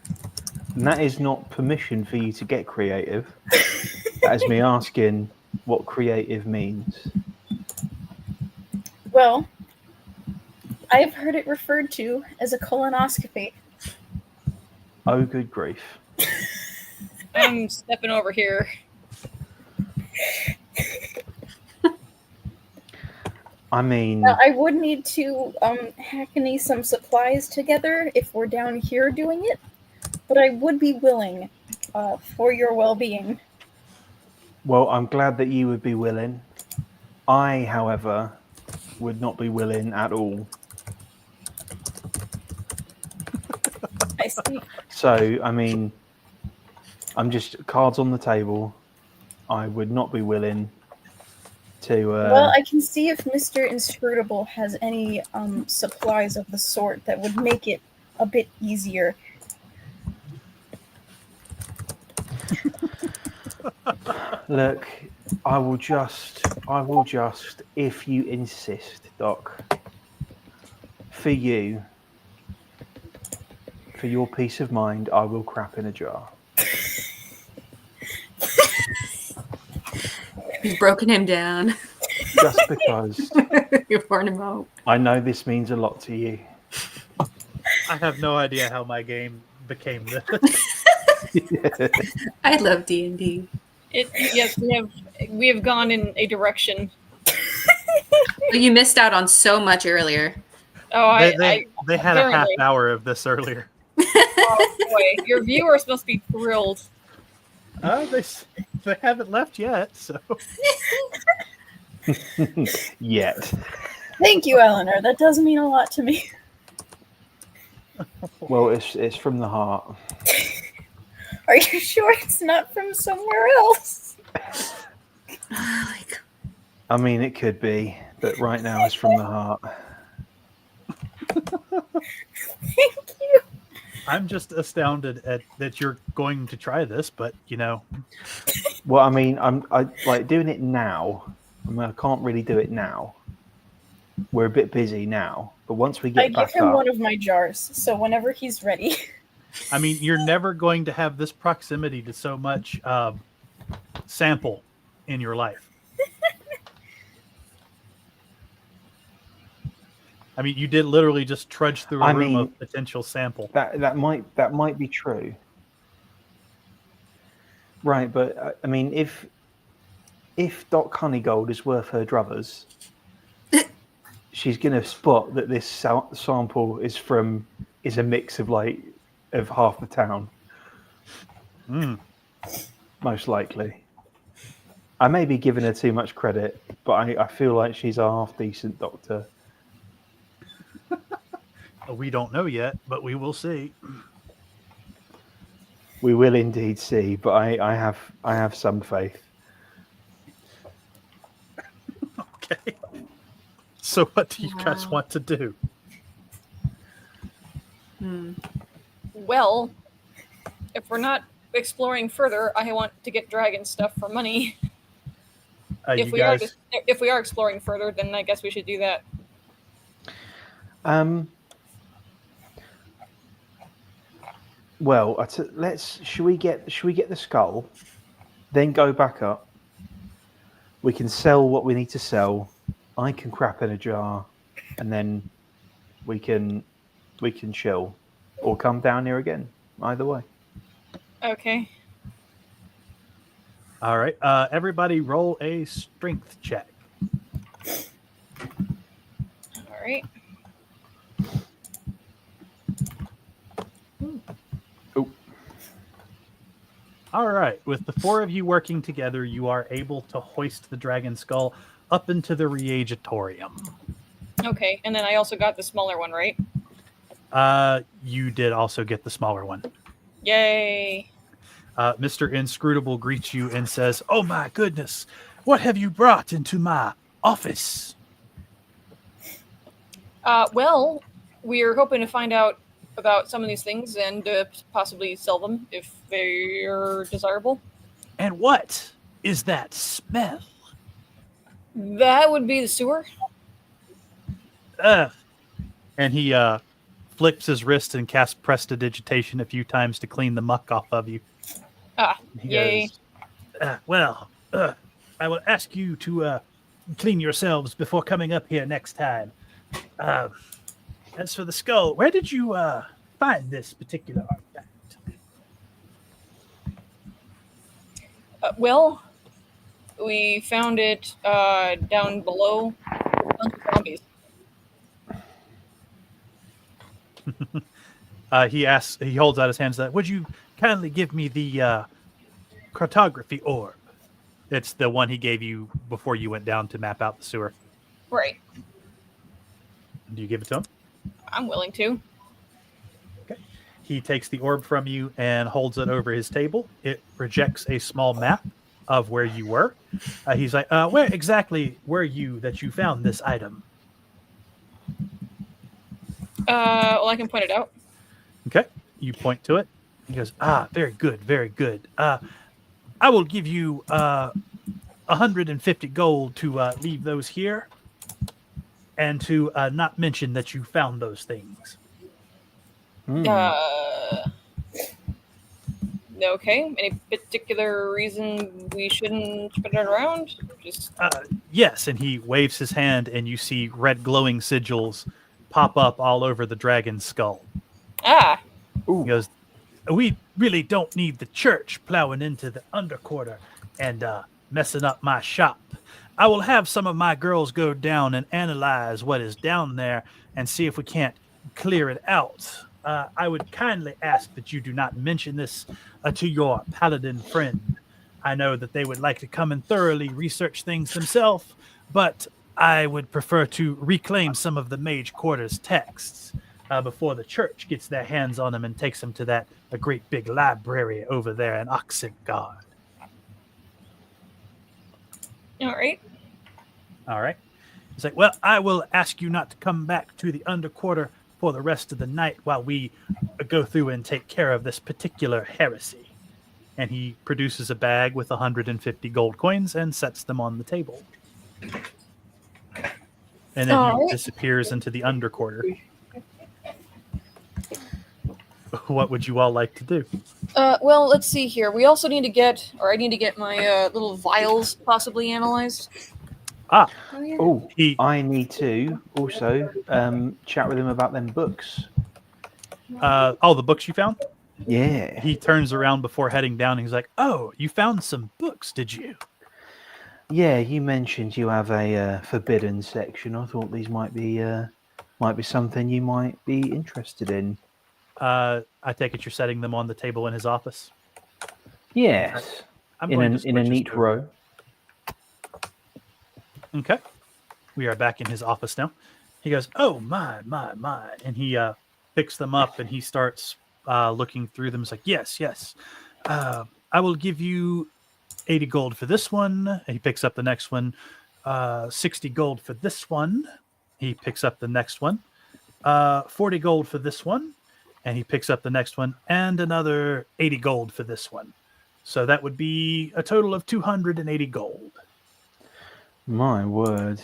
And that is not permission for you to get creative. That is me asking what creative means. Well, I have heard it referred to as a colonoscopy. Oh, good grief. I'm stepping over here. I mean, Now, I would need to hackney some supplies together if we're down here doing it, but I would be willing for your well-being. well, I'm glad that you would be willing. I, however, would not be willing at all. I see. So, I mean, I'm just cards on the table. I would not be willing. to. Well, I can see if Mr. Inscrutable has any supplies of the sort that would make it a bit easier. Look, I will just, if you insist, Doc, for you, for your peace of mind, I will crap in a jar. You've broken him down. Just because You've worn him out. I know this means a lot to you. I have no idea how my game became this. I love D&D. Yes, we have gone in a direction. But you missed out on so much earlier. Oh, They had a half apparently. hour of this earlier. Oh boy, your viewers must be thrilled. They haven't left yet, so Yet. Thank you, Eleanor. That does mean a lot to me. Well, it's from the heart. Are you sure it's not from somewhere else? I mean, it could be, but right now it's from the heart. Thank you. I'm just astounded that you're going to try this, but Well, I mean, I like doing it now. I mean, I can't really do it now. We're a bit busy now, but once we I get give back him up, one of my jars, so whenever he's ready. I mean, you're never going to have this proximity to so much sample in your life. I mean, you did literally just trudge through a room of potential sample. that might be true, right? But I mean, if Doc Honeygold is worth her druthers, she's going to spot that this sample is a mix of half the town. Most likely. I may be giving her too much credit, but I feel like she's a half decent doctor. We don't know yet, but we will see. We will indeed see, but I have some faith. Okay. So what do you guys want to do? Well, if we're not exploring further, I want to get dragon stuff for money. If we are exploring further, then I guess we should do that. Well, should we get the skull, then go back up. We can sell what we need to sell. I can crap in a jar, and then we can chill, or come down here again. Either way. Okay. All right. Everybody, roll a strength check. All right. All right. With the four of you working together, you are able to hoist the dragon skull up into the reagatorium. Okay, and then I also got the smaller one, right? You did also get the smaller one. Yay. Mr. Inscrutable greets you and says, "Oh my goodness, what have you brought into my office?" Well, we're hoping to find out about some of these things and possibly sell them if they're desirable. And what is that smell? That would be the sewer. And he flips his wrist and casts prestidigitation a few times to clean the muck off of you. He Yay. goes, I will ask you to clean yourselves before coming up here next time. As for the skull, where did you find this particular artifact? Well, we found it down below a bunch of zombies. He holds out his hands. Would you kindly give me the cartography orb? It's the one he gave you before you went down to map out the sewer. Right. Do you give it to him? I'm willing to. Okay. He takes the orb from you and holds it over his table. It projects a small map of where you were. He's like, where exactly were you that you found this item? Well, I can point it out. Okay. You point to it. He goes, very good, very good. I will give you 150 gold to leave those here and to not mention that you found those things. Okay. Any particular reason we shouldn't spread it around? Just Yes, and he waves his hand, and you see red glowing sigils pop up all over the dragon's skull. He goes, we really don't need the church plowing into the underquarter and messing up my shop. I will have some of my girls go down and analyze what is down there and see if we can't clear it out. I would kindly ask that you do not mention this to your paladin friend. I know that they would like to come and thoroughly research things themselves, but I would prefer to reclaim some of the Mage Quarter's texts before the church gets their hands on them and takes them to a great big library over there in Oxengard. all right. All right. He's like, well, I will ask you not to come back to the underquarter for the rest of the night while we go through and take care of this particular heresy. And he produces a bag with 150 gold coins and sets them on the table. And then he disappears into the underquarter. What would you all like to do? Well, let's see here. We also need to get, or I need to get my little vials possibly analyzed. Oh, I need to also chat with him about them books. All the books you found? Yeah. He turns around before heading down and he's like, oh, you found some books, did you? Yeah, you mentioned you have a forbidden section. I thought these might be something you might be interested in. I take it you're setting them on the table in his office? Yes. In a neat row. Okay. We are back in his office now. He goes, oh, my. And he picks them up and he starts looking through them. He's like, yes. I will give you 80 gold for this one. And he picks up the next one. 60 gold for this one. He picks up the next one. 40 gold for this one. And he picks up the next one. And another 80 gold for this one. So that would be a total of 280 gold. My word.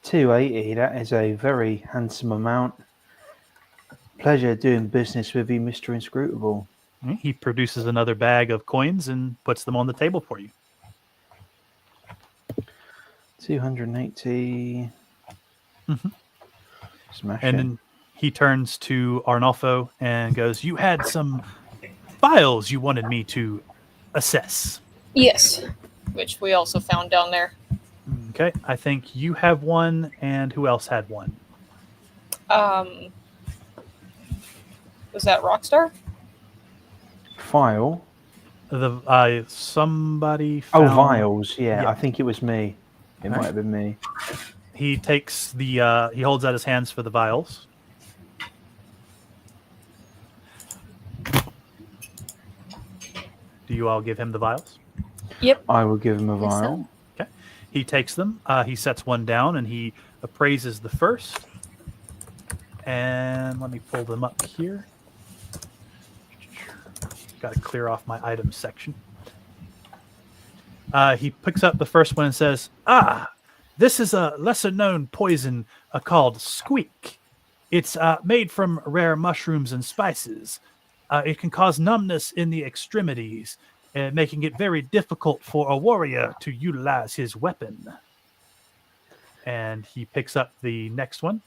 280, that is a very handsome amount. Pleasure doing business with you, Mr. Inscrutable. He produces another bag of coins and puts them on the table for you. 280. Smash and it. then he turns to Arnolfo and goes, you had some files you wanted me to assess. Yes, which we also found down there. Okay, I think you have one, and who else had one? Was that Rockstar? File? Somebody found... Oh, vials, yeah. I think it was me. It might have been me. He takes the, he holds out his hands for the vials. Do you all give him the vials? Yep. I will give him a vial. Okay. He takes them. He sets one down and he appraises the first. And let me pull them up here. Got to clear off my items section. He picks up the first one and says, this is a lesser-known poison called Squeak. It's made from rare mushrooms and spices. It can cause numbness in the extremities, making it very difficult for a warrior to utilize his weapon. And he picks up the next one,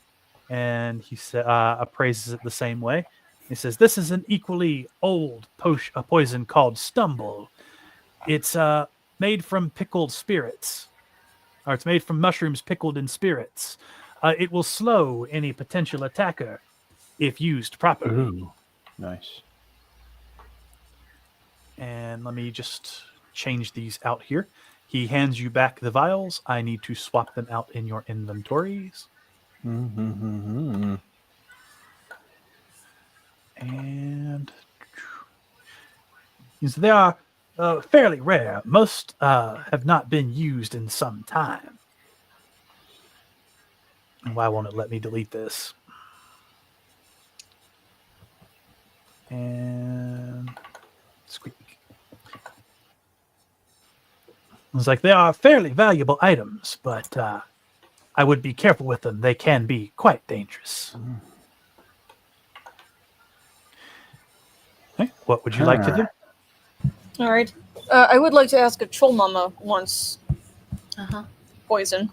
and he appraises it the same way. He says, this is an equally old poison called Stumble. It's made from pickled spirits. Or it's made from mushrooms pickled in spirits. It will slow any potential attacker if used properly. Ooh, nice. And let me just change these out here. He hands you back the vials. I need to swap them out in your inventories. And there are Fairly rare. Most have not been used in some time. Why won't it let me delete this? And squeak. It's like they are fairly valuable items, but I would be careful with them. They can be quite dangerous. Okay, what would you like to do? All right. I would like to ask if Troll Mama wants Uh-huh. poison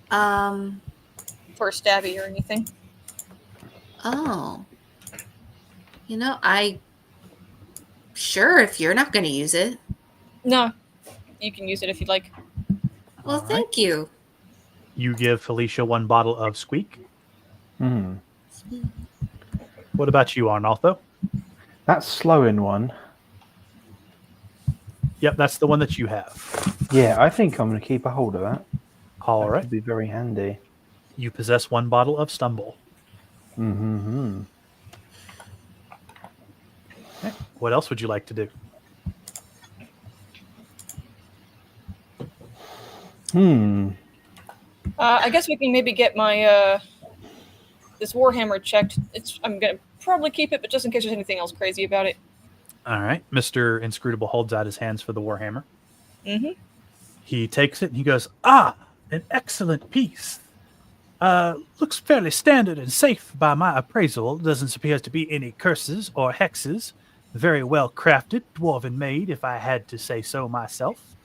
Um, for a stabby or anything. oh. Sure, if you're not going to use it. No, you can use it if you'd like. Well, All right. thank you. You give Felicia 1 bottle of squeak. Hmm. What about you, Arnolfo? That slowing one. Yep, that's the one that you have. Yeah, I think I'm going to keep a hold of that. All That right. could be very handy. You possess 1 bottle of stumble. Mm-hmm. Okay. What else would you like to do? I guess we can maybe get my this Warhammer checked. I'm gonna probably keep it, but just in case there's anything else crazy about it. All right. Mr. Inscrutable holds out his hands for the Warhammer. Mm-hmm. He takes it and he goes, "Ah, an excellent piece. Looks fairly standard and safe by my appraisal. Doesn't appear to be any curses or hexes. Very well crafted, dwarven made, if I had to say so myself.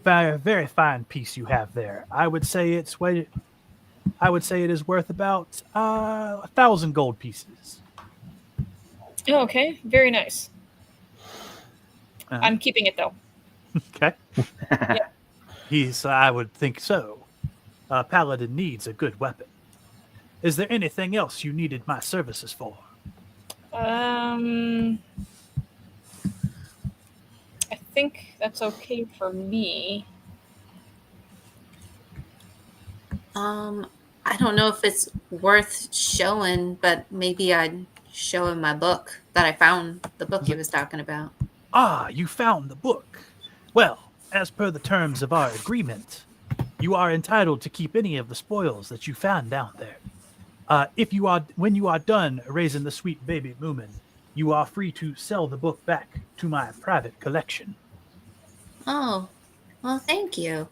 Very fine piece you have there. I would say it is worth about 1,000 gold pieces." Okay, very nice. Uh-huh. I'm keeping it though. Okay. I would think so. A paladin needs a good weapon. Is there anything else you needed my services for? I think that's okay for me. I don't know if it's worth showing, but maybe I'd show him my book that I found, the book he was talking about. Ah, you found the book. Well, as per the terms of our agreement, you are entitled to keep any of the spoils that you found down there. When you are done raising the sweet baby Moomin, you are free to sell the book back to my private collection. Oh, well, thank you.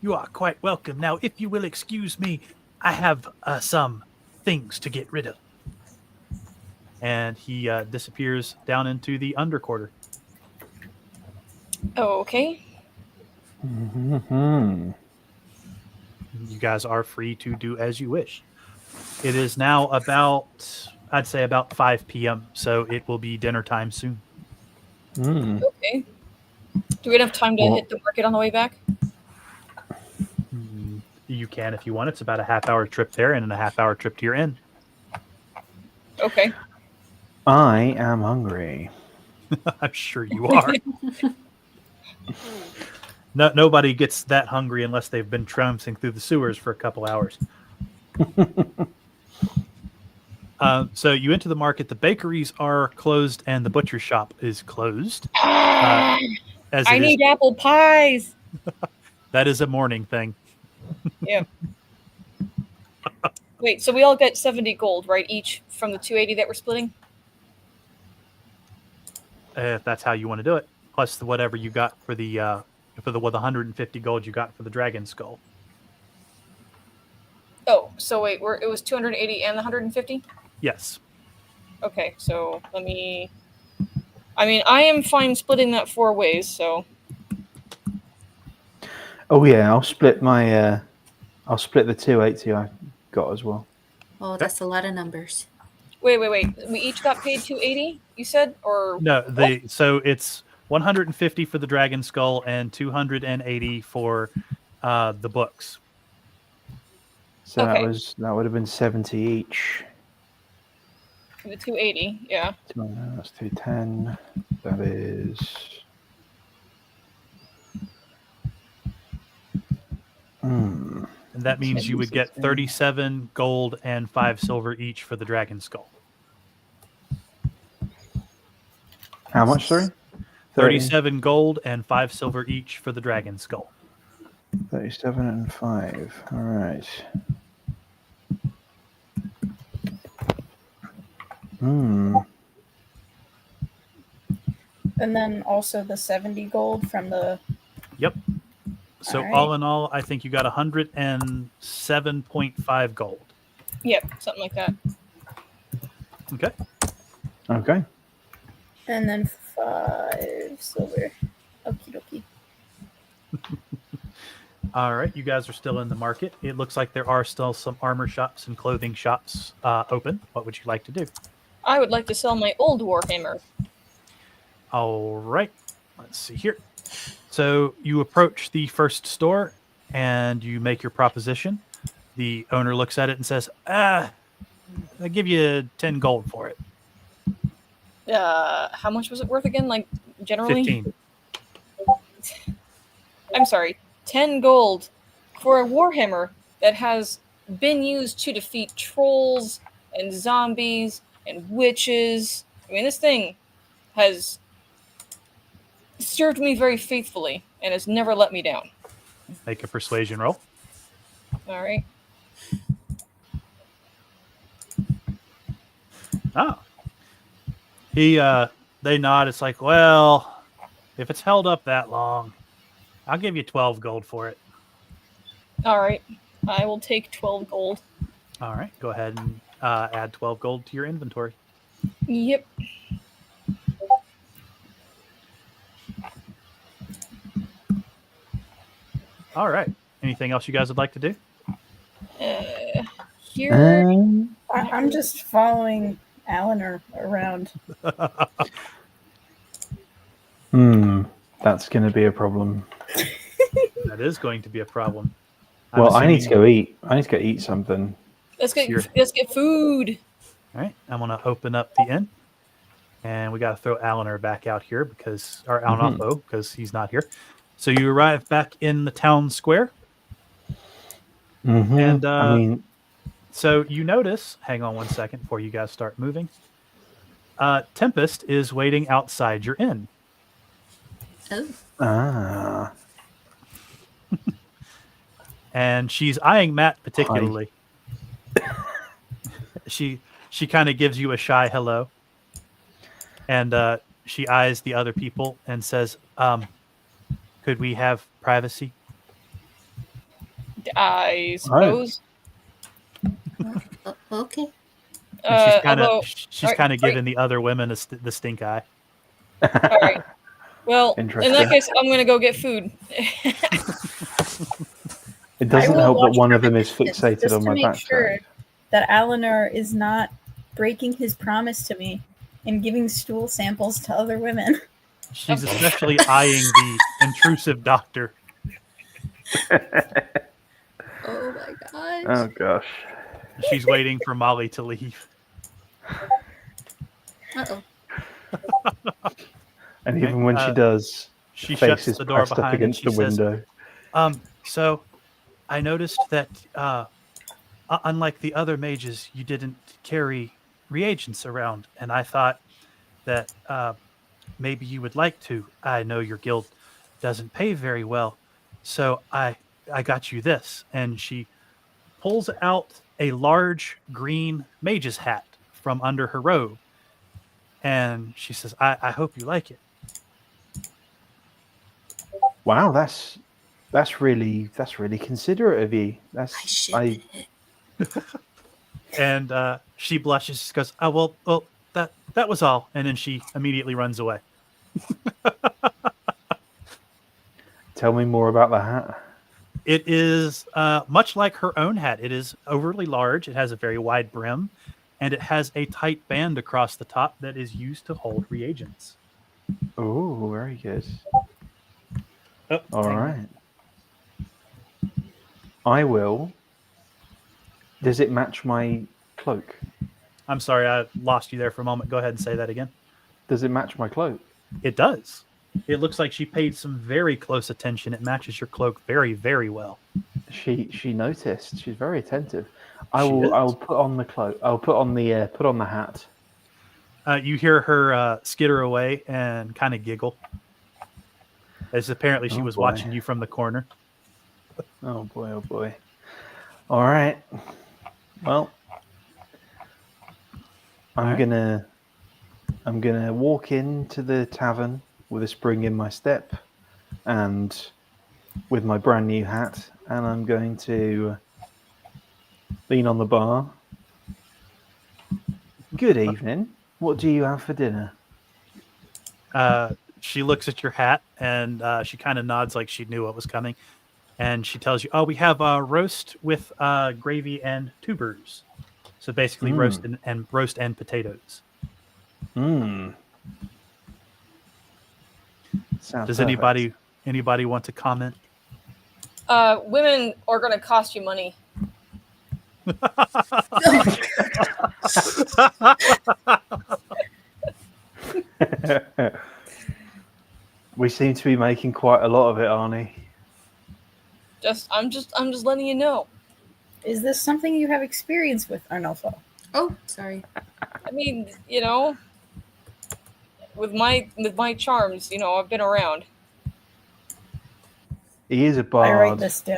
You are quite welcome. Now, if you will excuse me, I have some things to get rid of. And he disappears down into the underquarter. Okay. Mm-hmm. You guys are free to do as you wish. It is now I'd say about 5 p.m., so it will be dinner time soon. Okay. Do we have time to hit the market on the way back? You can if you want. It's about a half-hour trip there and a half-hour trip to your inn. Okay. I am hungry. I'm sure you are. Nobody gets that hungry unless they've been trouncing through the sewers for a couple hours. So you enter the market. The bakeries are closed and the butcher shop is closed. I need apple pies. That is a morning thing. Yeah. Wait, so we all get 70 gold, right? Each from the 280 that we're splitting? If that's how you want to do it. Plus whatever you got for the 150 gold you got for the dragon skull. Oh, so wait, it was 280 and the 150? Yes. Okay, so I am fine splitting that 4 ways, so. Oh yeah, I'll split the 280 I got as well. Oh, that's a lot of numbers. Wait. We each got paid 280, you said? Or No, so it's 150 for the dragon skull and 280 for the books. So Okay. that would have been 70 each. The 280, yeah. That's 210. That is. And that means you would get 37 gold and 5 silver each for the dragon skull. How much, sorry? 37 gold and 5 silver each for the dragon skull. 37 and 5. All right. Hmm. And then also the 70 gold from the. Yep. So All all right. in all, I think you got 107.5 gold. Yep, something like that. Okay. Okay. And then 5 silver. Okie dokie. All right. You guys are still in the market. It looks like there are still some armor shops and clothing shops open. What would you like to do? I would like to sell my old Warhammer. All right. Let's see here. So you approach the first store and you make your proposition. The owner looks at it and says, I give you 10 gold for it. How much was it worth again? Like, generally? 15. I'm sorry, 10 gold for a Warhammer that has been used to defeat trolls and zombies and witches. I mean, this thing has served me very faithfully and has never let me down. Make a persuasion roll. All right. Oh. They nod. It's like, well, if it's held up that long, I'll give you 12 gold for it. All right. I will take 12 gold. All right. Go ahead and add 12 gold to your inventory. Yep. All right. Anything else you guys would like to do? Here. I'm just following Eleanor around. That's going to be a problem. That is going to be a problem. Well, I need to go eat. I need to go eat something. Let's get Here. food. All right. I'm going to open up the inn. And we got to throw Eleanor back out here because he's not here. So you arrive back in the town square. Mm-hmm. And so you notice, hang on one second before you guys start moving. Tempest is waiting outside your inn. Oh. And she's eyeing Matt particularly. She kind of gives you a shy hello. And she eyes the other people and says, could we have privacy? I suppose. Okay. And she's kind of giving right. the other women the stink eye. All right. Well, in that case, I'm going to go get food. It doesn't I will help that watch one from of them a is distance fixated just on to my make backside. sure that Eleanor is not breaking his promise to me and giving stool samples to other women. She's especially eyeing the intrusive doctor. Oh my gosh. Oh gosh. She's waiting for Molly to leave. Uh-oh. And even when she does, she face shuts is the door pressed up behind and against she the says, window. So I noticed that unlike the other mages, you didn't carry reagents around, and I thought that maybe you would like to. I know your guild doesn't pay very well, so I got you this. And she pulls out a large green mage's hat from under her robe, and she says, I hope you like it. Wow, that's really considerate of you. And she blushes. She goes, "Oh well, that was all." And then she immediately runs away. Tell me more about the hat. It is much like her own hat. It is overly large. It has a very wide brim, and it has a tight band across the top that is used to hold reagents. Oh, very good. Oh, all right. I will. Does it match my cloak? I'm sorry, I lost you there for a moment. Go ahead and say that again. Does it match my cloak? It does. It looks like she paid some very close attention. It matches your cloak very, very well. She noticed. She's very attentive. I will put on the cloak. I'll put on the hat. You hear her skitter away and kind of giggle, as apparently she Oh, was boy. watching you from the corner. Oh boy, oh boy. All right. Well, I'm All right. gonna walk into the tavern with a spring in my step and with my brand new hat, and I'm going to lean on the bar. Good evening. What do you have for dinner? She looks at your hat and she kind of nods like she knew what was coming. And she tells you, "Oh, we have roast with gravy and tubers. So basically, roast Mm. and potatoes." Mmm. Sounds Does perfect. anybody want to comment? Women are going to cost you money. We seem to be making quite a lot of it, Arnie. I'm just letting you know. Is this something you have experience with, Arnulfo? Oh, sorry. I mean, with my charms, I've been around. He is a I write bard this down.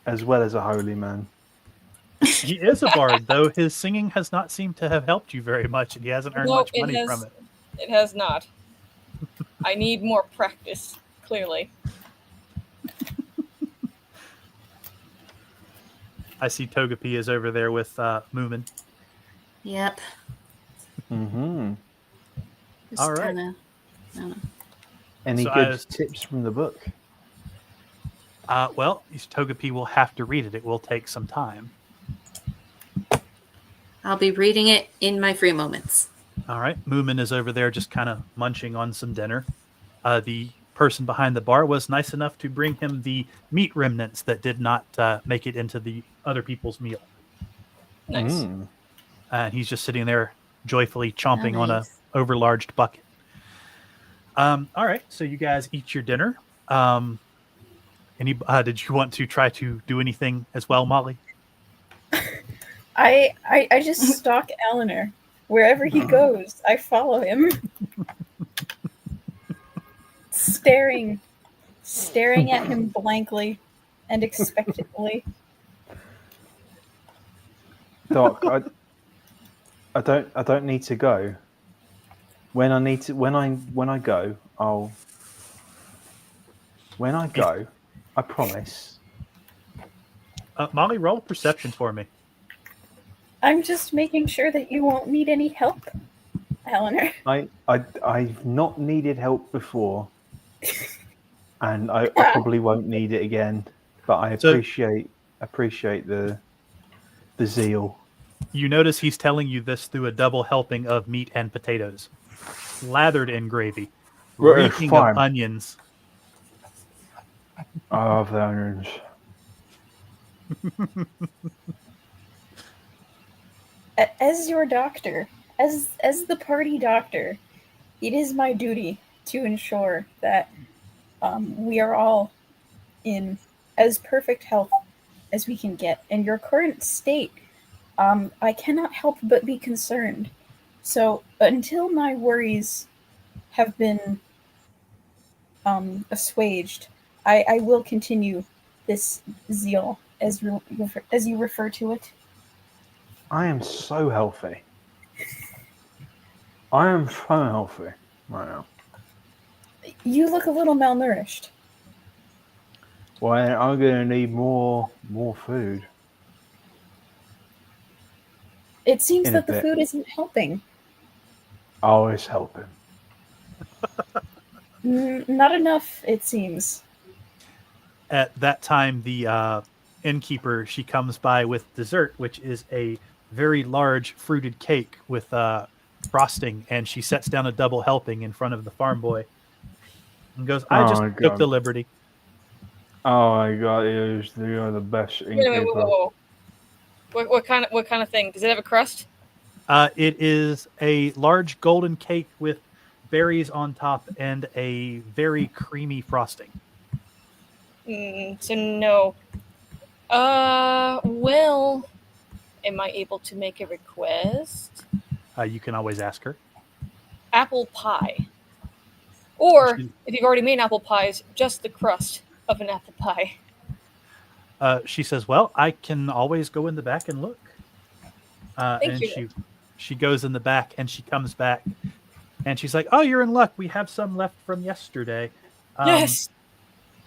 as well as a holy man. He is a bard, though his singing has not seemed to have helped you very much, and he hasn't earned No, much money from it. It has not. I need more practice, clearly. I see Togepi is over there with Moomin. Yep. Mm-hmm. Just All right. kind of. I don't know. Any So good tips from the book? Well, Togepi will have to read it. It will take some time. I'll be reading it in my free moments. All right. Moomin is over there just kind of munching on some dinner. The person behind the bar was nice enough to bring him the meat remnants that did not make it into the other people's meal. Nice. Mm. And he's just sitting there joyfully chomping Oh, on a nice. overlarged bucket. All right. So you guys eat your dinner. Did you want to try to do anything as well, Molly? I just stalk Eleanor. Wherever he goes, I follow him. staring at him blankly and expectantly. Doc, I don't need to go. When I go, I promise. Molly, roll perception for me. I'm just making sure that you won't need any help, Eleanor. I've not needed help before, and I probably won't need it again. But I So- appreciate the zeal. You notice he's telling you this through a double helping of meat and potatoes, lathered in gravy, Well, it's reeking fine. of onions. I love the onions. As your doctor, as the party doctor, it is my duty to ensure that we are all in as perfect health as we can get. In your current state, I cannot help but be concerned. So until my worries have been assuaged, I will continue this zeal, as you refer to it. I am so healthy. I am so healthy right now. You look a little malnourished. Well, I'm gonna need more food. It seems In a that the bit. food isn't helping. Oh, it's helping. Not enough, it seems. At that time, the innkeeper, she comes by with dessert, which is a very large fruited cake with frosting, and she sets down a double helping in front of the farm boy and goes, "I Oh just my took the god! liberty." Oh my god! You're the best Wait a minute, innkeeper. whoa. What kind of thing? Does it have a crust? It is a large golden cake with berries on top and a very creamy frosting. So no. Well, am I able to make a request? You can always ask her. apple pie. Or, She- if you've already made apple pies, just the crust of an apple pie. She says, "Well, I can always go in the back and look." Thank And you. she goes in the back and she comes back and she's like, "Oh, you're in luck. We have some left from yesterday." Yes!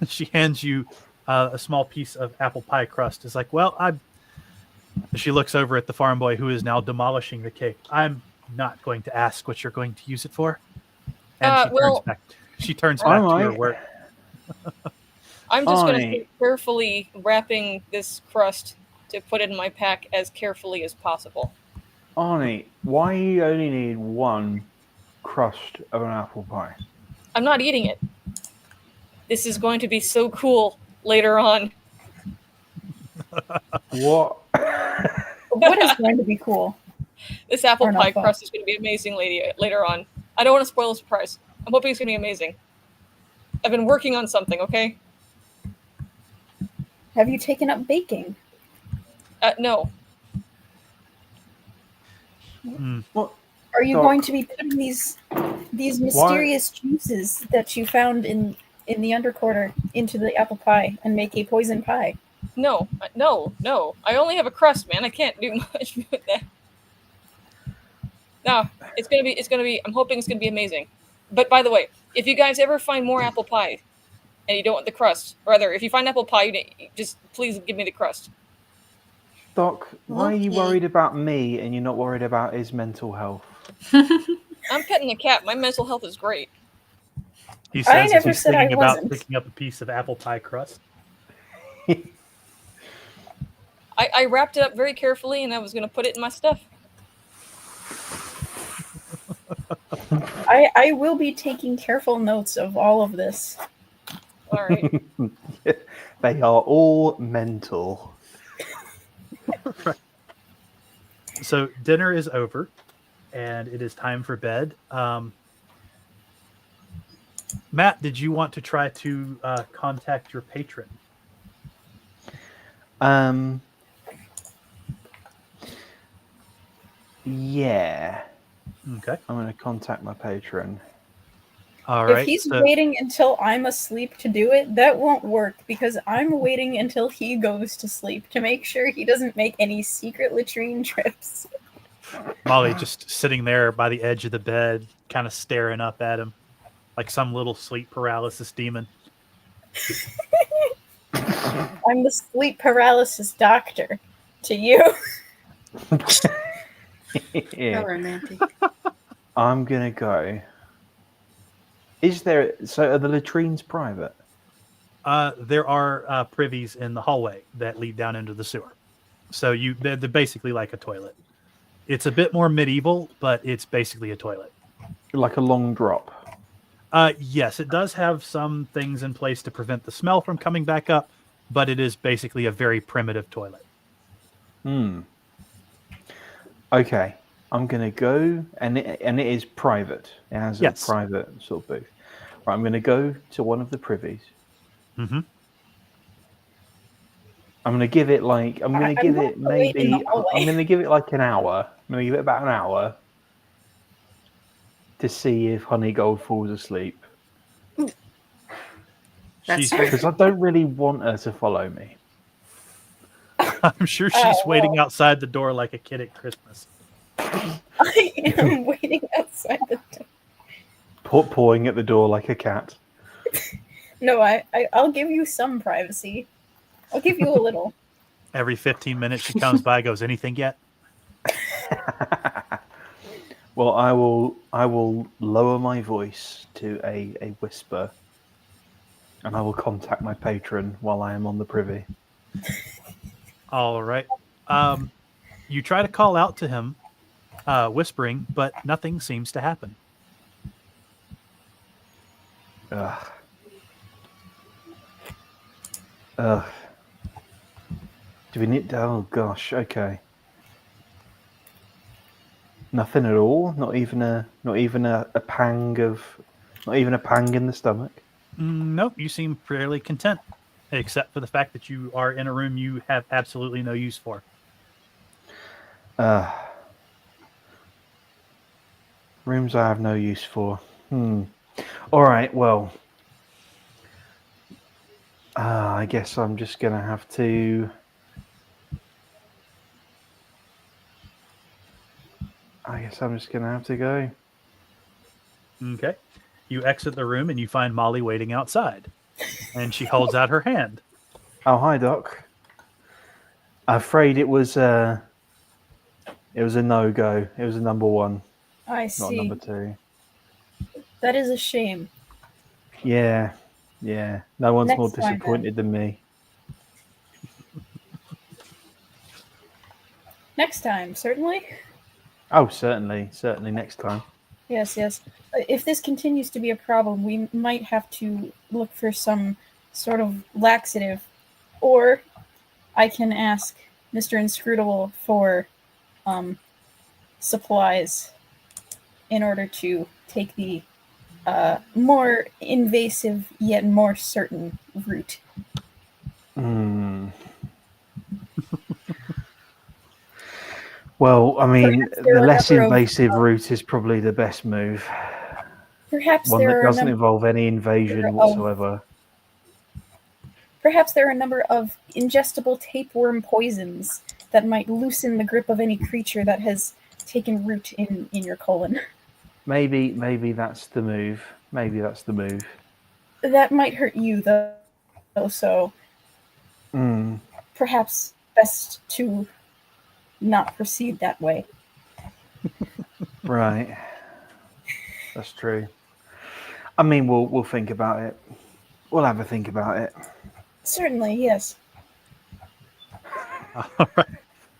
She hands you a small piece of apple pie crust. It's like, "Well, I." She looks over at the farm boy who is now demolishing the cake. "I'm not going to ask what you're going to use it for." And she turns Well, back. She turns I back to her might. work. I'm just going to I- start carefully wrapping this crust to put it in my pack as carefully as possible. Arnie, why you only need one crust of an apple pie? I'm not eating it. This is going to be so cool later on. What? What is going to be cool? This apple Or not pie fun. crust is going to be amazing later on. I don't want to spoil the surprise. I'm hoping it's going to be amazing. I've been working on something, okay? Have you taken up baking? No. What? Are you Doc. going to be putting these mysterious juices that you found in the undercorner into the apple pie and make a poison pie? No. I only have a crust, man. I can't do much with that. No, it's gonna be. I'm hoping it's gonna be amazing. But by the way, if you guys ever find more apple pie, and you don't want the crust, or rather, if you find apple pie, just please give me the crust. Doc, why are you Okay. worried about me and you're not worried about his mental health? I'm petting a cat. My mental health is great. He I says as never he's said I thinking about wasn't. picking up a piece of apple pie crust. I wrapped it up very carefully, and I was gonna put it in my stuff. I will be taking careful notes of all of this. All right. They are all mental. So dinner is over, and it is time for bed. Matt, did you want to try to contact your patron? Yeah. Okay. I'm going to contact my patron. All If right. he's So, waiting until I'm asleep to do it, that won't work because I'm waiting until he goes to sleep to make sure he doesn't make any secret latrine trips. Molly just sitting there by the edge of the bed, kind of staring up at him like some little sleep paralysis demon. I'm the sleep paralysis doctor to you. How romantic. I'm going to go. So are the latrines private? There are privies in the hallway that lead down into the sewer. So they're basically like a toilet. It's a bit more medieval, but it's basically a toilet. Like a long drop? Yes, it does have some things in place to prevent the smell from coming back up, but it is basically a very primitive toilet. Okay. I'm going to go, and it is private. It has Yes. a private sort of booth. Right, I'm going to go to one of the privies. Mm-hmm. I'm going to give it like, I'm going to give not it wait in the maybe, hallway. I'm going to give it like an hour. I'm going to give it about an hour to see if Honeygold falls asleep. That's She's, fair. Because I don't really want her to follow me. I'm sure she's waiting outside the door like a kid at Christmas. I am waiting outside the door. Pawing at the door like a cat. No, I'll give you some privacy. I'll give you a little. Every 15 minutes she comes by, goes, "Anything yet?" Well, I will lower my voice to a whisper, and I will contact my patron while I am on the privy. All right. You try to call out to him, whispering, but nothing seems to happen. Ugh. Ugh. Do we need? Oh gosh. Okay. Nothing at all. Not even a pang in the stomach. Nope, you seem fairly content, except for the fact that you are in a room you have absolutely no use for. Rooms I have no use for. All right, well, I guess I'm just going to have to... go. Okay. You exit the room and you find Molly waiting outside, and she holds out her hand. Oh, hi, Doc. I'm afraid it was a no-go. It was a number 1, I not a see. number 2. That is a shame. Yeah. No one's more Next time, then. disappointed than me. Next time, certainly. Oh, certainly next time. Yes. If this continues to be a problem, we might have to look for some sort of laxative. Or I can ask Mr. Inscrutable for supplies in order to take the more invasive yet more certain route. Well, I mean, Perhaps there the are a less number of- invasive route is probably the best move. Perhaps One there that are a doesn't number involve any invasion whatsoever. Perhaps there are a number of ingestible tapeworm poisons that might loosen the grip of any creature that has taken root in your colon. Maybe that's the move. That might hurt you, though, so perhaps best to not proceed that way. Right. That's true. I mean, we'll think about it. We'll have a think about it. Certainly, yes. All right.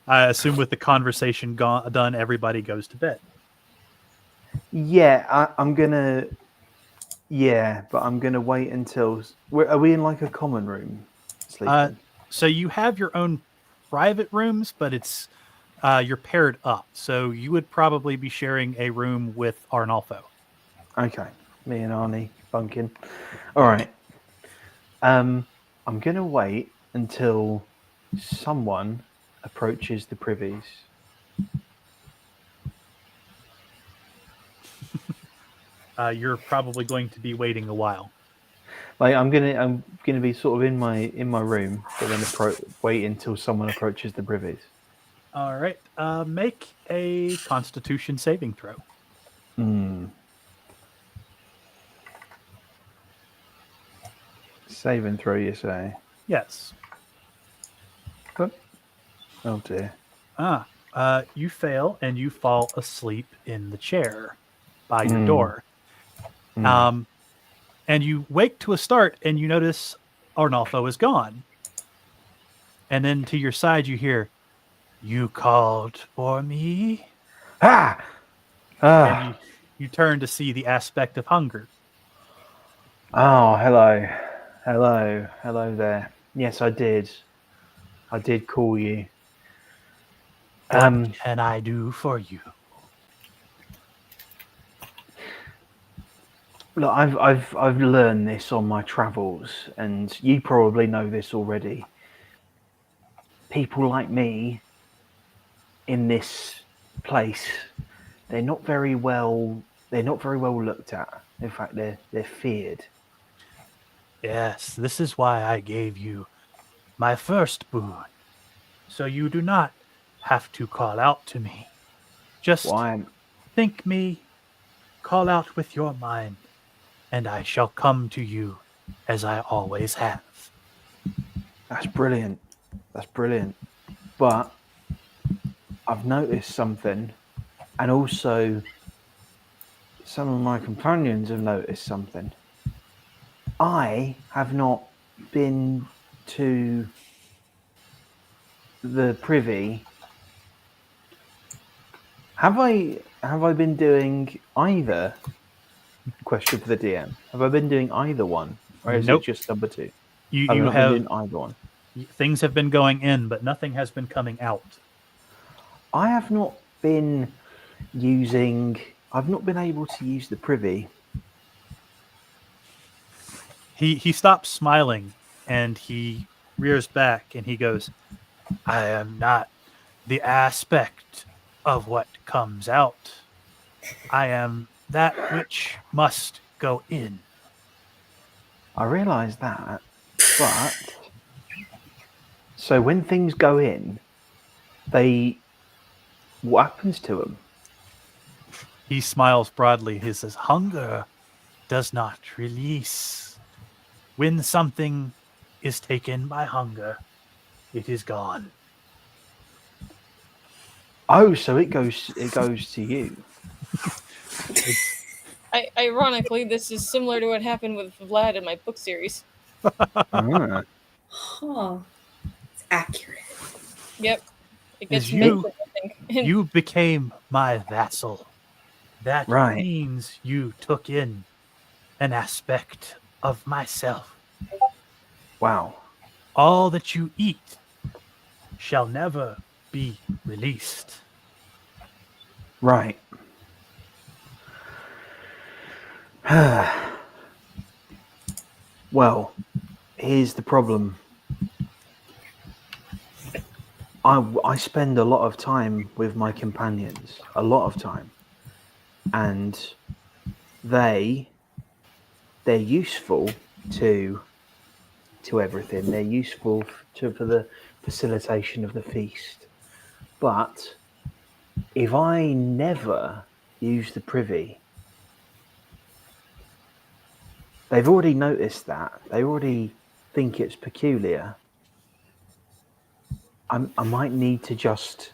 I assume with the conversation done, everybody goes to bed. Yeah, I'm gonna. Yeah, but I'm gonna wait until. Are we in like a common room sleeping? So you have your own private rooms, but it's you're paired up. So you would probably be sharing a room with Arnolfo. Okay, me and Arnie bunking. All right. I'm gonna wait until someone approaches the privies. You're probably going to be waiting a while. Like I'm gonna be sort of in my room, but then wait until someone approaches the privies. All right. Make a Constitution saving throw. Save and throw, you say? Yes. Oh dear. You fail and you fall asleep in the chair by your door. And you wake to a start and you notice Arnolfo is gone. And then to your side you hear, "You called for me?" And you turn to see the aspect of hunger. Oh, hello there. Yes, I did. I did call you. What can I do for you? Look, I've learned this on my travels, and you probably know this already. People like me in this place, they're not very well looked at. In fact, they're feared. Yes, this is why I gave you my first boon. So you do not have to call out to me. Just think me, call out with your mind, and I shall come to you as I always have. That's brilliant. But I've noticed something, and also some of my companions have noticed something. I have not been to the privy. Have I been doing either? Question for the DM. Have I been doing either one? Or is Nope. it just number 2? You Been have doing either one. things have been going in, but nothing has been coming out. I have not been using. I've not been able to use the privy. He stops smiling and he rears back and he goes, "I am not the aspect of what comes out. I am that which must go in. I realise that, but so when things go in, what happens to them? He smiles broadly. He says, hunger does not release. When something is taken by hunger, it is gone. Oh, so it goes to you. It's Ironically, this is similar to what happened with Vlad in my book series. Ah, Huh. It's accurate. Yep. It Is gets you- mentioned, I think. And you became my vassal. That right. means you took in an aspect of myself. Wow. All that you eat shall never be released. Right. Well, here's the problem. I spend a lot of time with my companions, a lot of time, and they're useful to everything. They're useful for the facilitation of the feast. But if I never use the privy, they've already noticed that. They already think it's peculiar. I might need to just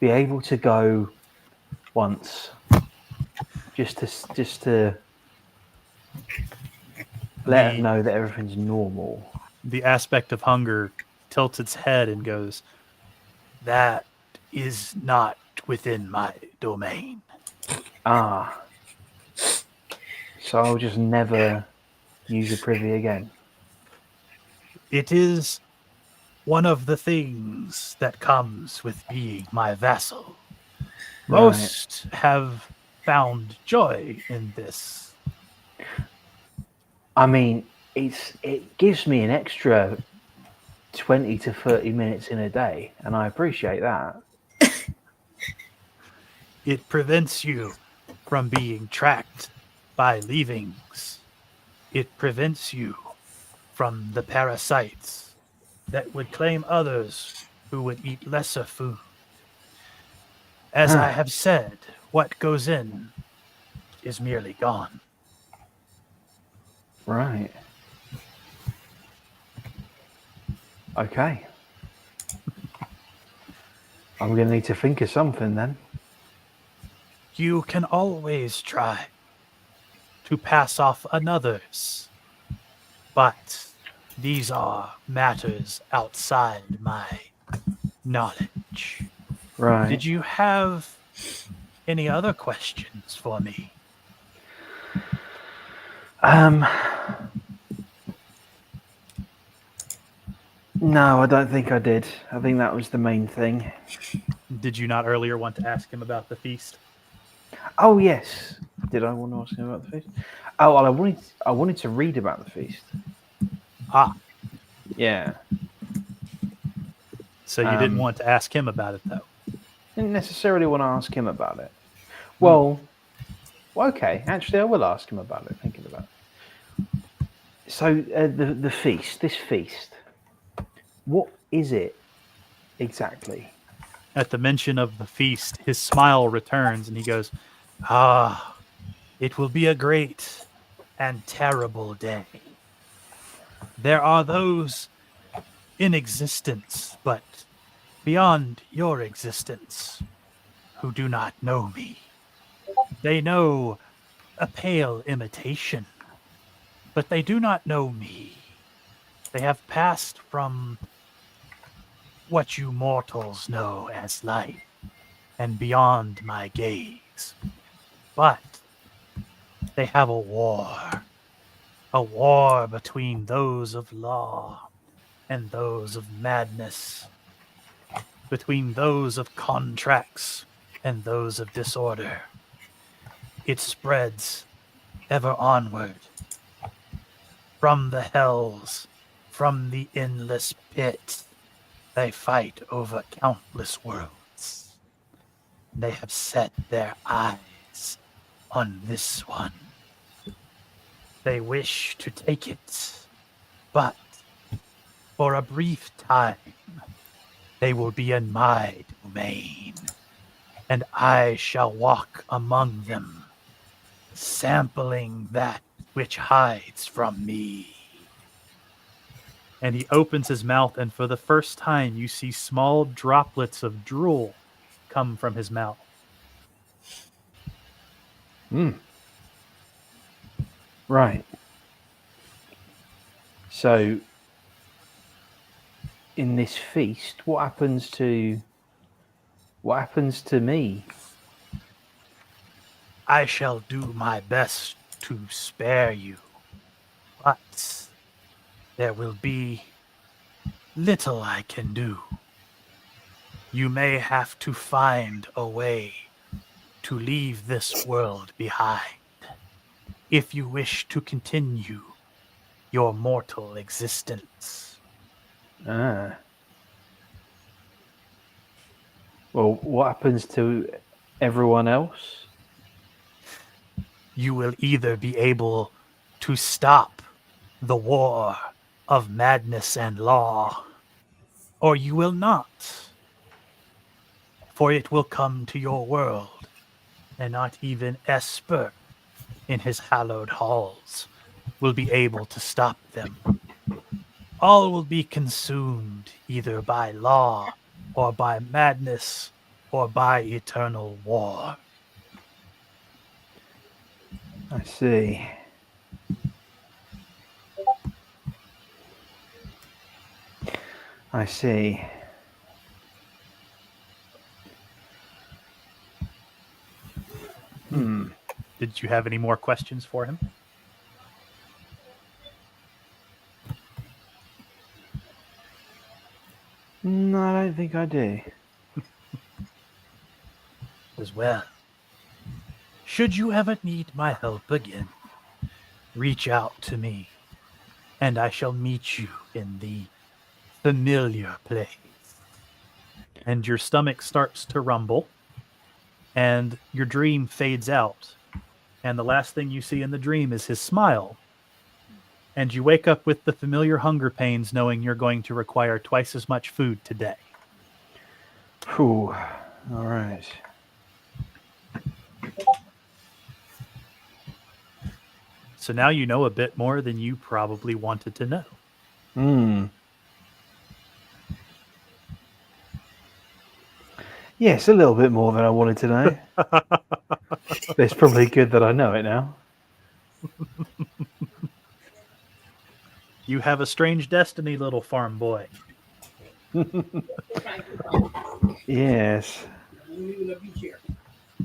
be able to go once, just to let them The know that everything's normal. the aspect of hunger tilts its head and goes, that is not within my domain. Ah, so I'll just never use a privy again. It is one of the things that comes with being my vassal. Right. Most have found joy in this. I mean, it gives me an extra 20 to 30 minutes in a day, and I appreciate that. It prevents you from being tracked by leavings. It prevents you from the parasites that would claim others who would eat lesser food. As I Huh. have said, what goes in is merely gone. Right. Okay. I'm going to need to think of something then. You can always try to pass off another's, but these are matters outside my knowledge. Right. Did you have any other questions for me? Um. No, I don't think I did. I think that was the main thing. Did you not earlier want to ask him about the feast? Oh yes. Did I want to ask him about the feast? Oh, well, I wanted to read about the feast. Ah, Yeah. so you didn't want to ask him about it, though. Didn't necessarily want to ask him about it. Well, okay. Actually, I will ask him about it. Thinking about it. So the feast, this feast, what is it exactly? At the mention of the feast, his smile returns and he goes, ah, it will be a great and terrible day. There are those in existence, but beyond your existence, who do not know me. They know a pale imitation, but they do not know me. They have passed from what you mortals know as light and beyond my gaze. But they have a war between those of law and those of madness, between those of contracts and those of disorder. It spreads ever onward from the hells, from the endless pit. They fight over countless worlds. They have set their eyes on this one. They wish to take it, but for a brief time, they will be in my domain, and I shall walk among them, sampling that which hides from me. And he opens his mouth, and for the first time, you see small droplets of drool come from his mouth. Right. So, in this feast, what happens to me? I shall do my best to spare you, but there will be little I can do. You may have to find a way to leave this world behind if you wish to continue your mortal existence. Ah. Well, what happens to everyone else? You will either be able to stop the war of madness and law, or you will not. For it will come to your world, and not even Esper in his hallowed halls will be able to stop them. All will be consumed either by law, or by madness, or by eternal war. I see. I see. Did you have any more questions for him? No, I don't think I do. As well. Should you ever need my help again, reach out to me, and I shall meet you in the familiar place. And your stomach starts to rumble, and your dream fades out. And the last thing you see in the dream is his smile. And you wake up with the familiar hunger pains, knowing you're going to require twice as much food today. Whew. All right. So now you know a bit more than you probably wanted to know. Yes, a little bit more than I wanted to know. But it's probably good that I know it now. You have a strange destiny, little farm boy. Yes.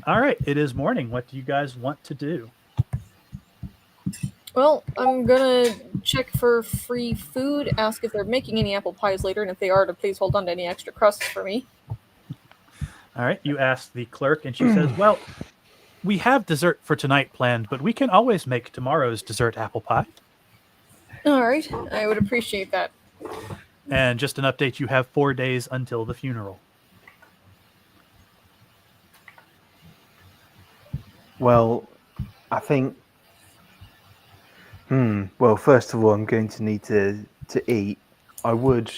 All right, it is morning. What do you guys want to do? Well, I'm gonna check for free food, ask if they're making any apple pies later, and if they are, to please hold on to any extra crusts for me. All right, you ask the clerk, and she says, well, we have dessert for tonight planned, but we can always make tomorrow's dessert apple pie. All right, I would appreciate that. And just an update, you have 4 days until the funeral. Well, I think. Well, first of all, I'm going to need to eat. I would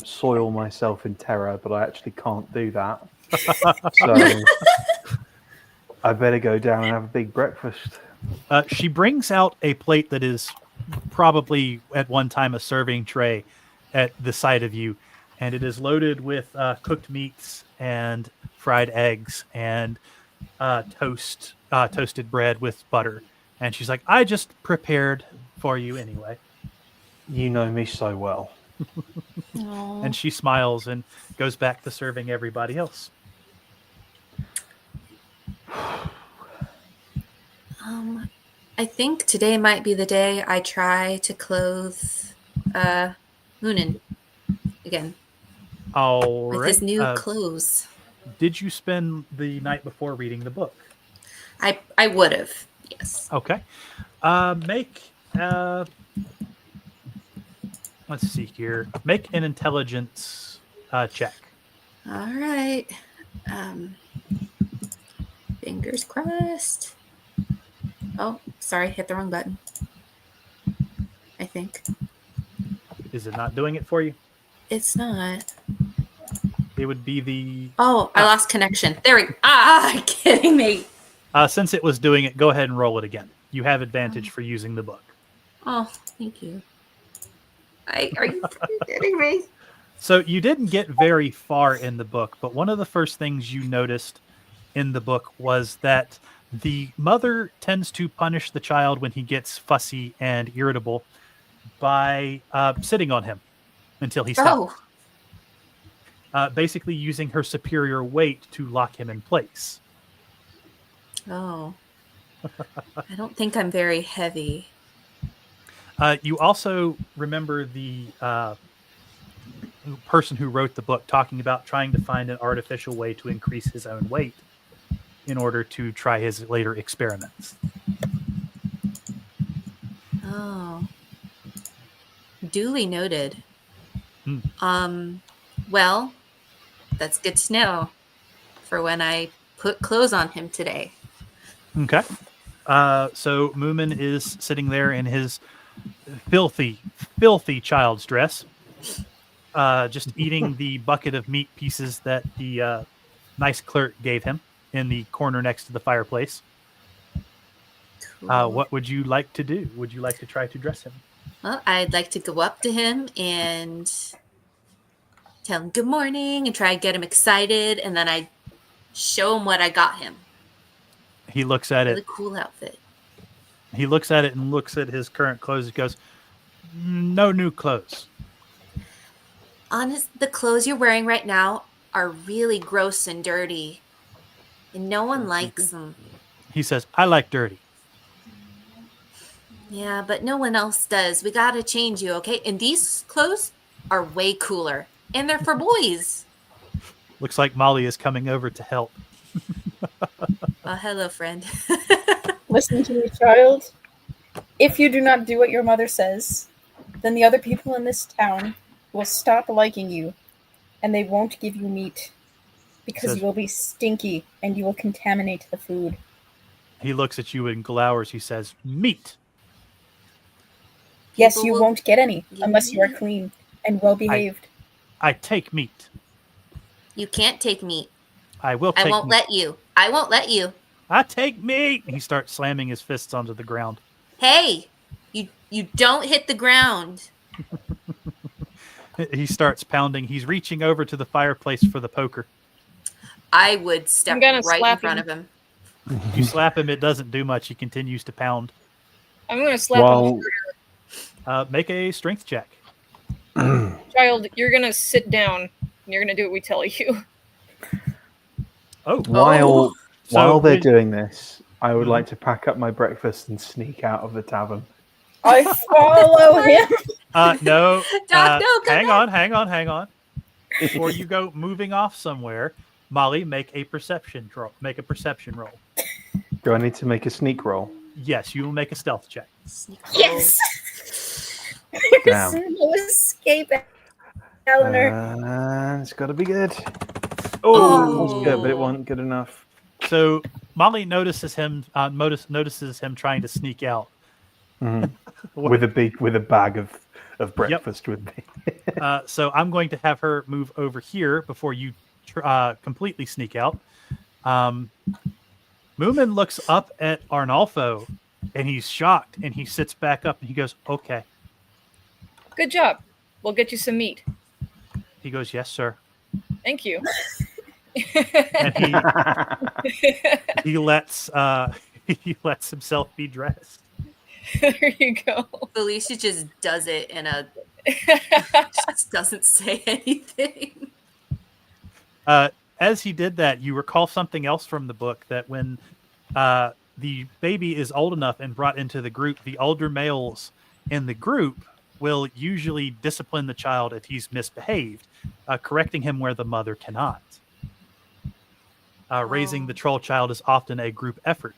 soil myself in terror, but I actually can't do that. So I better go down and have a big breakfast. She brings out a plate that is probably at one time a serving tray at the side of you, and it is loaded with cooked meats and fried eggs and toasted bread with butter. And she's like, I just prepared for you anyway. You know me so well. And she smiles and goes back to serving everybody else. I think today might be the day I try to clothe Moonin again. All with right. his new clothes. Did you spend the night before reading the book? I would have, yes. Okay. Make let's see here. Make an intelligence check. All right. Fingers crossed. Oh, sorry, hit the wrong button. I think. Is it not doing it for you? It's not. It would be the... Oh, I lost connection. There we go. Kidding me. Since it was doing it, go ahead and roll it again. You have advantage for using the book. Oh, thank you. Are you kidding me? So you didn't get very far in the book, but one of the first things you noticed in the book was that the mother tends to punish the child when he gets fussy and irritable by sitting on him until he stops. Basically using her superior weight to lock him in place. Oh. I don't think I'm very heavy. You also remember the person who wrote the book talking about trying to find an artificial way to increase his own weight in order to try his later experiments. Oh. Duly noted. Well, that's good to know for when I put clothes on him today. Okay. So Moomin is sitting there in his filthy child's dress, just eating the bucket of meat pieces that the nice clerk gave him in the corner next to the fireplace. Cool. What would you like to do? Would you like to try to dress him? Well, I'd like to go up to him and tell him good morning and try to get him excited, and then I show him what I got him. He looks at Really it. cool outfit. He looks at it and looks at his current clothes. He goes, "No new clothes." Honest, the clothes you're wearing right now are really gross and dirty, and no one likes them. He says, "I like dirty." Yeah, but no one else does. We gotta change you, okay? And these clothes are way cooler, and they're for boys. Looks like Molly is coming over to help. Hello, friend. Listen to me, child. If you do not do what your mother says, then the other people in this town will stop liking you, and they won't give you meat because Says- you will be stinky and you will contaminate the food. He looks at you and glowers. He says, "Meat." Yes, People you will won't get any give unless you are meat. clean and well behaved. I take meat. You can't take meat. I will take I won't meat. let you. I won't let you. I take meat. He starts slamming his fists onto the ground. Hey, you don't hit the ground. He starts pounding. He's reaching over to the fireplace for the poker. I would step I'm gonna right in slap front him. of him. You slap him. It doesn't do much. He continues to pound. I'm gonna slap While him. Make a strength check. Child, you're gonna sit down. And you're gonna do what we tell you. Oh, while So they're when- doing this, I would Mhm. like to pack up my breakfast and sneak out of the tavern. I follow him. no. Doc, no, come hang on. Before you go moving off somewhere, Molly, make a perception roll. Make a perception roll. Do I need to make a sneak roll? Yes, you will make a stealth check. Sneak Yes. Damn. There's no escape, Eleanor. And it's got to be good. Oh. That's good, but it wasn't good enough. So Molly notices him. Notices him trying to sneak out. Mhm. with a bag of breakfast with me. So I'm going to have her move over here before you completely sneak out. Moomin looks up at Arnolfo and he's shocked and he sits back up and he goes, "Okay." Good job. We'll get you some meat. He goes, "Yes, sir." Thank you. And he lets himself be dressed. There you go. Felicia just does it in a just doesn't say anything. As he did that, you recall something else from the book, that when the baby is old enough and brought into the group, the older males in the group will usually discipline the child if he's misbehaved, correcting him where the mother cannot. Raising the troll child is often a group effort,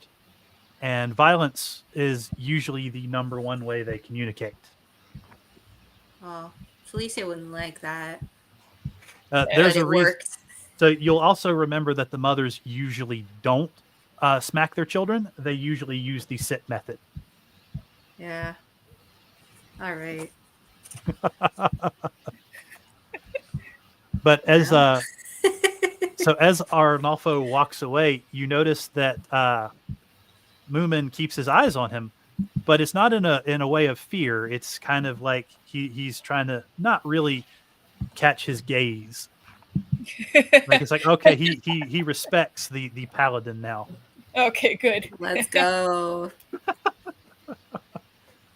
and violence is usually the number one way they communicate. Oh, Felicia wouldn't like that. There's But a it reason. worked. So you'll also remember that the mothers usually don't smack their children, they usually use the sit method. Yeah. All right. But as Well. so as Arnolfo walks away, you notice that Moomin keeps his eyes on him, but it's not in a way of fear. It's kind of like he's trying to not really catch his gaze. Like it's like, okay, he respects the paladin now. Okay, good. Let's go.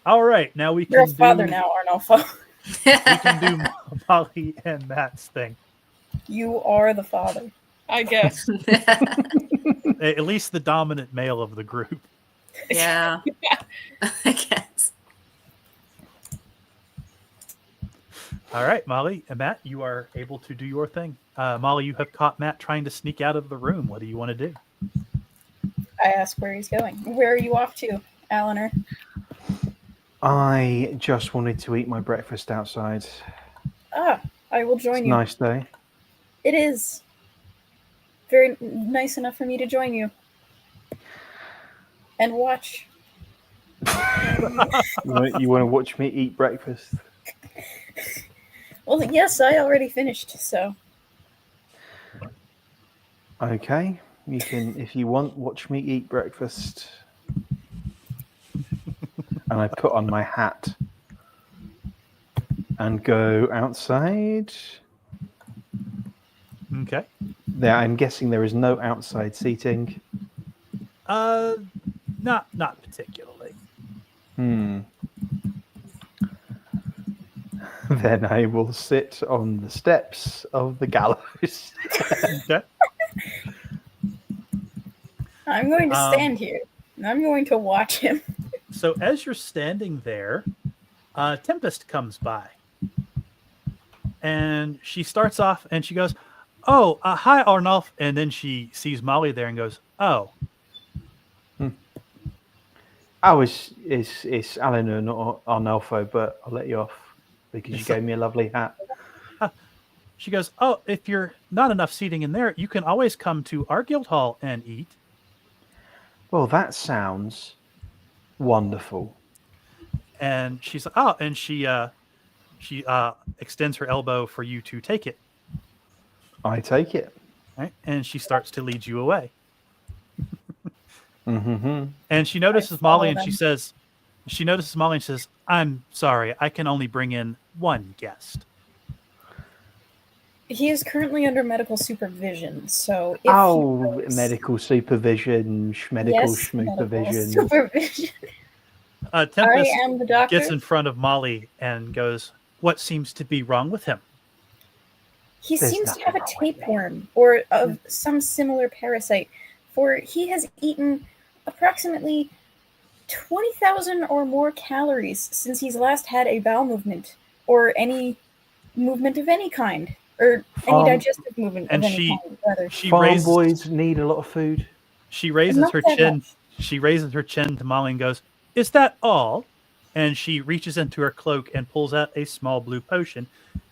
All right, now we You're a can father do now, Arnolfo. we can do Molly and Matt's thing. You are the father. I guess. At least the dominant male of the group. Yeah. I guess. All right, Molly and Matt, you are able to do your thing. Molly, you have caught Matt trying to sneak out of the room. What do you want to do? I ask where he's going. Where are you off to, Eleanor? I just wanted to eat my breakfast outside. Ah, I will join It's a you. nice day. It is very nice enough for me to join you and watch. You want to watch me eat breakfast? Well, yes, I already finished, so Okay, you can, if you want, watch me eat breakfast. And I put on my hat and go outside. Okay. There, I'm guessing there is no outside seating. Not particularly. Then I will sit on the steps of the gallows. Okay. I'm going to stand here and I'm going to watch him. So as you're standing there, Tempest comes by. And she starts off and she goes, "Oh, hi, Arnulf." And then she sees Molly there and goes, "Oh." Oh, it's Eleanor, not Arnolfo, but I'll let you off because you gave me a lovely hat. She goes, "Oh, if you're not enough seating in there, you can always come to our guild hall and eat." Well, that sounds wonderful. And she's like, "Oh," and she extends her elbow for you to take it. I take it. Right? And she starts to lead you away. Mm-hmm. And she notices follow Molly and them. she notices Molly and says, "I'm sorry, I can only bring in one guest." He is currently under medical supervision, so if he goes- medical supervision, medical yes, medical schmoopervision. supervision. I Tempest am the doctor. gets in front of Molly and goes, "What seems to be wrong with him?" He There's seems to nothing have a wrong with me. tapeworm or of some similar parasite, for he has eaten approximately 20,000 or more calories since he's last had a bowel movement or any movement of any kind, or any Farm- digestive movement and of any kind, rather. She Farm raises boys need a lot of food. she raises Not her that chin. much. She raises her chin to Molly and goes, "Is that all?" And she reaches into her cloak and pulls out a small blue potion,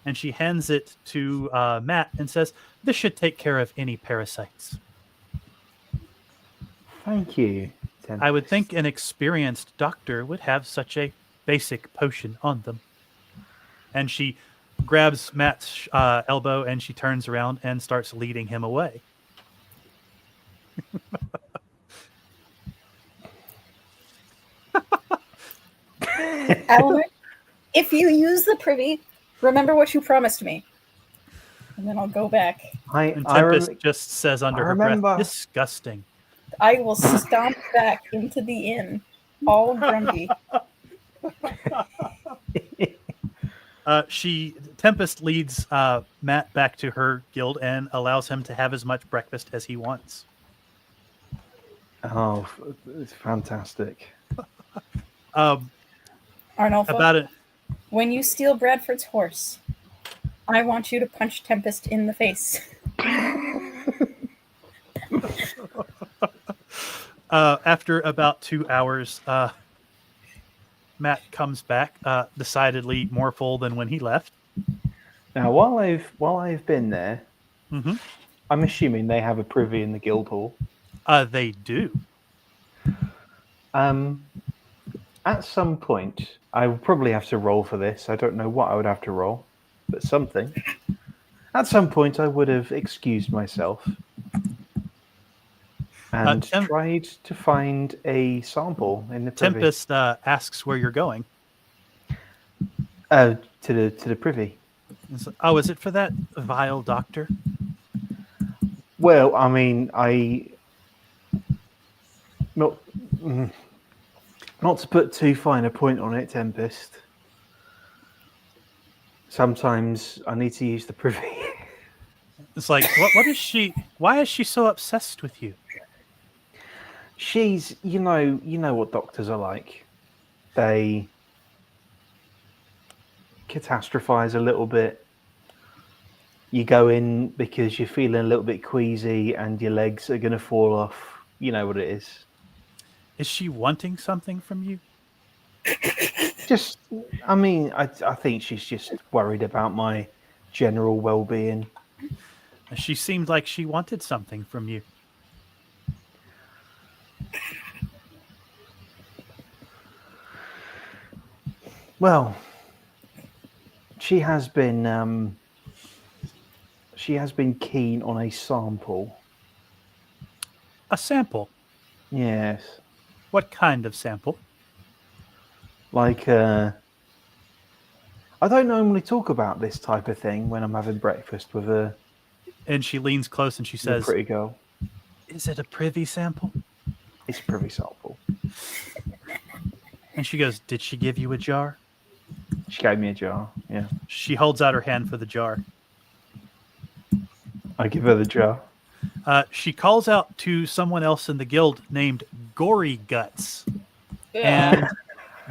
and she hands it to Matt and says, "This should take care of any parasites." Thank you. I would think an experienced doctor would have such a basic potion on them. And she grabs Matt's elbow and she turns around and starts leading him away. Eleanor, if you use the privy, remember what you promised me. And then I'll go back. And Tempest just says under her breath, remember. "Disgusting." I will stomp back into the inn, all grumpy. Tempest leads Matt back to her guild and allows him to have as much breakfast as he wants. Oh, it's fantastic. Arnolfo, About it. when you steal Bradford's horse, I want you to punch Tempest in the face. After about 2 hours, Matt comes back, decidedly more full than when he left. Now, while I've been there, Mm-hmm. I'm assuming they have a privy in the guild hall. They do. At some point, I would probably have to roll for this. I don't know what I would have to roll, but something. At some point, I would have excused myself and tried to find a sample in the privy. Tempest asks where you're going. To the privy. Oh, is it for that vile doctor? Well, I mean, not to put too fine a point on it, Tempest. Sometimes I need to use the privy. It's like, what is she? Why is she so obsessed with you? She's, you know what doctors are like. They catastrophize a little bit. You go in because you're feeling a little bit queasy and your legs are going to fall off. You know what it is. Is she wanting something from you? I think she's just worried about my general well-being. She seemed like she wanted something from you. Well, she has been keen on a sample. A sample? Yes. What kind of sample? Like, I don't normally talk about this type of thing when I'm having breakfast with a... And she leans close and she says, pretty girl. Is it a privy sample? It's a privy sample. And she goes, did she give you a jar? She gave me a jar, yeah. She holds out her hand for the jar. I give her the jar. She calls out to someone else in the guild named Gory Guts. And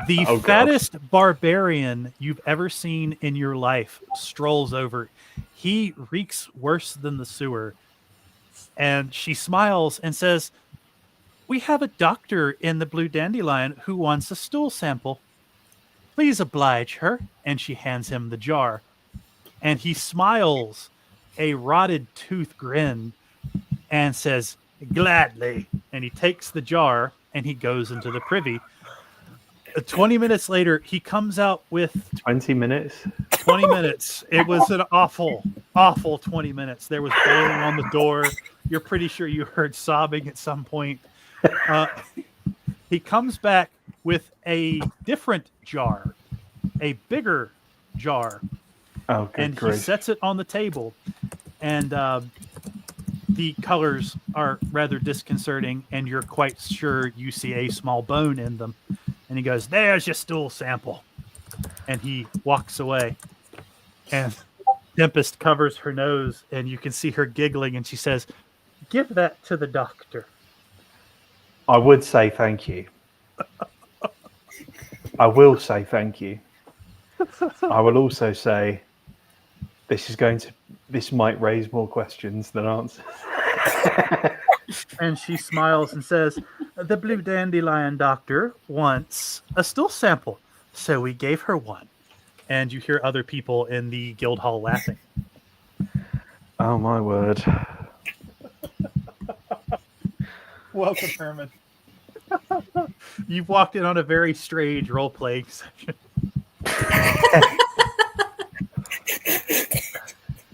the fattest barbarian you've ever seen in your life strolls over. He reeks worse than the sewer. And she smiles and says, we have a doctor in the Blue Dandelion who wants a stool sample. Please oblige her. And she hands him the jar. And he smiles a rotted tooth grin and says, gladly. And he takes the jar and he goes into the privy. 20 minutes later, he comes out with... 20 minutes? 20 minutes. It was an awful, awful 20 minutes. There was banging on the door. You're pretty sure you heard sobbing at some point. He comes back with a different jar, a bigger jar. Oh, good and grief. He sets it on the table. And the colors are rather disconcerting, and you're quite sure you see a small bone in them. And he goes, there's your stool sample. And he walks away. And Tempest covers her nose, and you can see her giggling, and she says, give that to the doctor. I would say thank you. I will say thank you. I will also say this might raise more questions than answers. And she smiles and says, the Blue Dandelion doctor wants a stool sample, so we gave her one. And you hear other people in the guild hall laughing. Oh, my word. Welcome, Herman. You've walked in on a very strange role-playing session.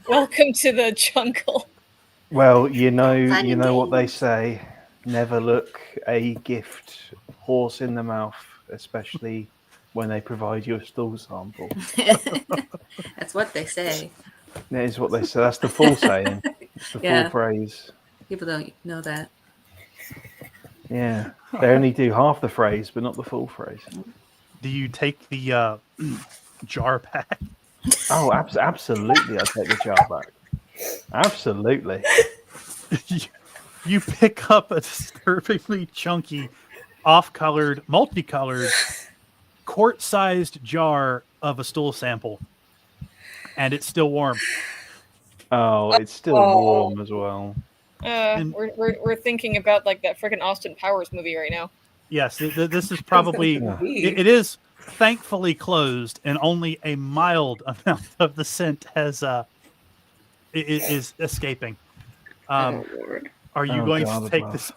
Welcome to the jungle. Well, you know what they say. Never look a gift horse in the mouth, especially when they provide you a stool sample. That's what they say. That is what they say. That's the full saying. It's the full phrase. People don't know that. Yeah. They only do half the phrase, but not the full phrase. Do you take the jar back? Oh, absolutely. I take the jar back. Absolutely. You pick up a disturbingly chunky, off-colored, multicolored, quart-sized jar of a stool sample, and it's still warm. Oh, it's still warm as well. We're thinking about like that freaking Austin Powers movie right now. Yes, this is probably it is thankfully closed, and only a mild amount of the scent is escaping. Are you going to take this?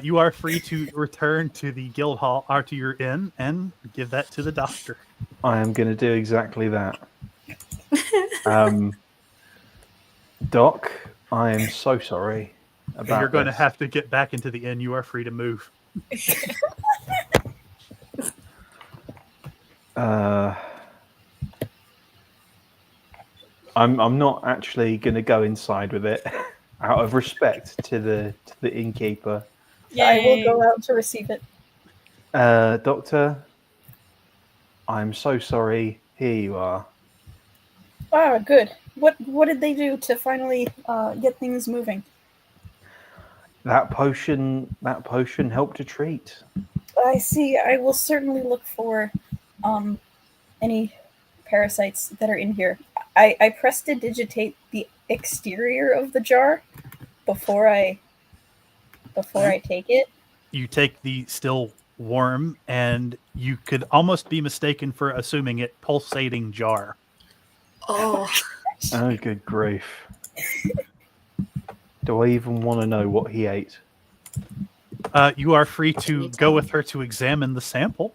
You are free to return to the guild hall or to your inn and give that to the doctor. I am going to do exactly that. Doc, I am so sorry about You're going to this. have to get back into the inn. You are free to move. I'm not actually going to go inside with it out of respect to the innkeeper. I will go out to receive it. Doctor, I'm so sorry. Here you are. Ah, good. What did they do to finally get things moving? That potion helped to treat. I see. I will certainly look for any parasites that are in here. I prestidigitate the exterior of the jar before I take it. You take the still warm, and you could almost be mistaken for assuming it pulsating jar. Oh, Oh, good grief. Do I even want to know what he ate? You are free to go with her to examine the sample.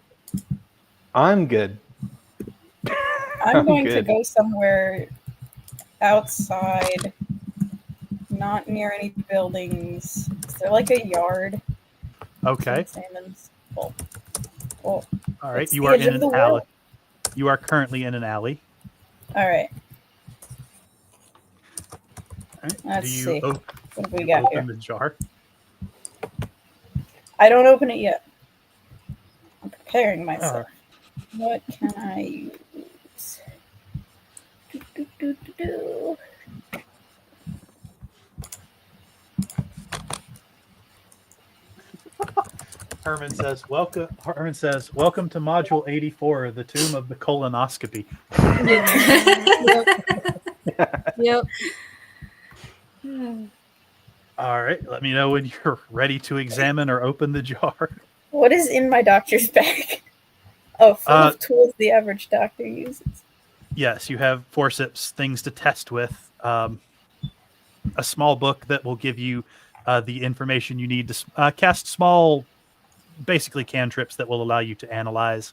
I'm good. I'm going to good. go somewhere outside, not near any buildings. Is there like a yard? Okay. Salmons. Oh. All right. It's You the are edge in of an the alley. world. You are currently in an alley. All right. All right. Let's Do you see. What What have we got open here? the jar? I don't open it yet. I'm preparing myself. Alright. What can I use? Do. Herman says, "Welcome." Herman says, "Welcome to Module 84, the Tomb of the Colonoscopy." Yep. All right. Let me know when you're ready to examine or open the jar. What is in my doctor's bag? Oh, full of tools the average doctor uses. Yes, you have forceps, things to test with, a small book that will give you the information you need to cast small, basically cantrips that will allow you to analyze.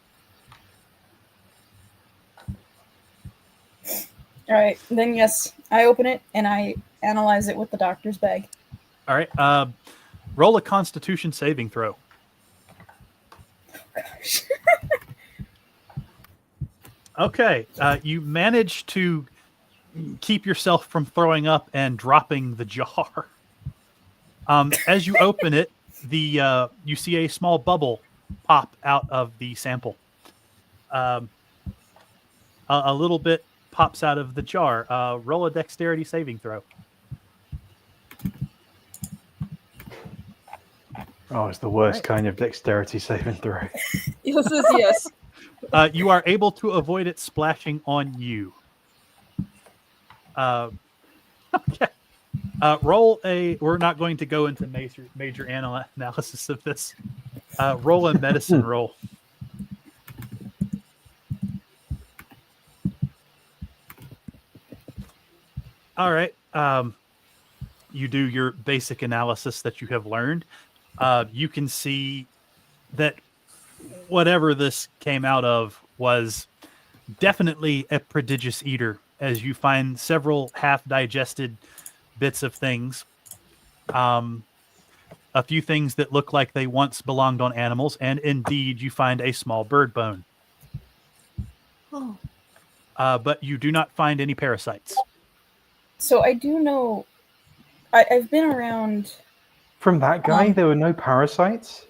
All right, then yes, I open it and I analyze it with the doctor's bag. All right. Roll a Constitution saving throw. Gosh. Okay. You manage to keep yourself from throwing up and dropping the jar. As you open it, you see a small bubble pop out of the sample. A little bit pops out of the jar. Roll a dexterity saving throw. Oh, it's the worst kind of dexterity saving throw. Yes, yes. You are able to avoid it splashing on you. Okay. Roll a. We're not going to go into major analysis of this. Roll a medicine roll. All right. You do your basic analysis that you have learned. You can see that whatever this came out of was definitely a prodigious eater, as you find several half-digested bits of things. A few things that look like they once belonged on animals, and indeed you find a small bird bone. Oh. But you do not find any parasites. So I do know. I've been around. From that guy, there were no parasites?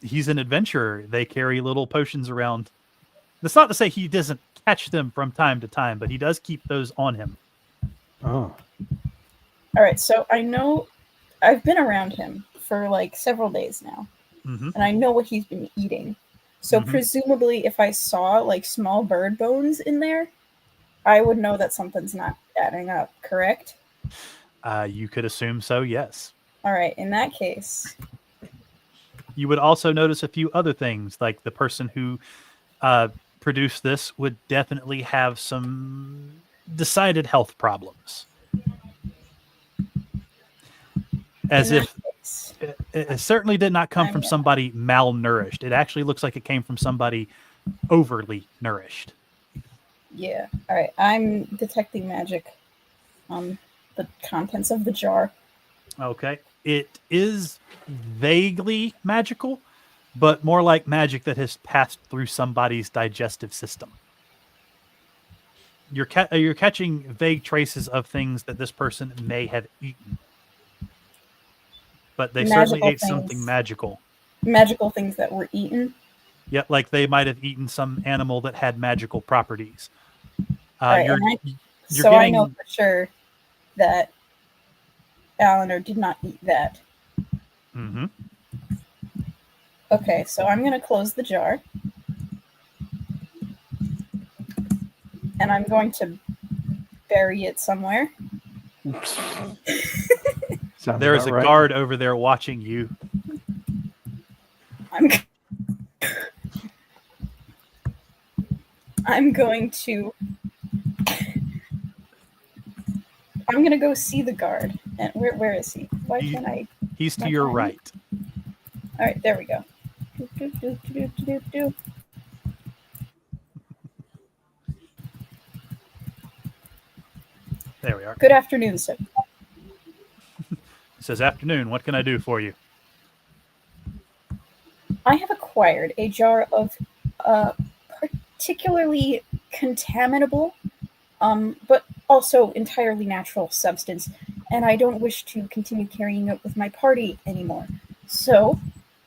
He's an adventurer. They carry little potions around. That's not to say he doesn't catch them from time to time, but he does keep those on him. Oh. All right, so I know I've been around him for like several days now, Mm-hmm. and I know what he's been eating. So presumably, if I saw like small bird bones in there, I would know that something's not adding up. Correct? You could assume so, yes. All right. In that case, You would also notice a few other things, like the person who produced this would definitely have some decided health problems. As In if It certainly did not come from somebody malnourished. It actually looks like it came from somebody overly nourished. Yeah. All right. I'm detecting magic on the contents of the jar. Okay. It is vaguely magical, but more like magic that has passed through somebody's digestive system. You're catching vague traces of things that this person may have eaten, but they certainly Magical ate something things. magical. Magical things that were eaten. Yet, like they might have eaten some animal that had magical properties. All right, You're so I know getting for sure that Eleanor did not eat that. Mhm. Okay, so I'm going to close the jar. And I'm going to bury it somewhere. Sounds There is about a right. guard over there watching you. I'm going to go see the guard. And where is he? Why can't I? He's to your right. All right, there we go. Do. There we are. Good afternoon, sir. It says, afternoon, what can I do for you? I have acquired a jar of particularly contaminable, but also entirely natural substance, and I don't wish to continue carrying it with my party anymore. So,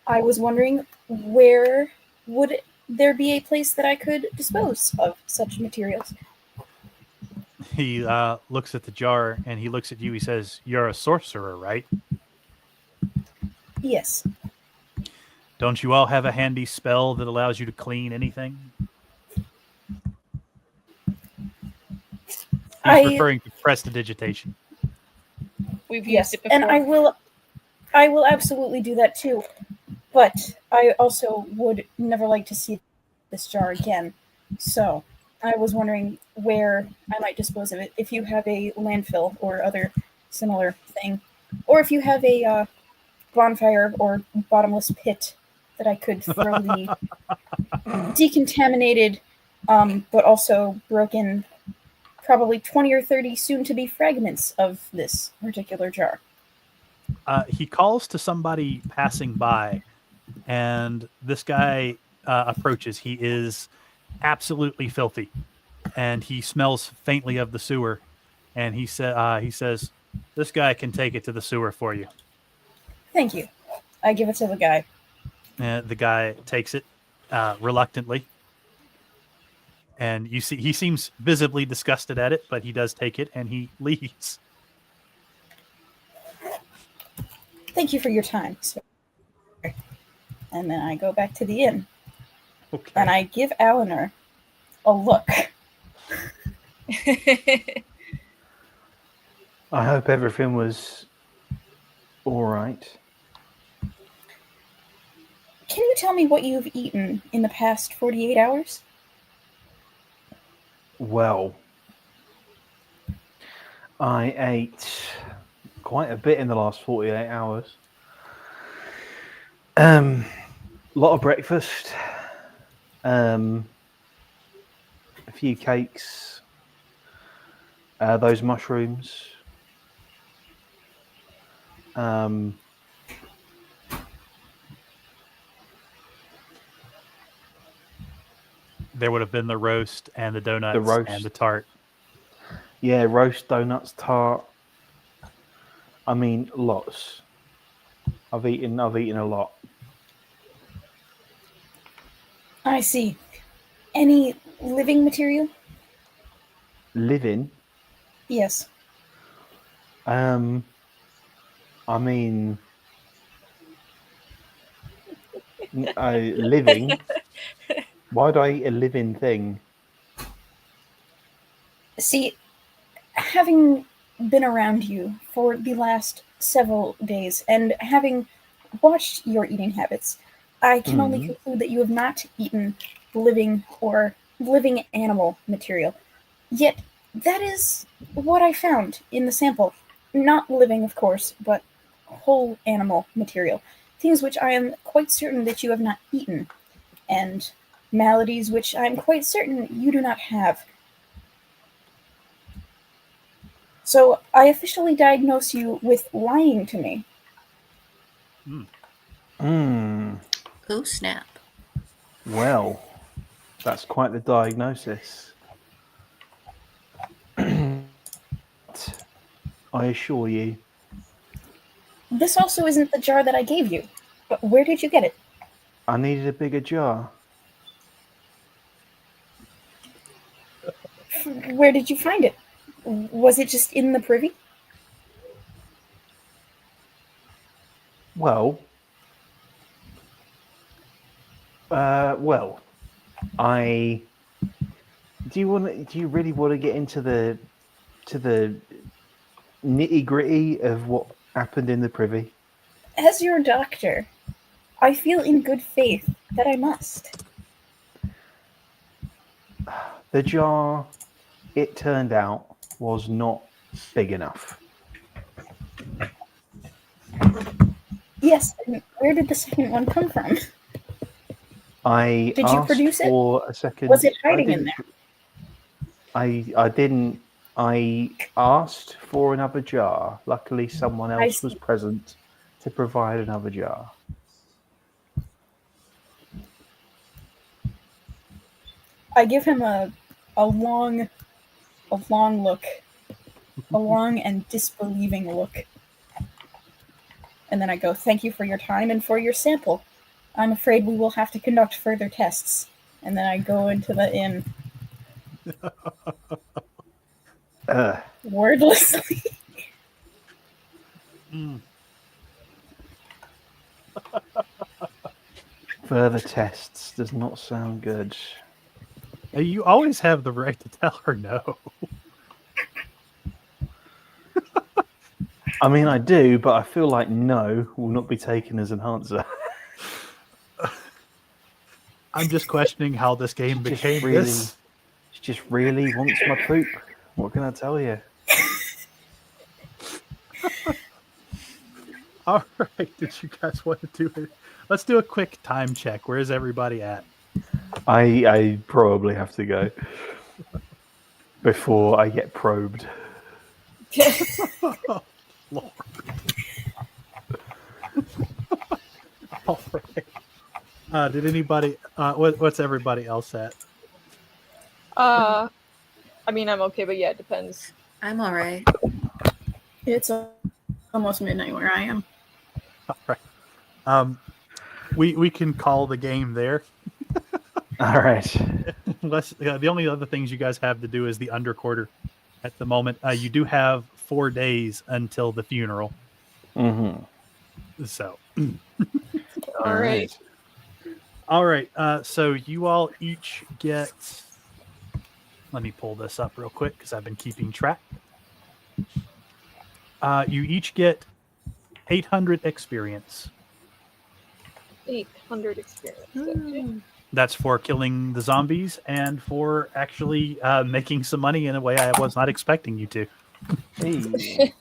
I was wondering, where would there be a place that I could dispose of such materials? He looks at the jar and he looks at you. He says, you're a sorcerer, right? Yes. Don't you all have a handy spell that allows you to clean anything? He's referring to prestidigitation. We've used it before. And I will absolutely do that too. But I also would never like to see this jar again. So I was wondering where I might dispose of it. If you have a landfill or other similar thing, or if you have a bonfire or bottomless pit that I could throw the decontaminated, but also broken, probably 20 or 30 soon-to-be fragments of this particular jar. He calls to somebody passing by, and this guy approaches. He is absolutely filthy, and he smells faintly of the sewer. And he says, "This guy can take it to the sewer for you." Thank you. I give it to the guy. The guy takes it reluctantly, and you see he seems visibly disgusted at it, but he does take it and he leaves. Thank you for your time, sir. And then I go back to the inn. Okay. And I give Eleanor a look. I hope everything was all right. Can you tell me what you've eaten in the past 48 hours? Well, I ate quite a bit in the last 48 hours. A lot of breakfast, a few cakes, those mushrooms. There would have been the roast and the donuts and the tart. Yeah, roast, donuts, tart. I mean, lots. I've eaten a lot. I see. Any living material? Living? Yes. I mean, living. Why'd I eat a living thing? See, having been around you for the last several days and having watched your eating habits, I can only conclude that you have not eaten living or living animal material. Yet, that is what I found in the sample. Not living, of course, but whole animal material, things which I am quite certain that you have not eaten, and maladies which I am quite certain you do not have. So I officially diagnose you with lying to me. Oh, snap. Well, that's quite the diagnosis. I assure you, This also isn't the jar that I gave you. But where did you get it? I needed a bigger jar. Where did you find it? Was it just in the privy? Well, I do you really want to get into the nitty gritty of what happened in the privy? As your doctor, I feel in good faith that I must. The jar, it turned out, was not big enough. Yes, and where did the second one come from? I Did you asked produce it? for a second. Was it I hiding in didn't- there? I didn't. I asked for another jar. Luckily, someone I else was see. present to provide another jar. I give him a long look, a long and disbelieving look. And then I go, "Thank you for your time and for your sample. I'm afraid we will have to conduct further tests." And then I go into the inn wordlessly. Further tests does not sound good. You always have the right to tell her no. I mean, I do, but I feel like no will not be taken as an answer. I'm just questioning how this game Just became really- this. She just really wants my poop. What can I tell you? All right, did you guys want to do it? Let's do a quick time check. Where is everybody at? I probably have to go before I get probed. Lord. All right. Did anybody? What's everybody else at? I mean, I'm okay, but yeah, it depends. I'm all right. It's almost midnight where I am. All right. We can call the game there. All right. Unless the only other things you guys have to do is the underquarter at the moment. You do have 4 days until the funeral. Mm-hmm. So, All right. all right. So you all each get. Let me pull this up real quick because I've been keeping track. You each get 800 experience. 800 experience. Okay. That's for killing the zombies and for actually making some money in a way I was not expecting you to. Hey.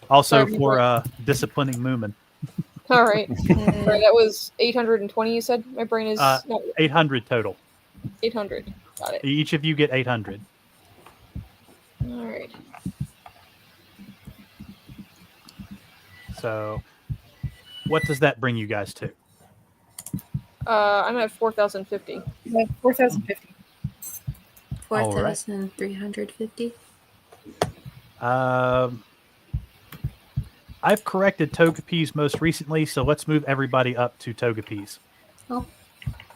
Also Sorry, for disciplining Moomin. All right. Sorry, that was 820. You said my brain is no 800 total. 800. Got it. Each of you get 800. All right. So what does that bring you guys to? I'm at 4,050. 4,050. All right. 4,350. I've corrected Togepi's most recently, so let's move everybody up to Togepi's. Oh,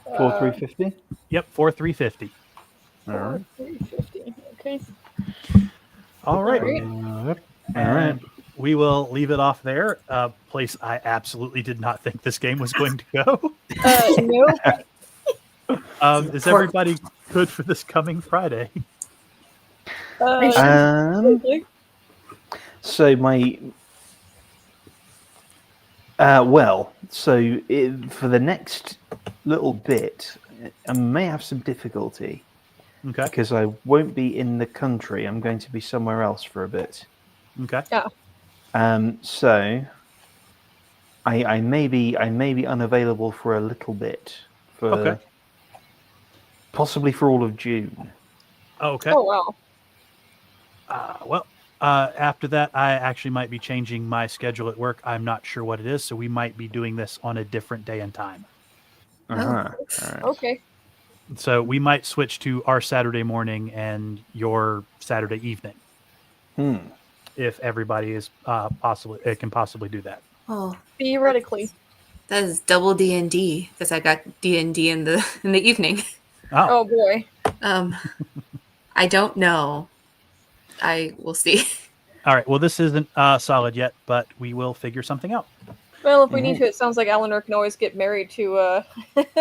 4,350. Yep, 4,350. All right. 350. Okay. All right. All And we will leave it off there. A place I absolutely did not think this game was going to go. Nope. Is everybody good for this coming Friday? Okay. So my for the next little bit, I may have some difficulty Okay. because I won't be in the country. I'm going to be somewhere else for a bit. Okay. Yeah. So I may be unavailable for a little bit for Okay. possibly for all of June. Okay. Oh wow. After that, I actually might be changing my schedule at work. I'm not sure what it is, so we might be doing this on a different day and time. Uh-huh. All right. Okay. So we might switch to our Saturday morning and your Saturday evening, if everybody is it can possibly do that. Oh, Theoretically. that is double D&D because I got D&D in the evening. Oh, Oh boy. I don't know. I will see. all right. Well, this isn't solid yet, but we will figure something out. Well, if we need to, it sounds like Eleanor can always get married to like Get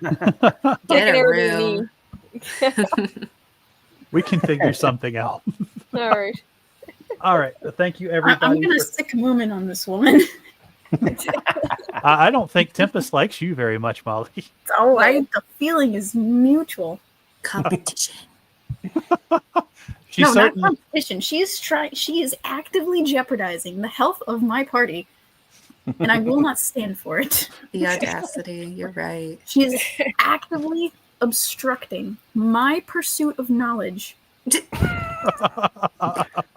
an a Airbnb. room. We can figure something out. All right. All right. Thank you, everybody. I'm gonna sick Moomin on this woman. I don't think Tempest likes you very much, Molly. The feeling is mutual. Competition. She No, not certainly. competition. She is actively jeopardizing the health of my party, and I will not stand for it. The audacity. You're right. She is actively obstructing my pursuit of knowledge.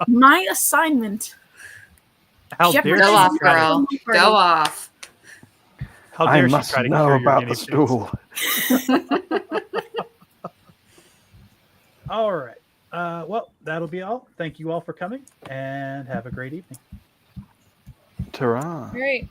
My assignment. How dare Go she off, try to- girl. Go off. How I dare she must try to know cure your about guinea the pigs? stool. All right. Well, that'll be all. Thank you all for coming, and have a great evening. Ta-ra. All right.